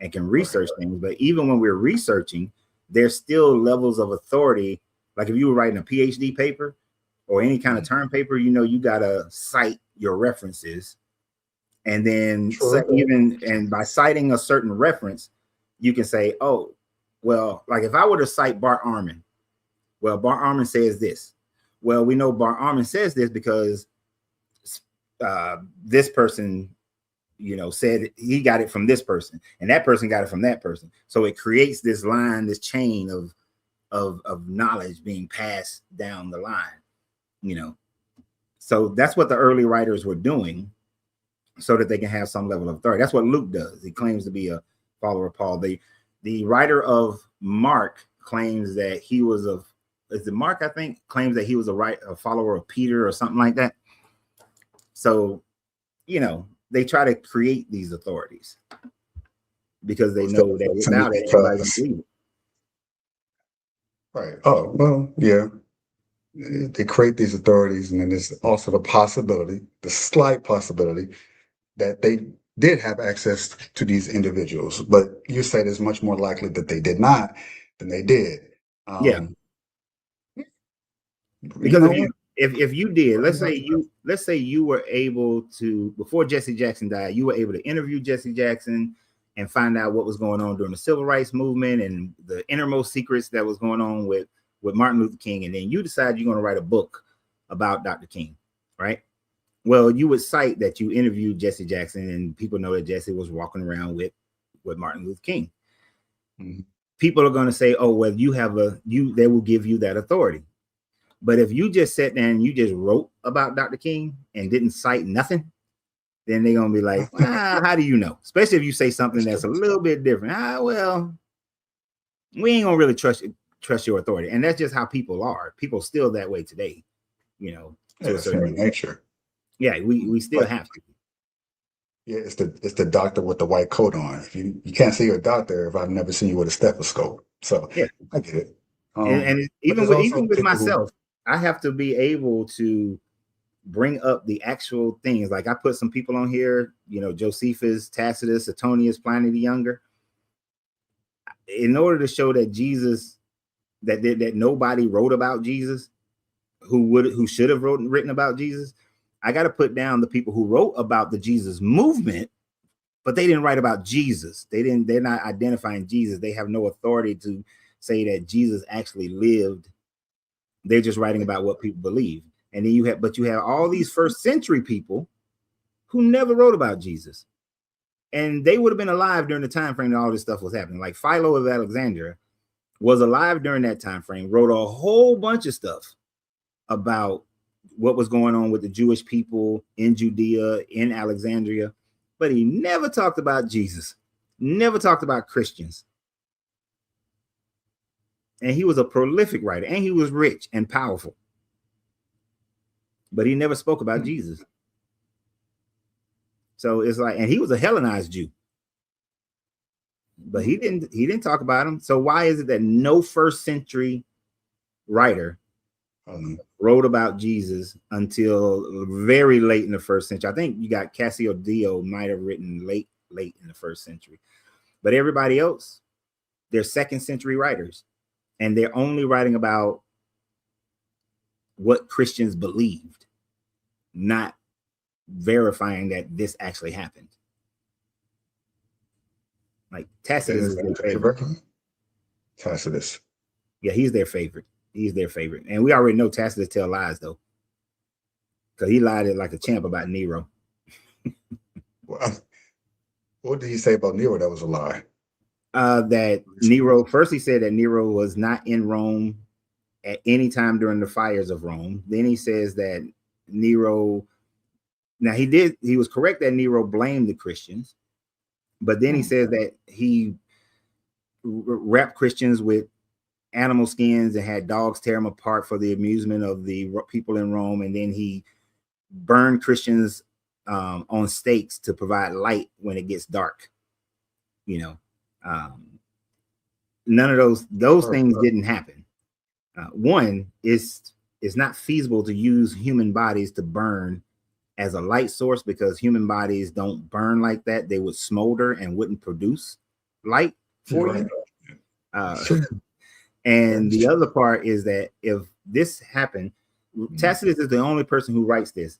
and can research things. But even when we're researching, there's still levels of authority. Like if you were writing a PhD paper or any kind of term paper, you know, you got to cite your references. And then and by citing a certain reference, you can say, oh, well, like if I were to cite Bart Ehrman, well, Bart Ehrman says this. Well, we know Bart Ehrman says this because this person, you know, said he got it from this person, and that person got it from that person. So it creates this line, this chain of knowledge being passed down the line, you know. So that's what the early writers were doing, so that they can have some level of authority. That's what Luke does. He claims to be a follower of Paul. The writer of Mark claims that he was Mark, I think, claims that he was a follower of Peter or something like that. So, you know, they try to create these authorities because they know that without it, everybody's going to leave it. Right. Oh, well, yeah. They create these authorities, and then there's also the possibility, the slight possibility, that they did have access to these individuals. But you said it's much more likely that they did not than they did. Yeah. Because if you did, let's say you were able to, before Jesse Jackson died, you were able to interview Jesse Jackson and find out what was going on during the civil rights movement and the innermost secrets that was going on with Martin Luther King, and then you decide you're going to write a book about Dr. King, right? Well, you would cite that you interviewed Jesse Jackson, and people know that Jesse was walking around with Martin Luther King. Mm-hmm. People are going to say, oh, well, they will give you that authority. But if you just sat there and you just wrote about Dr. King and didn't cite nothing, then they're going to be like, how do you know? Especially if you say something that's a little bit different. Well, we ain't going to really trust your authority. And that's just how people are. People still that way today, you know, to a certain nature. Yeah, we still have to. Yeah, it's the doctor with the white coat on. If you can't see your doctor if I've never seen you with a stethoscope. So yeah, I get it. And even with myself, I have to be able to bring up the actual things. Like I put some people on here, you know, Josephus, Tacitus, Suetonius, Pliny the Younger, in order to show that Jesus, that nobody wrote about Jesus, who should have written about Jesus. I got to put down the people who wrote about the Jesus movement, but they didn't write about Jesus. They're not identifying Jesus. They have no authority to say that Jesus actually lived. They're just writing about what people believe. And then you have all these first century people who never wrote about Jesus. And they would have been alive during the time frame that all this stuff was happening. Like Philo of Alexandria was alive during that time frame, wrote a whole bunch of stuff about what was going on with the Jewish people in Judea, in Alexandria, but he never talked about Jesus, never talked about Christians. And he was a prolific writer, and he was rich and powerful, but he never spoke about Jesus. So it's like, and he was a Hellenized Jew, but he didn't talk about him. So why is it that no first century writer wrote about Jesus until very late in the first century? I think you got Cassio Dio might have written late in the first century, but everybody else, they're second century writers, and they're only writing about what Christians believed, not verifying that this actually happened. Like Tacitus is their favorite. Tacitus. Yeah, he's their favorite. He's their favorite. And we already know Tacitus tell lies, though. Because he lied like a champ about Nero. Well, what did he say about Nero that was a lie? That Nero, first he said that Nero was not in Rome at any time during the fires of Rome. Then he says that Nero, now he was correct that Nero blamed the Christians, but then he says that he wrapped Christians with animal skins and had dogs tear them apart for the amusement of the people in Rome. And then he burned Christians on stakes to provide light when it gets dark. None of those things didn't happen. One is it's not feasible to use human bodies to burn as a light source, because human bodies don't burn like that. They would smolder and wouldn't produce light for you. And the other part is that if this happened, Tacitus is the only person who writes this.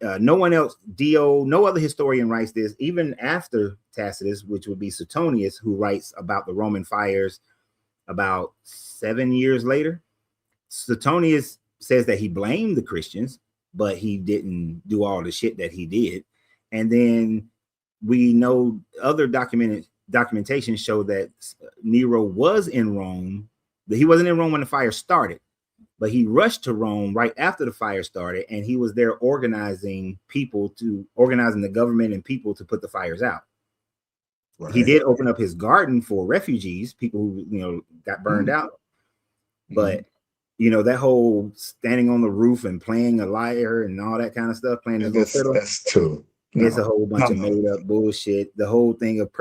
No one else, no other historian writes this, even after Tacitus, which would be Suetonius, who writes about the Roman fires about 7 years later. Suetonius says that he blamed the Christians, but he didn't do all the shit that he did. And then we know other documentation show that Nero was in Rome. That he wasn't in Rome when the fire started, but he rushed to Rome right after the fire started, and he was there organizing the government and people to put the fires out. Right. He did open up his garden for refugees, people who got burned out. But that whole standing on the roof and playing a lyre and all that kind of stuff, playing the fiddle, that's true. It's a whole bunch of made up bullshit. The whole thing of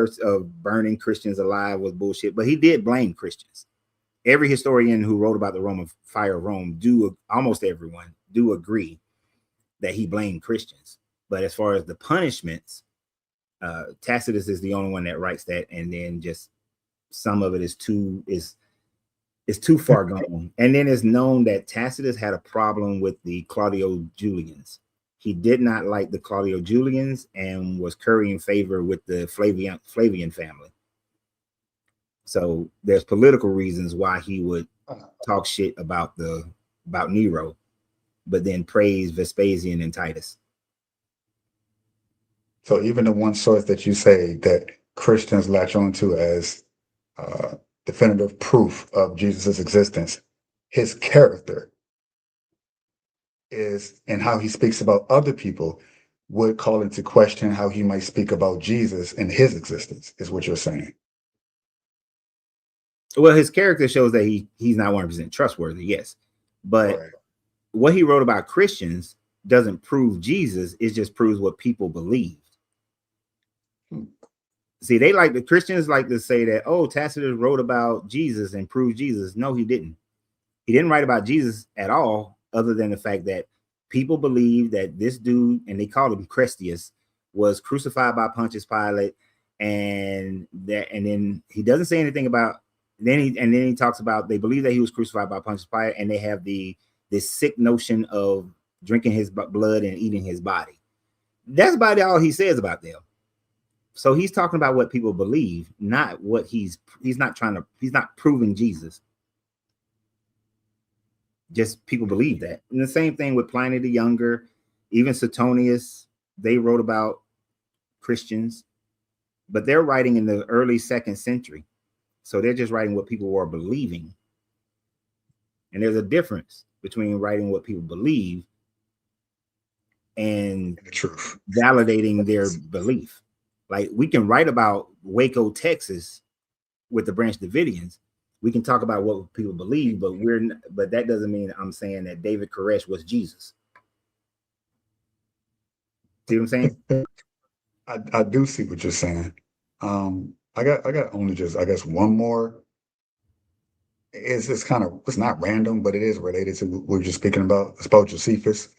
burning Christians alive was bullshit. But he did blame Christians. Every historian who wrote about the Roman fire of Rome almost everyone do agree that he blamed Christians. But as far as the punishments, Tacitus is the only one that writes that, and then just some of it is too far gone. And then it's known that Tacitus had a problem with the Claudio Julians. He did not like the Claudio Julians and was currying favor with the Flavian family. So there's political reasons why he would talk shit about Nero, but then praise Vespasian and Titus. So even the one source that you say that Christians latch onto as definitive proof of Jesus's existence, his character is, and how he speaks about other people would call into question how he might speak about Jesus and his existence, is what you're saying. Well, his character shows that he's not 100% trustworthy, yes. But what he wrote about Christians doesn't prove Jesus. It just proves what people believed. See, the Christians like to say that, oh, Tacitus wrote about Jesus and proved Jesus. No, he didn't. He didn't write about Jesus at all, other than the fact that people believe that this dude, and they called him Crestius, was crucified by Pontius Pilate, and then he doesn't say anything about. Then he talks about they believe that he was crucified by Pontius Pilate, and they have this sick notion of drinking his blood and eating his body. That's about all he says about them. So he's talking about what people believe, not what he's not proving Jesus. Just people believe that. And the same thing with Pliny the Younger, even Suetonius, they wrote about Christians, but they're writing in the early 2nd century. So they're just writing what people were believing. And there's a difference between writing what people believe and the truth, validating their belief. Like, we can write about Waco, Texas with the Branch Davidians. We can talk about what people believe, but that doesn't mean I'm saying that David Koresh was Jesus. See what I'm saying? I do see what you're saying. I got only just, I guess, one more. It's not random, but it is related to what we were just speaking about. It's about Josephus.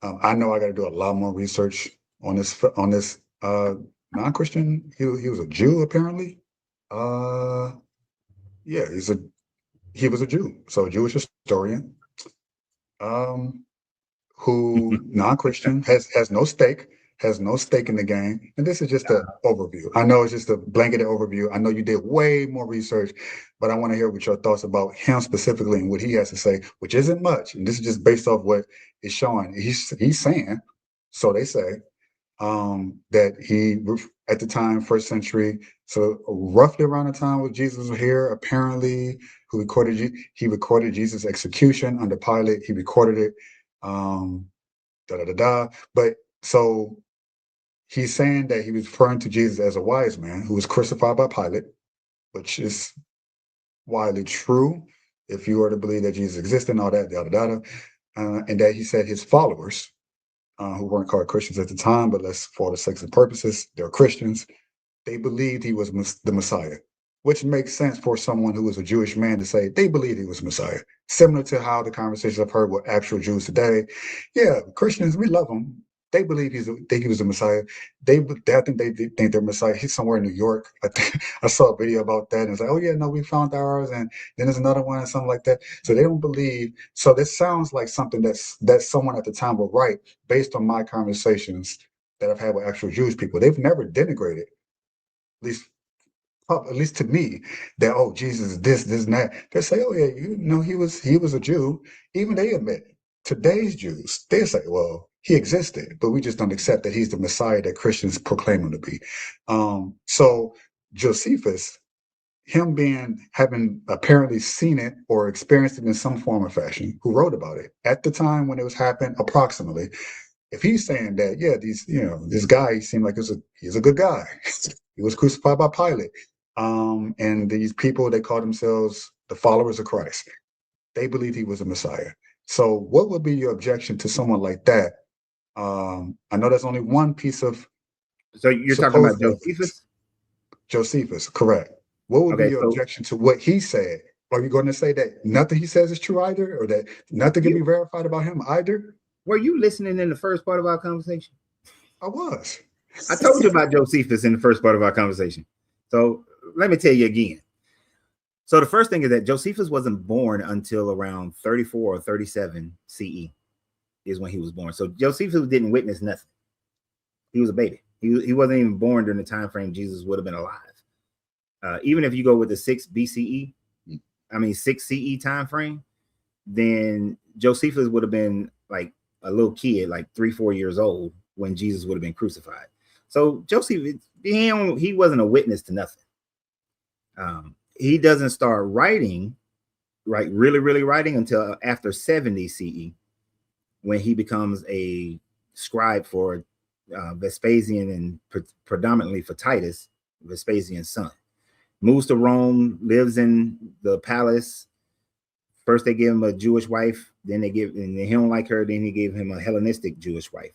I know I got to do a lot more research on this non-Christian. He was a Jew, apparently. Yeah, he was a Jew, so a Jewish historian. who non-Christian has no stake, in the game. And this is just an overview. I know it's just a blanketed overview. I know you did way more research, but I want to hear what your thoughts about him specifically and what he has to say, which isn't much. And this is just based off what is showing. He's saying, so they say, that he at the time, first century, so roughly around the time when Jesus was here, apparently, he recorded Jesus' execution under Pilate. He recorded it. But so he's saying that he was referring to Jesus as a wise man who was crucified by Pilate, which is widely true if you were to believe that Jesus existed and all that, and that he said his followers, who weren't called Christians at the time, but let's, for the sake of purposes, they're Christians, they believed he was the Messiah, which makes sense for someone who was a Jewish man to say they believed he was Messiah. Similar to how the conversations I've heard with actual Jews today. Yeah, Christians, we love him. They believe he was a Messiah. I think they think they're Messiah. He's somewhere in New York. I saw a video about that, and it's like, oh yeah, no, we found ours, and then there's another one, and something like that. So they don't believe. So this sounds like something that someone at the time will write based on my conversations that I've had with actual Jewish people. They've never denigrated, at least to me, that, oh, Jesus is this and that. They say, oh yeah, he was a Jew. Even they admit, today's Jews, they say, well, he existed, but we just don't accept that he's the Messiah that Christians proclaim him to be. So Josephus, having apparently seen it or experienced it in some form or fashion, who wrote about it at the time when it was happening, approximately. If he's saying that, yeah, this guy seemed like he's a good guy. He was crucified by Pilate. And these people, they call themselves the followers of Christ. They believe he was a Messiah. So what would be your objection to someone like that? I know there's only one piece of. So you're talking about Josephus? Josephus, correct. What would be your objection to what he said? Are you going to say that nothing he says is true either, or that nothing can be verified about him either? Were you listening in the first part of our conversation? I was. I told you about Josephus in the first part of our conversation. So let me tell you again. So the first thing is that Josephus wasn't born until around 34 or 37 CE is when he was born. So Josephus didn't witness nothing. He was a baby. He wasn't even born during the time frame Jesus would have been alive. Even if you go with the 6 CE time frame, then Josephus would have been like a little kid, like 3-4 years old when Jesus would have been crucified. So Josephus, he wasn't a witness to nothing. He doesn't start writing, really writing until after 70 CE, when he becomes a scribe for Vespasian and predominantly for Titus, Vespasian's son. Moves to Rome, lives in the palace. First they give him a Jewish wife, and he don't like her, then he gave him a Hellenistic Jewish wife.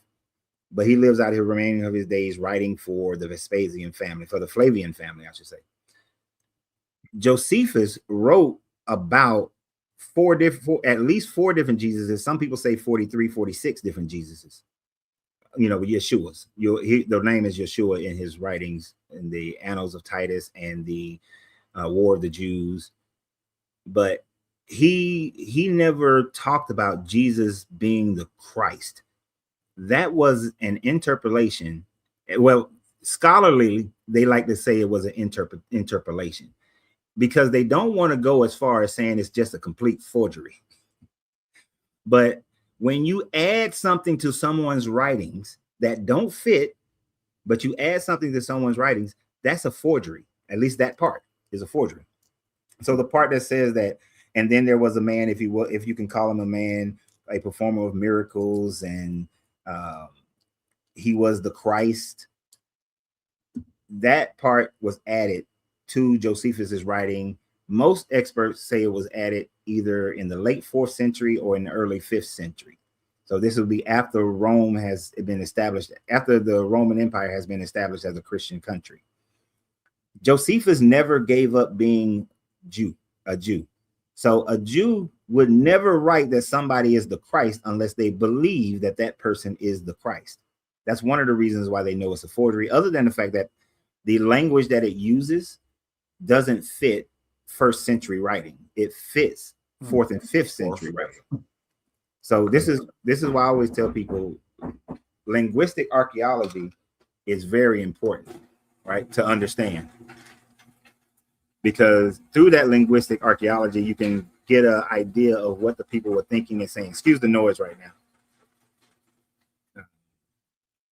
But he lives out his remaining of his days writing for the Vespasian family, for the Flavian family, I should say. Josephus wrote about at least four different Jesuses. Some people say 43, 46 different Jesuses. Yeshua's. The name is Yeshua in his writings in the Annals of Titus and the War of the Jews. But he never talked about Jesus being the Christ. That was an interpolation. Well, scholarly, they like to say it was an interpolation because they don't want to go as far as saying it's just a complete forgery. But when you add something to someone's writings that don't fit, but you add something to someone's writings, that's a forgery. At least that part is a forgery. So the part that says that, and then there was a man, if you can call him a man, a performer of miracles, and he was the Christ. That part was added to Josephus's writing. Most experts say it was added either in the late 4th century or in the early 5th century. So this would be after Rome has been established, after the Roman Empire has been established as a Christian country. Josephus never gave up being a Jew. So a Jew would never write that somebody is the Christ unless they believe that that person is the Christ. That's one of the reasons why they know it's a forgery, other than the fact that the language that it uses doesn't fit 1st century writing. It fits 4th and 5th century writing. So this is why I always tell people linguistic archaeology is very important, right, to understand. Because through that linguistic archaeology, you can get an idea of what the people were thinking and saying. Excuse the noise right now.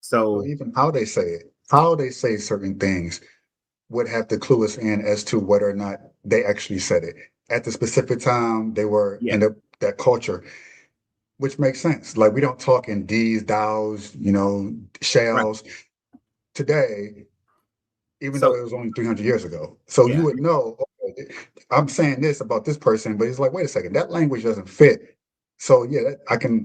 So even how they say certain things would have to clue us in as to whether or not they actually said it at the specific time they were in that culture, which makes sense. Like we don't talk in these, thous, shells today, even though it was only 300 years ago. So you would know, okay, I'm saying this about this person, but it's like, wait a second, that language doesn't fit. So yeah, I can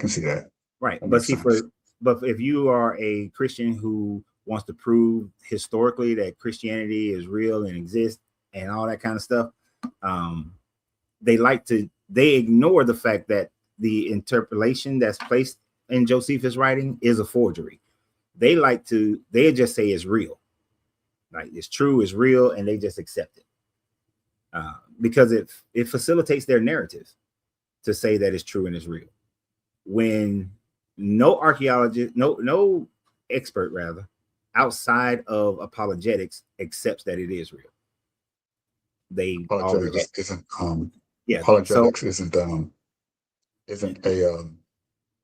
see that. Right. That But makes see, sense. but if you are a Christian who wants to prove historically that Christianity is real and exists and all that kind of stuff, they ignore the fact that the interpolation that's placed in Josephus' writing is a forgery. They just say it's real. Like it's true, it's real, and they just accept it. Because it facilitates their narrative to say that it's true and it's real. When no archaeologist, no expert rather, outside of apologetics accepts that it is real. Apologetics isn't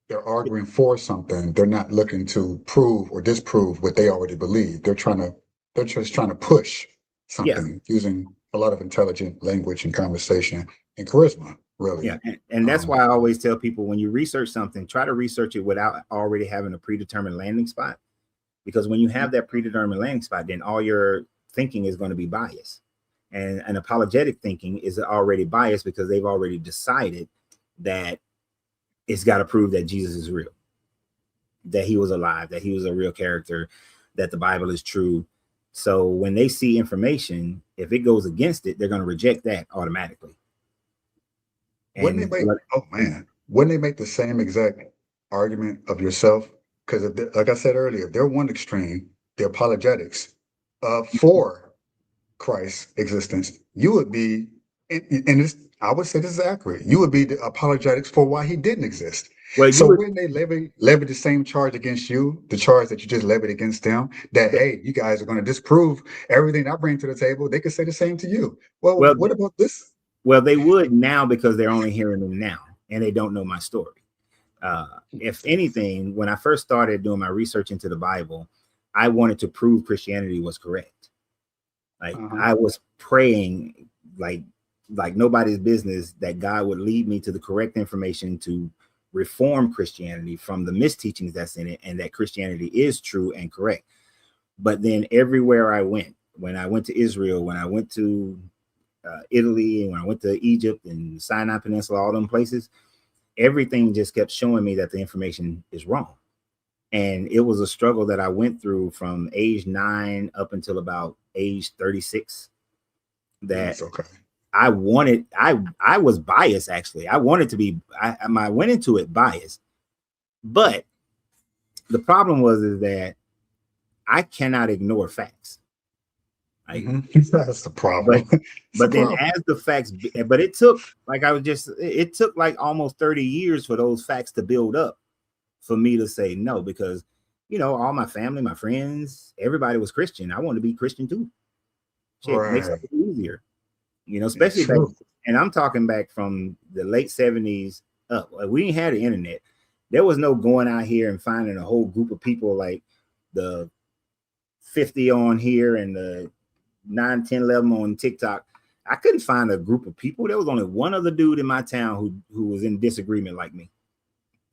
they're arguing for something. They're not looking to prove or disprove what they already believe. They're just trying to push something using a lot of intelligent language and conversation and charisma, really. Yeah, and that's why I always tell people, when you research something, try to research it without already having a predetermined landing spot. Because when you have that predetermined landing spot, then all your thinking is going to be biased. And an apologetic thinking is already biased because they've already decided that it's got to prove that Jesus is real, that he was alive, that he was a real character, that the Bible is true. So when they see information, if it goes against it, they're going to reject that automatically. Wouldn't they make the same exact argument of yourself? Because like I said earlier, they're one extreme, the apologetics for Christ's existence. You would be, I would say this is accurate. You would be the apologetics for why he didn't exist. Wouldn't they levy the same charge against you, the charge that you just levied against them, that, hey, you guys are going to disprove everything I bring to the table? They could say the same to you. Well, what about this? Well, they would now because they're only hearing them now and they don't know my story. If anything, when I first started doing my research into the Bible, I wanted to prove Christianity was correct. Like I was praying like nobody's business that God would lead me to the correct information to reform Christianity from the misteachings that's in it, and that Christianity is true and correct. But then everywhere I went, when I went to Israel, when I went to Italy, and when I went to Egypt and Sinai Peninsula, all them places, everything just kept showing me that the information is wrong. And it was a struggle that I went through from age 9 up until about age 36. That I was biased, actually. I wanted to be, I went into it biased. But the problem is that I cannot ignore facts. That's the problem. But then as the facts, but it took like almost 30 years for those facts to build up for me to say no, because all my family, my friends, everybody was Christian. I want to be Christian too. Shit makes it easier, especially back, and I'm talking back from the late 70s up. Like, we didn't have the internet. There was no going out here and finding a whole group of people like the 50 on here and the 9, 10, 11 on TikTok. I couldn't find a group of people. There was only one other dude in my town who was in disagreement like me.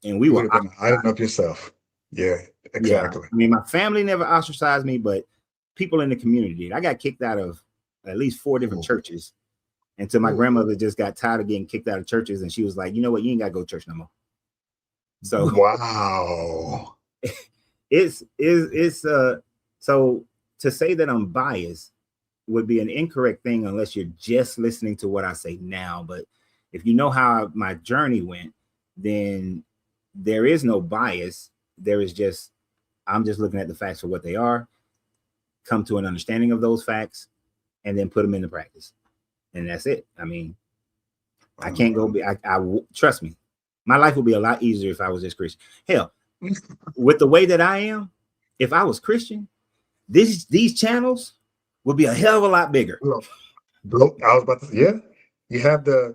And we were island of yourself. Yeah, exactly. Yeah. I mean, my family never ostracized me, but people in the community did. I got kicked out of at least 4 different churches until my grandmother just got tired of getting kicked out of churches, and she was like, you know what, you ain't gotta go to church no more. So wow. So to say that I'm biased would be an incorrect thing unless you're just listening to what I say now. But if you know how my journey went, then there is no bias. There is just, I'm just looking at the facts for what they are, come to an understanding of those facts, and then put them into practice. And that's it. I mean, I can't go, trust me, My life would be a lot easier if I was just Christian. Hell, with the way that I am, if I was Christian, these channels would be a hell of a lot bigger. Bro, I was about to, yeah. You have the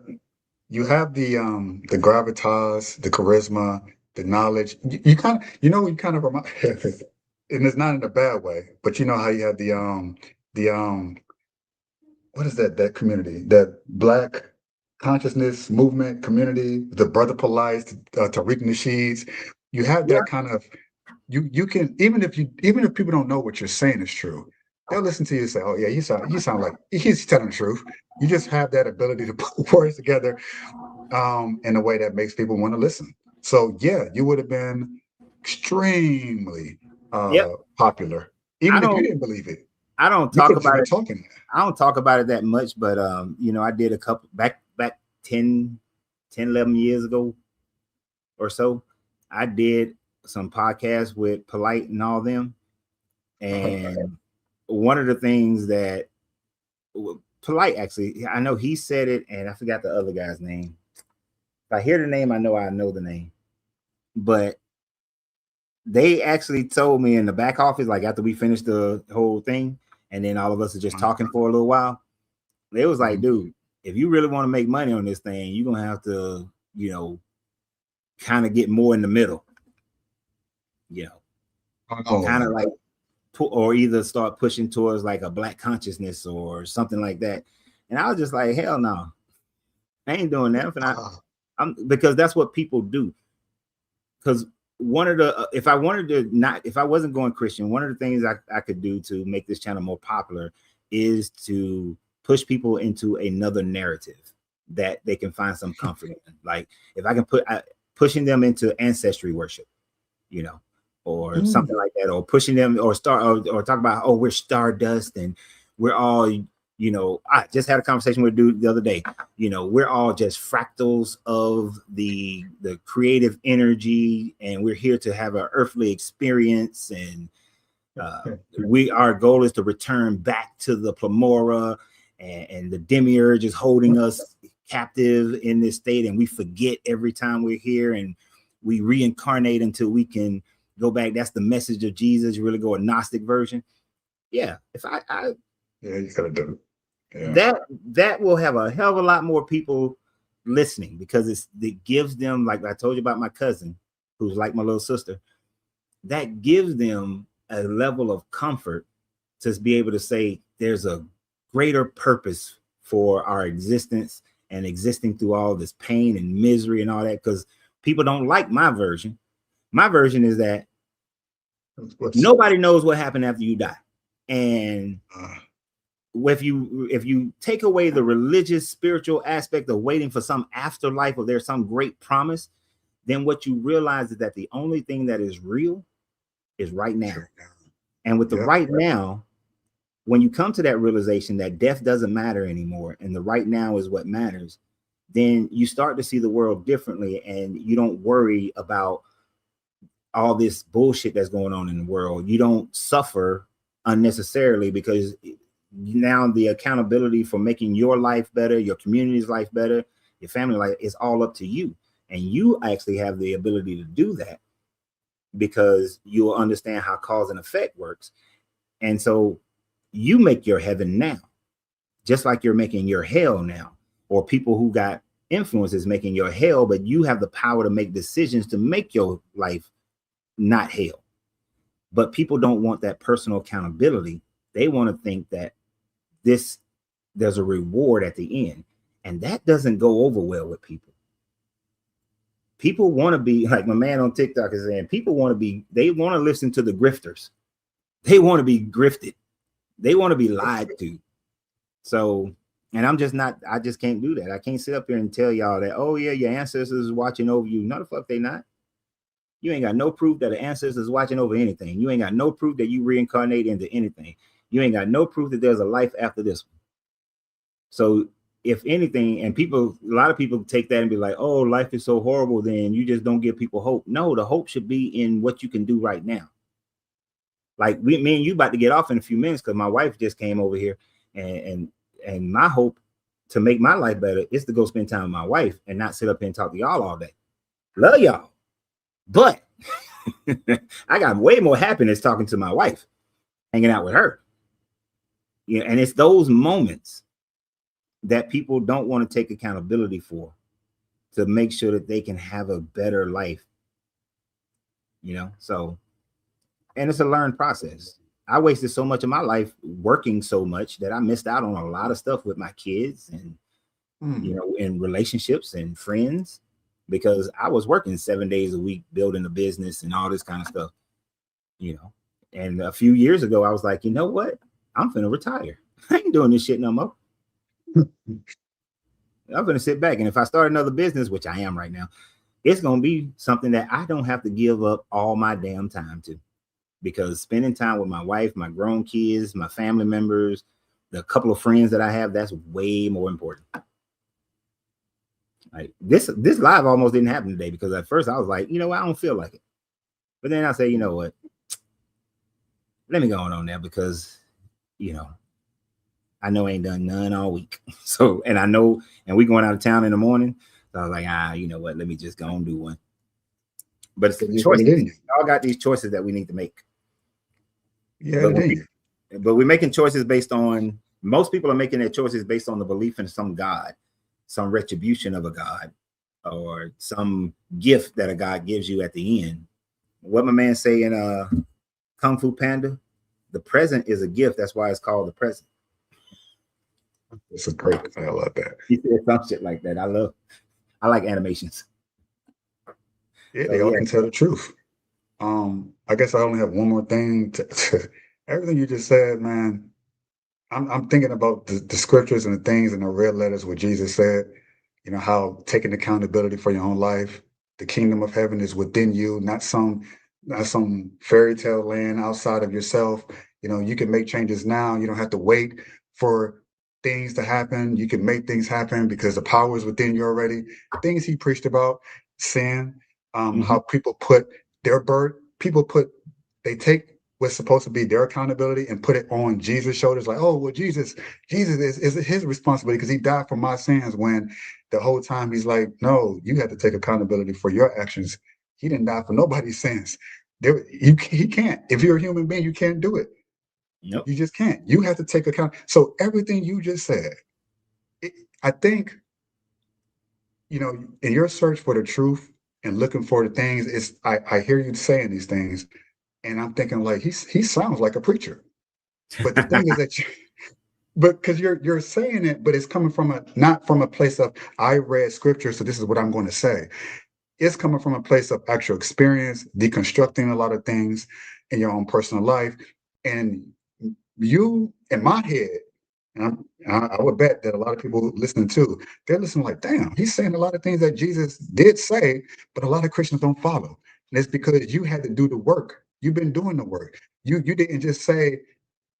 the gravitas, the charisma, the knowledge. You kind of, you kind of remind, and it's not in a bad way, but you know how you have the what is that community, that Black consciousness movement community, the Brother Polites, Tariq Nasheeds. You have Yeah. that kind of, you can, even if people don't know what you're saying is true, they'll listen to you and say, oh yeah, you sound like he's telling the truth. You just have that ability to put words together in a way that makes people want to listen. So yeah, you would have been extremely Yep. popular, even if you didn't believe it. I don't You talk couldn't about even it. talking. I don't talk about it that much, but I did a couple back 10, 11 years ago or so. I did some podcasts with Polite and all them. And one of the things that Polite, actually, I know he said it, and I forgot the other guy's name. If I hear the name, I know the name. But they actually told me in the back office, like after we finished the whole thing, and then all of us are just talking for a little while, they was like, dude, if you really want to make money on this thing, you're gonna have to, kind of get more in the middle, kind of like, or either start pushing towards like a Black consciousness or something like that. And I was just like, hell no, I ain't doing that. And because that's what people do. Because one of the, if I wasn't going Christian, one of the things I could do to make this channel more popular is to push people into another narrative that they can find some comfort in. Like if I can pushing them into ancestry worship, or something like that, or pushing them or talk about, oh, we're stardust and we're all, I just had a conversation with a dude the other day, we're all just fractals of the creative energy, and we're here to have an earthly experience, and our goal is to return back to the Plamora, and the demiurge is holding us captive in this state, and we forget every time we're here, and we reincarnate until we can go back. That's the message of Jesus. You really go a Gnostic version. Yeah, if I yeah, you gotta do it. Yeah. That will have a hell of a lot more people listening, because it gives them, like I told you about my cousin, who's like my little sister, that gives them a level of comfort to be able to say there's a greater purpose for our existence and existing through all this pain and misery and all that, because people don't like my version. My version is that nobody knows what happened after you die. And if you take away the religious, spiritual aspect of waiting for some afterlife, or there's some great promise, then what you realize is that the only thing that is real is right now. And with the right now, when you come to that realization that death doesn't matter anymore, and the right now is what matters, then you start to see the world differently, and you don't worry about all this bullshit that's going on in the world. You don't suffer unnecessarily, because now the accountability for making your life better, your community's life better, your family life, is all up to you. And you actually have the ability to do that, because you'll understand how cause and effect works. And so you make your heaven now, just like you're making your hell now, or people who got influences making your hell, but you have the power to make decisions to make your life not hell. But people don't want that personal accountability. They want to think that there's a reward at the end, and that doesn't go over well with people. People want to be, like my man on TikTok is saying, they want to listen to the grifters. They want to be grifted. They want to be lied to. So, and I just can't do that. I can't sit up here and tell y'all that, oh yeah, your ancestors is watching over you. No, the fuck they not. You ain't got no proof that the ancestors is watching over anything. You ain't got no proof that you reincarnate into anything. You ain't got no proof that there's a life after this one. So if anything, and a lot of people take that and be like, oh, life is so horrible, then you just don't give people hope. No, the hope should be in what you can do right now. Like me and you about to get off in a few minutes, because my wife just came over here, and my hope to make my life better is to go spend time with my wife and not sit up here and talk to y'all all day. Love y'all. But I got way more happiness talking to my wife, hanging out with her. Yeah, and it's those moments that people don't want to take accountability for, to make sure that they can have a better life. So, and it's a learned process. I wasted so much of my life working so much that I missed out on a lot of stuff with my kids and in relationships and friends, because I was working 7 days a week building a business and all this kind of stuff. And a few years ago I was like, you know what? I'm finna retire. I ain't doing this shit no more. I'm gonna sit back, and if I start another business, which I am right now, it's gonna be something that I don't have to give up all my damn time to, because spending time with my wife, my grown kids, my family members, the couple of friends that I have, that's way more important. Like this live almost didn't happen today, because at first I was like, I don't feel like it, but then I say, you know what? Let me go on there, because I know I ain't done none all week. So, and I know, and we going out of town in the morning. So I was like, you know what? Let me just go and do one. But it's the choices. We all got these choices that we need to make. Yeah, but we're making choices based on, most people are making their choices based on the belief in some God, some retribution of a God, or some gift that a God gives you at the end. What my man say in Kung Fu Panda, the present is a gift. That's why it's called the present. It's a great. I love that. He said some shit like that. I like animations. Yeah, they all can tell the truth. I guess I only have one more thing to everything you just said, man. I'm thinking about the scriptures and the things in the red letters where Jesus said, how taking accountability for your own life, the kingdom of heaven is within you, not some fairy tale land outside of yourself. You can make changes now. You don't have to wait for things to happen. You can make things happen because the power is within you already. Things he preached about, sin, how people put they take what's supposed to be their accountability and put it on Jesus' shoulders. Like, oh, well, Jesus is his responsibility because he died for my sins, when the whole time he's like, no, you have to take accountability for your actions. He didn't die for nobody's sins. He can't. If you're a human being, you can't do it. Nope. You just can't. You have to take account. So everything you just said, I think, in your search for the truth and looking for the things, I hear you saying these things, and I'm thinking like he sounds like a preacher. But the thing is that but because you're saying it, but it's coming from not from a place of I read scripture, so this is what I'm going to say. It's coming from a place of actual experience, deconstructing a lot of things in your own personal life, and you, in my head, and I would bet that a lot of people listening too, they're listening like, damn, he's saying a lot of things that Jesus did say, but a lot of Christians don't follow. And it's because you had to do the work. You've been doing the work. You didn't just say,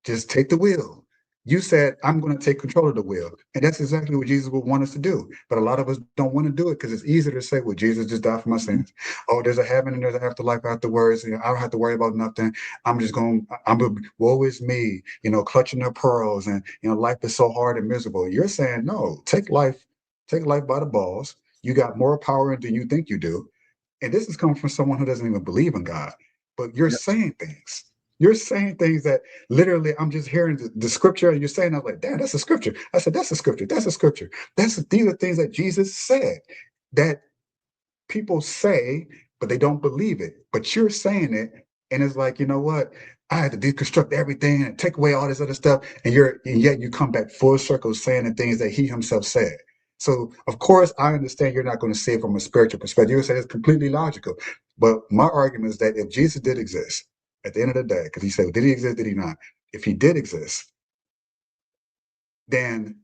just take the wheel. You said, I'm going to take control of the wheel. And that's exactly what Jesus would want us to do. But a lot of us don't want to do it because it's easier to say, well, Jesus just died for my sins. Oh, there's a heaven and there's an afterlife afterwards. I don't have to worry about nothing. Woe is me, clutching their pearls. And, life is so hard and miserable. You're saying, no, take life by the balls. You got more power than you think you do. And this is coming from someone who doesn't even believe in God. But you're saying things. You're saying things that literally I'm just hearing the scripture and you're saying, I'm like, damn, that's a scripture. I said, that's a scripture. That's a scripture. These are things that Jesus said that people say, but they don't believe it. But you're saying it. And it's like, you know what? I had to deconstruct everything and take away all this other stuff. And yet you come back full circle saying the things that he himself said. So of course, I understand you're not going to say it from a spiritual perspective. You're saying it's completely logical. But my argument is that if Jesus did exist, at the end of the day, because he said, did he exist? Did he not? If he did exist, then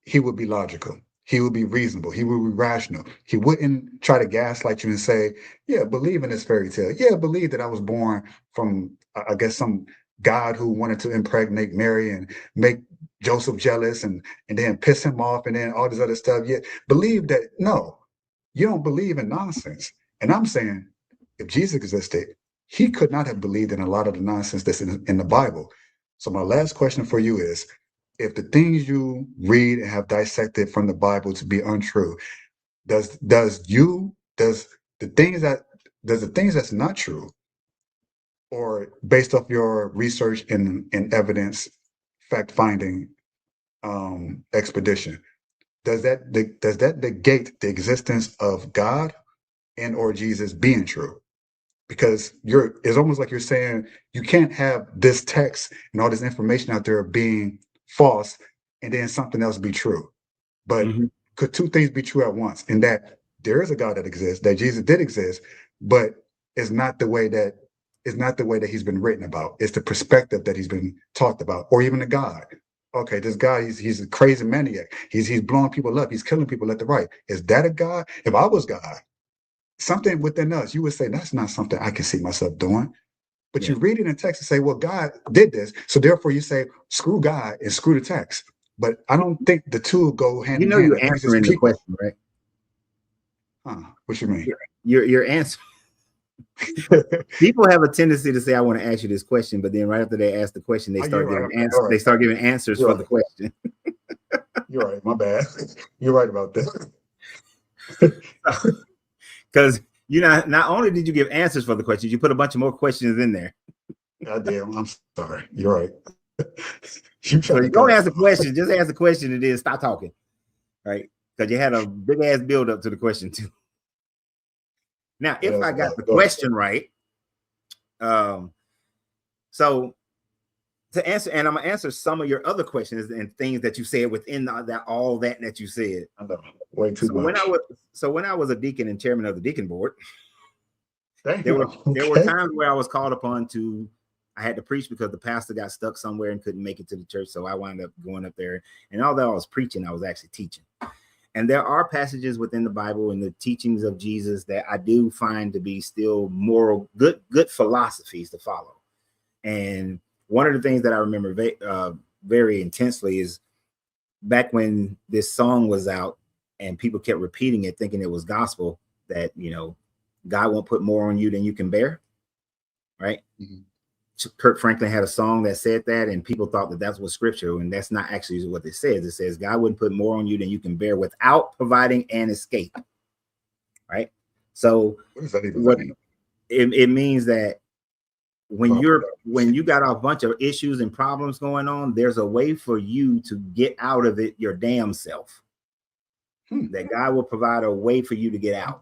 he would be logical. He would be reasonable. He would be rational. He wouldn't try to gaslight you and say, yeah, believe in this fairy tale. Yeah, believe that I was born from, I guess, some God who wanted to impregnate Mary and make Joseph jealous and then piss him off and then all this other stuff. Yeah, believe that. No, you don't believe in nonsense. And I'm saying, if Jesus existed, he could not have believed in a lot of the nonsense that's in the Bible. So my last question for you is, if the things you read and have dissected from the Bible to be untrue, does you does the things that's not true, or based off your research and evidence, fact finding expedition, does that negate the existence of God and or Jesus being true? Because it's almost like you're saying you can't have this text and all this information out there being false and then something else be true. But could two things be true at once? In that there is a God that exists, that Jesus did exist, but it's not the way that he's been written about. It's the perspective that he's been talked about, or even a God. Okay, this guy, he's a crazy maniac. He's blowing people up. He's killing people left and right. Is that a God? If I was God, something within us, you would say that's not something I can see myself doing. But you read it in text and say, well, God did this. So therefore you say, screw God and screw the text. But I don't think the two go hand in hand. You're answering the question, right? What you mean? Your answer. People have a tendency to say, I want to ask you this question, but then right after they ask the question, they start giving answers. They start giving answers for the question. You're right. My bad. You're right about that. Because not only did you give answers for the questions, you put a bunch of more questions in there. Goddamn, I'm sorry. You're right. So you don't ask the question, just ask the question and then stop talking, right? Because you had a big ass build up to the question too. Now, if I got the question right, so to answer, and I'm gonna answer some of your other questions and things that you said within all that you said. I know, way too much. When I was a deacon and chairman of the deacon board, there were Okay. times where I was called upon I had to preach because the pastor got stuck somewhere and couldn't make it to the church. So I wound up going up there. And although I was preaching, I was actually teaching. And there are passages within the Bible and the teachings of Jesus that I do find to be still moral, good philosophies to follow. And one of the things that I remember very intensely is back when this song was out and people kept repeating it, thinking it was gospel, that, God won't put more on you than you can bear. Right. Mm-hmm. Kirk Franklin had a song that said that, and people thought that that's what scripture, and that's not actually what it says. It says God wouldn't put more on you than you can bear without providing an escape. Right. So what does that even mean? It means that when you got a bunch of issues and problems going on, there's a way for you to get out of it your damn self. That God will provide a way for you to get out.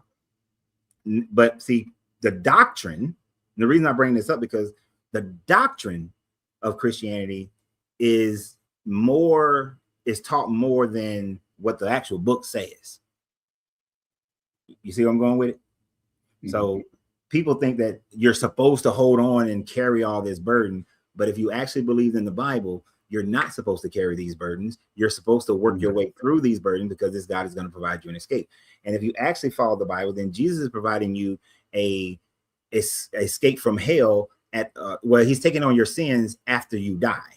But see, the doctrine, the reason I bring this up, because the doctrine of Christianity is taught more than what the actual book says. You see where I'm going with it? Mm-hmm. So people think that you're supposed to hold on and carry all this burden. But if you actually believe in the Bible, you're not supposed to carry these burdens. You're supposed to work your way through these burdens, because this God is going to provide you an escape. And if you actually follow the Bible, then Jesus is providing you a escape from hell he's taking on your sins after you die,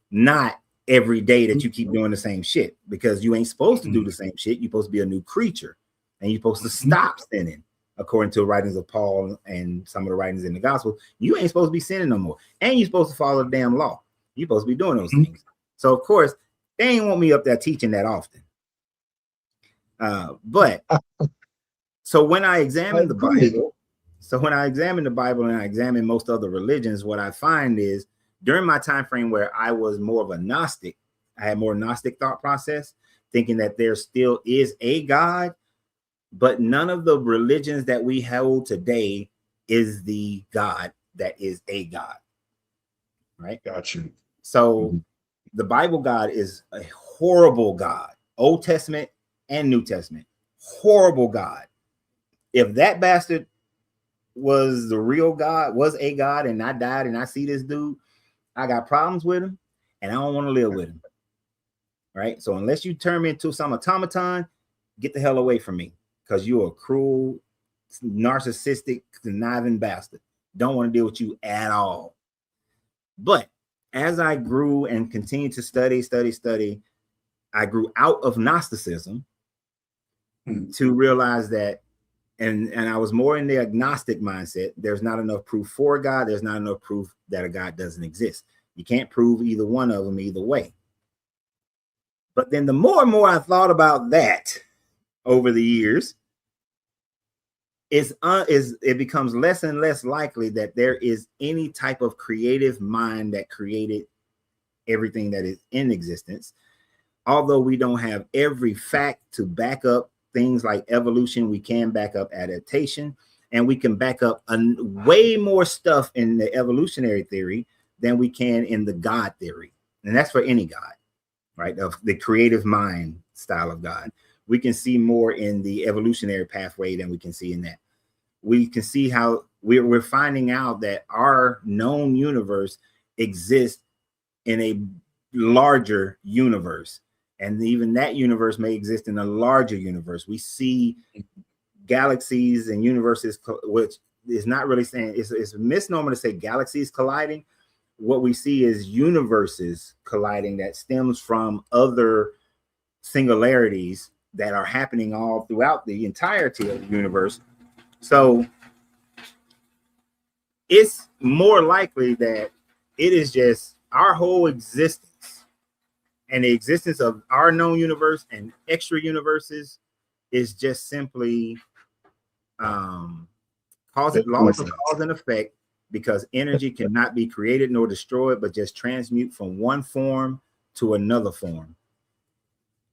not every day that you keep doing the same shit, because you ain't supposed to do the same shit. You're supposed to be a new creature, and you're supposed to stop sinning. According to the writings of Paul and some of the writings in the gospel, you ain't supposed to be sinning no more. And you're supposed to follow the damn law. You're supposed to be doing those things. So of course, they ain't want me up there teaching that often. But so when I examine the Bible, and I examine most other religions, what I find is during my time frame where I was more of a Gnostic, I had more Gnostic thought process, thinking that there still is a God, but none of the religions that we hold today is the God that is a God. Right? Got you. So the Bible God is a horrible God, Old Testament and New Testament, horrible God. If that bastard was the real God, was a God, and I died and I see this dude, I got problems with him and I don't want to live with him. Right? So unless you turn me into some automaton, get the hell away from me, because you're a cruel, narcissistic, conniving bastard. Don't want to deal with you at all. But as I grew and continued to study, I grew out of Gnosticism to realize that, and I was more in the agnostic mindset. There's not enough proof for God. There's not enough proof that a God doesn't exist. You can't prove either one of them either way. But then the more and more I thought about that over the years, it becomes less and less likely that there is any type of creative mind that created everything that is in existence. Although we don't have every fact to back up things like evolution, we can back up adaptation, and we can back up way more stuff in the evolutionary theory than we can in the God theory. And that's for any God, right? Of the creative mind style of God. We can see more in the evolutionary pathway than we can see in that. We can see how we're finding out that our known universe exists in a larger universe. And even that universe may exist in a larger universe. We see galaxies and universes, which is not really saying, it's a misnomer to say galaxies colliding. What we see is universes colliding that stems from other singularities that are happening all throughout the entirety of the universe. So it's more likely that it is just our whole existence and the existence of our known universe and extra universes is just simply laws of cause and effect, because energy cannot be created nor destroyed, but just transmute from one form to another form.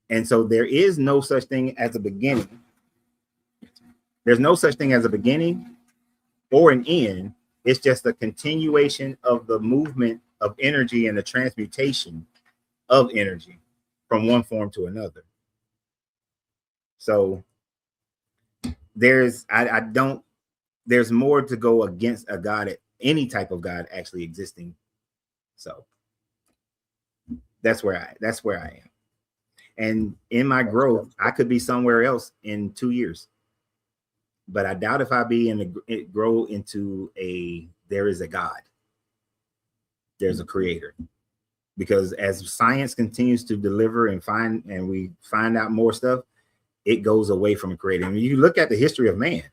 And so there is no such thing as a beginning. There's no such thing as a beginning or an end. It's just a continuation of the movement of energy and the transmutation of energy from one form to another. So there's more to go against a God, any type of God actually existing. So that's where I am. And in my growth, I could be somewhere else in 2 years, but I doubt if I grow into there is a God, there's a creator, because as science continues to deliver and we find out more stuff, it goes away from a creator. I mean, you look at the history of man,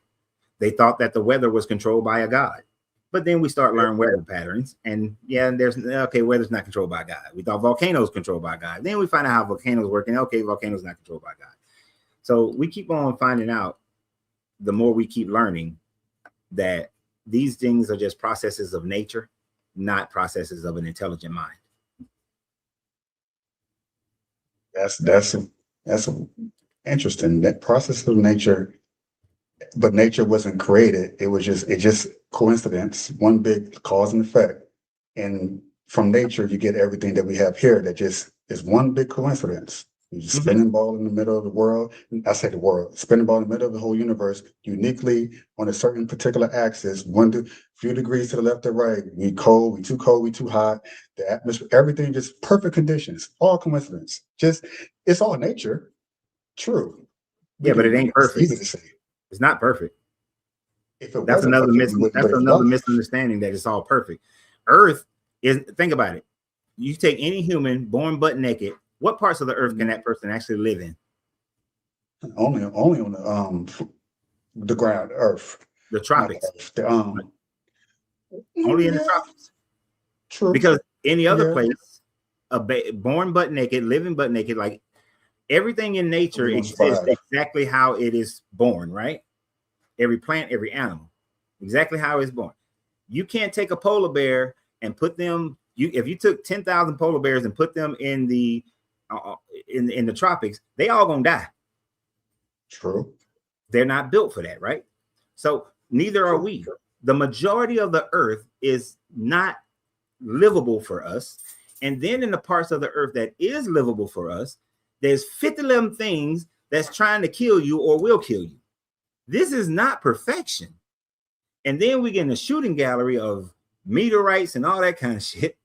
they thought that the weather was controlled by a God. But then we start learning weather patterns, and weather's not controlled by God. We thought volcanoes controlled by God. Then we find out how volcanoes work, and volcanoes not controlled by God. So we keep on finding out, the more we keep learning, that these things are just processes of nature, not processes of an intelligent mind. That's interesting. That process of nature. But nature wasn't created. It just coincidence, one big cause and effect. And from nature, you get everything that we have here that just is one big coincidence. You just spinning ball in the middle of the world. I say the world, spinning ball in the middle of the whole universe, uniquely on a certain particular axis, few degrees to the left or right. We cold, we too cold, we too hot. The atmosphere, everything just perfect conditions, all coincidence. It's all nature. True. Yeah, but it ain't perfect. It's easy to say. It's not perfect. That's another misunderstanding, that it's all perfect. Earth is, think about it. You take any human born butt naked, what parts of the earth can that person actually live in? Only on the ground, earth. The tropics. Only in the tropics. True. Because any other place, born butt naked, living butt naked, like everything in nature exists exactly how it is born, right? Every plant, every animal, exactly how it's born. You can't take a polar bear and put them. If you took 10,000 polar bears and put them in the tropics, they all gonna die. True. They're not built for that, right? So neither are we. The majority of the earth is not livable for us. And then in the parts of the earth that is livable for us, there's 50 of them things that's trying to kill you or will kill you. This is not perfection. And then we get in a shooting gallery of meteorites and all that kind of shit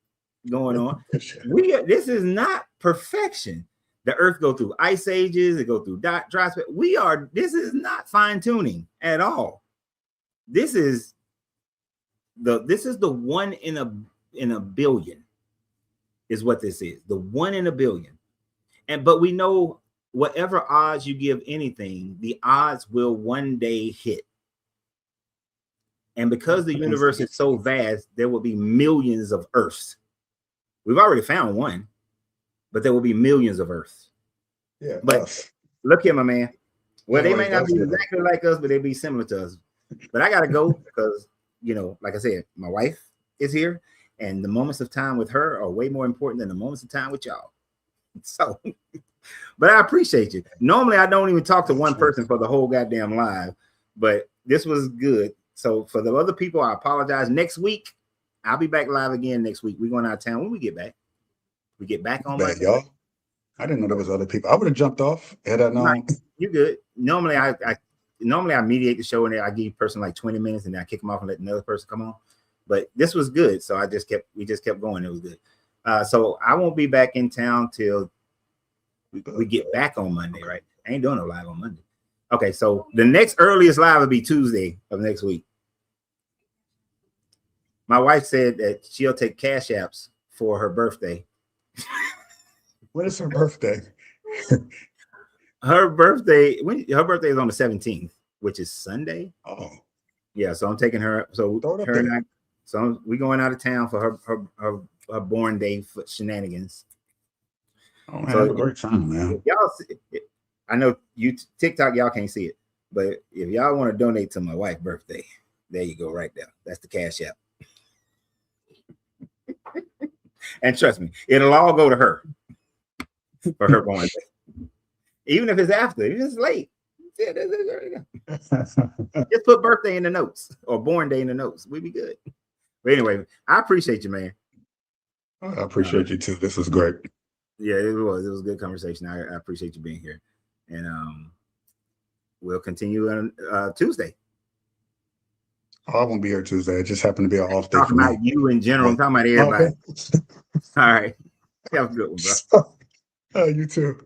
going on. This is not perfection. The earth go through ice ages, it go through dry spell. This is not fine tuning at all. This is the one in a billion is what this is. The one in a billion. But we know whatever odds you give anything, the odds will one day hit. And because the universe is so vast, there will be millions of Earths. We've already found one, but there will be millions of Earths. Yeah. But look here, my man. Well, they may not be exactly like us, but they'll be similar to us. But I gotta go because like I said, my wife is here, and the moments of time with her are way more important than the moments of time with y'all. So, but I appreciate you. Normally, I don't even talk to one person for the whole goddamn live, but this was good. So for the other people, I apologize. Next week, I'll be back live again next week. We're going out of town when we get back. We get back on Monday. Y'all. I didn't know there was other people. I would have jumped off had I known. You good? Normally, I mediate the show and I give a person like 20 minutes and then I kick them off and let another person come on. But this was good, so we just kept going. It was good. So I won't be back in town till we get back on Monday, right? I ain't doing no live on Monday. Okay, so the next earliest live will be Tuesday of next week. My wife said that she'll take cash apps for her birthday. When is her birthday? Her birthday is on the 17th, which is Sunday. Oh, yeah. So I'm taking her. So her and I. So we going out of town for her born day for shenanigans. Oh man, have a great time, man. Y'all, I know you TikTok, y'all can't see it, but if y'all want to donate to my wife's birthday, there you go, right there. That's the cash app. And trust me, it'll all go to her for her born day. Even if it's after, if it's late. Yeah, just put birthday in the notes or born day in the notes. We'd be good. But anyway, I appreciate you, man. I appreciate you too. This was great. Yeah, it was a good conversation. I appreciate you being here. And we'll continue on Tuesday. Oh, I won't be here Tuesday. It just happened to be an off day. Talking about you in general. I'm talking about everybody. Okay. All right. Have a good one, bro. You too.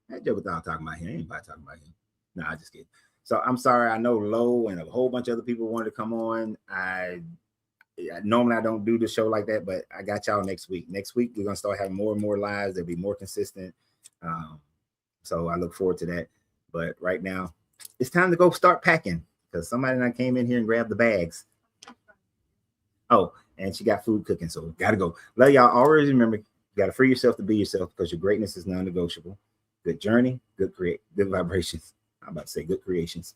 That joke without talking about him. Anybody talking about him? No, I just kidding. So I'm sorry. I know Lo and a whole bunch of other people wanted to come on. Normally I don't do the show like that, but I got y'all next week. Next week we're gonna start having more and more lives. They'll be more consistent. So I look forward to that. But right now, it's time to go start packing because somebody that came in here and grabbed the bags. Oh, and she got food cooking, so gotta go. Love y'all. Always remember, you gotta free yourself to be yourself because your greatness is non-negotiable. Good journey, good vibrations. I'm about to say good creations.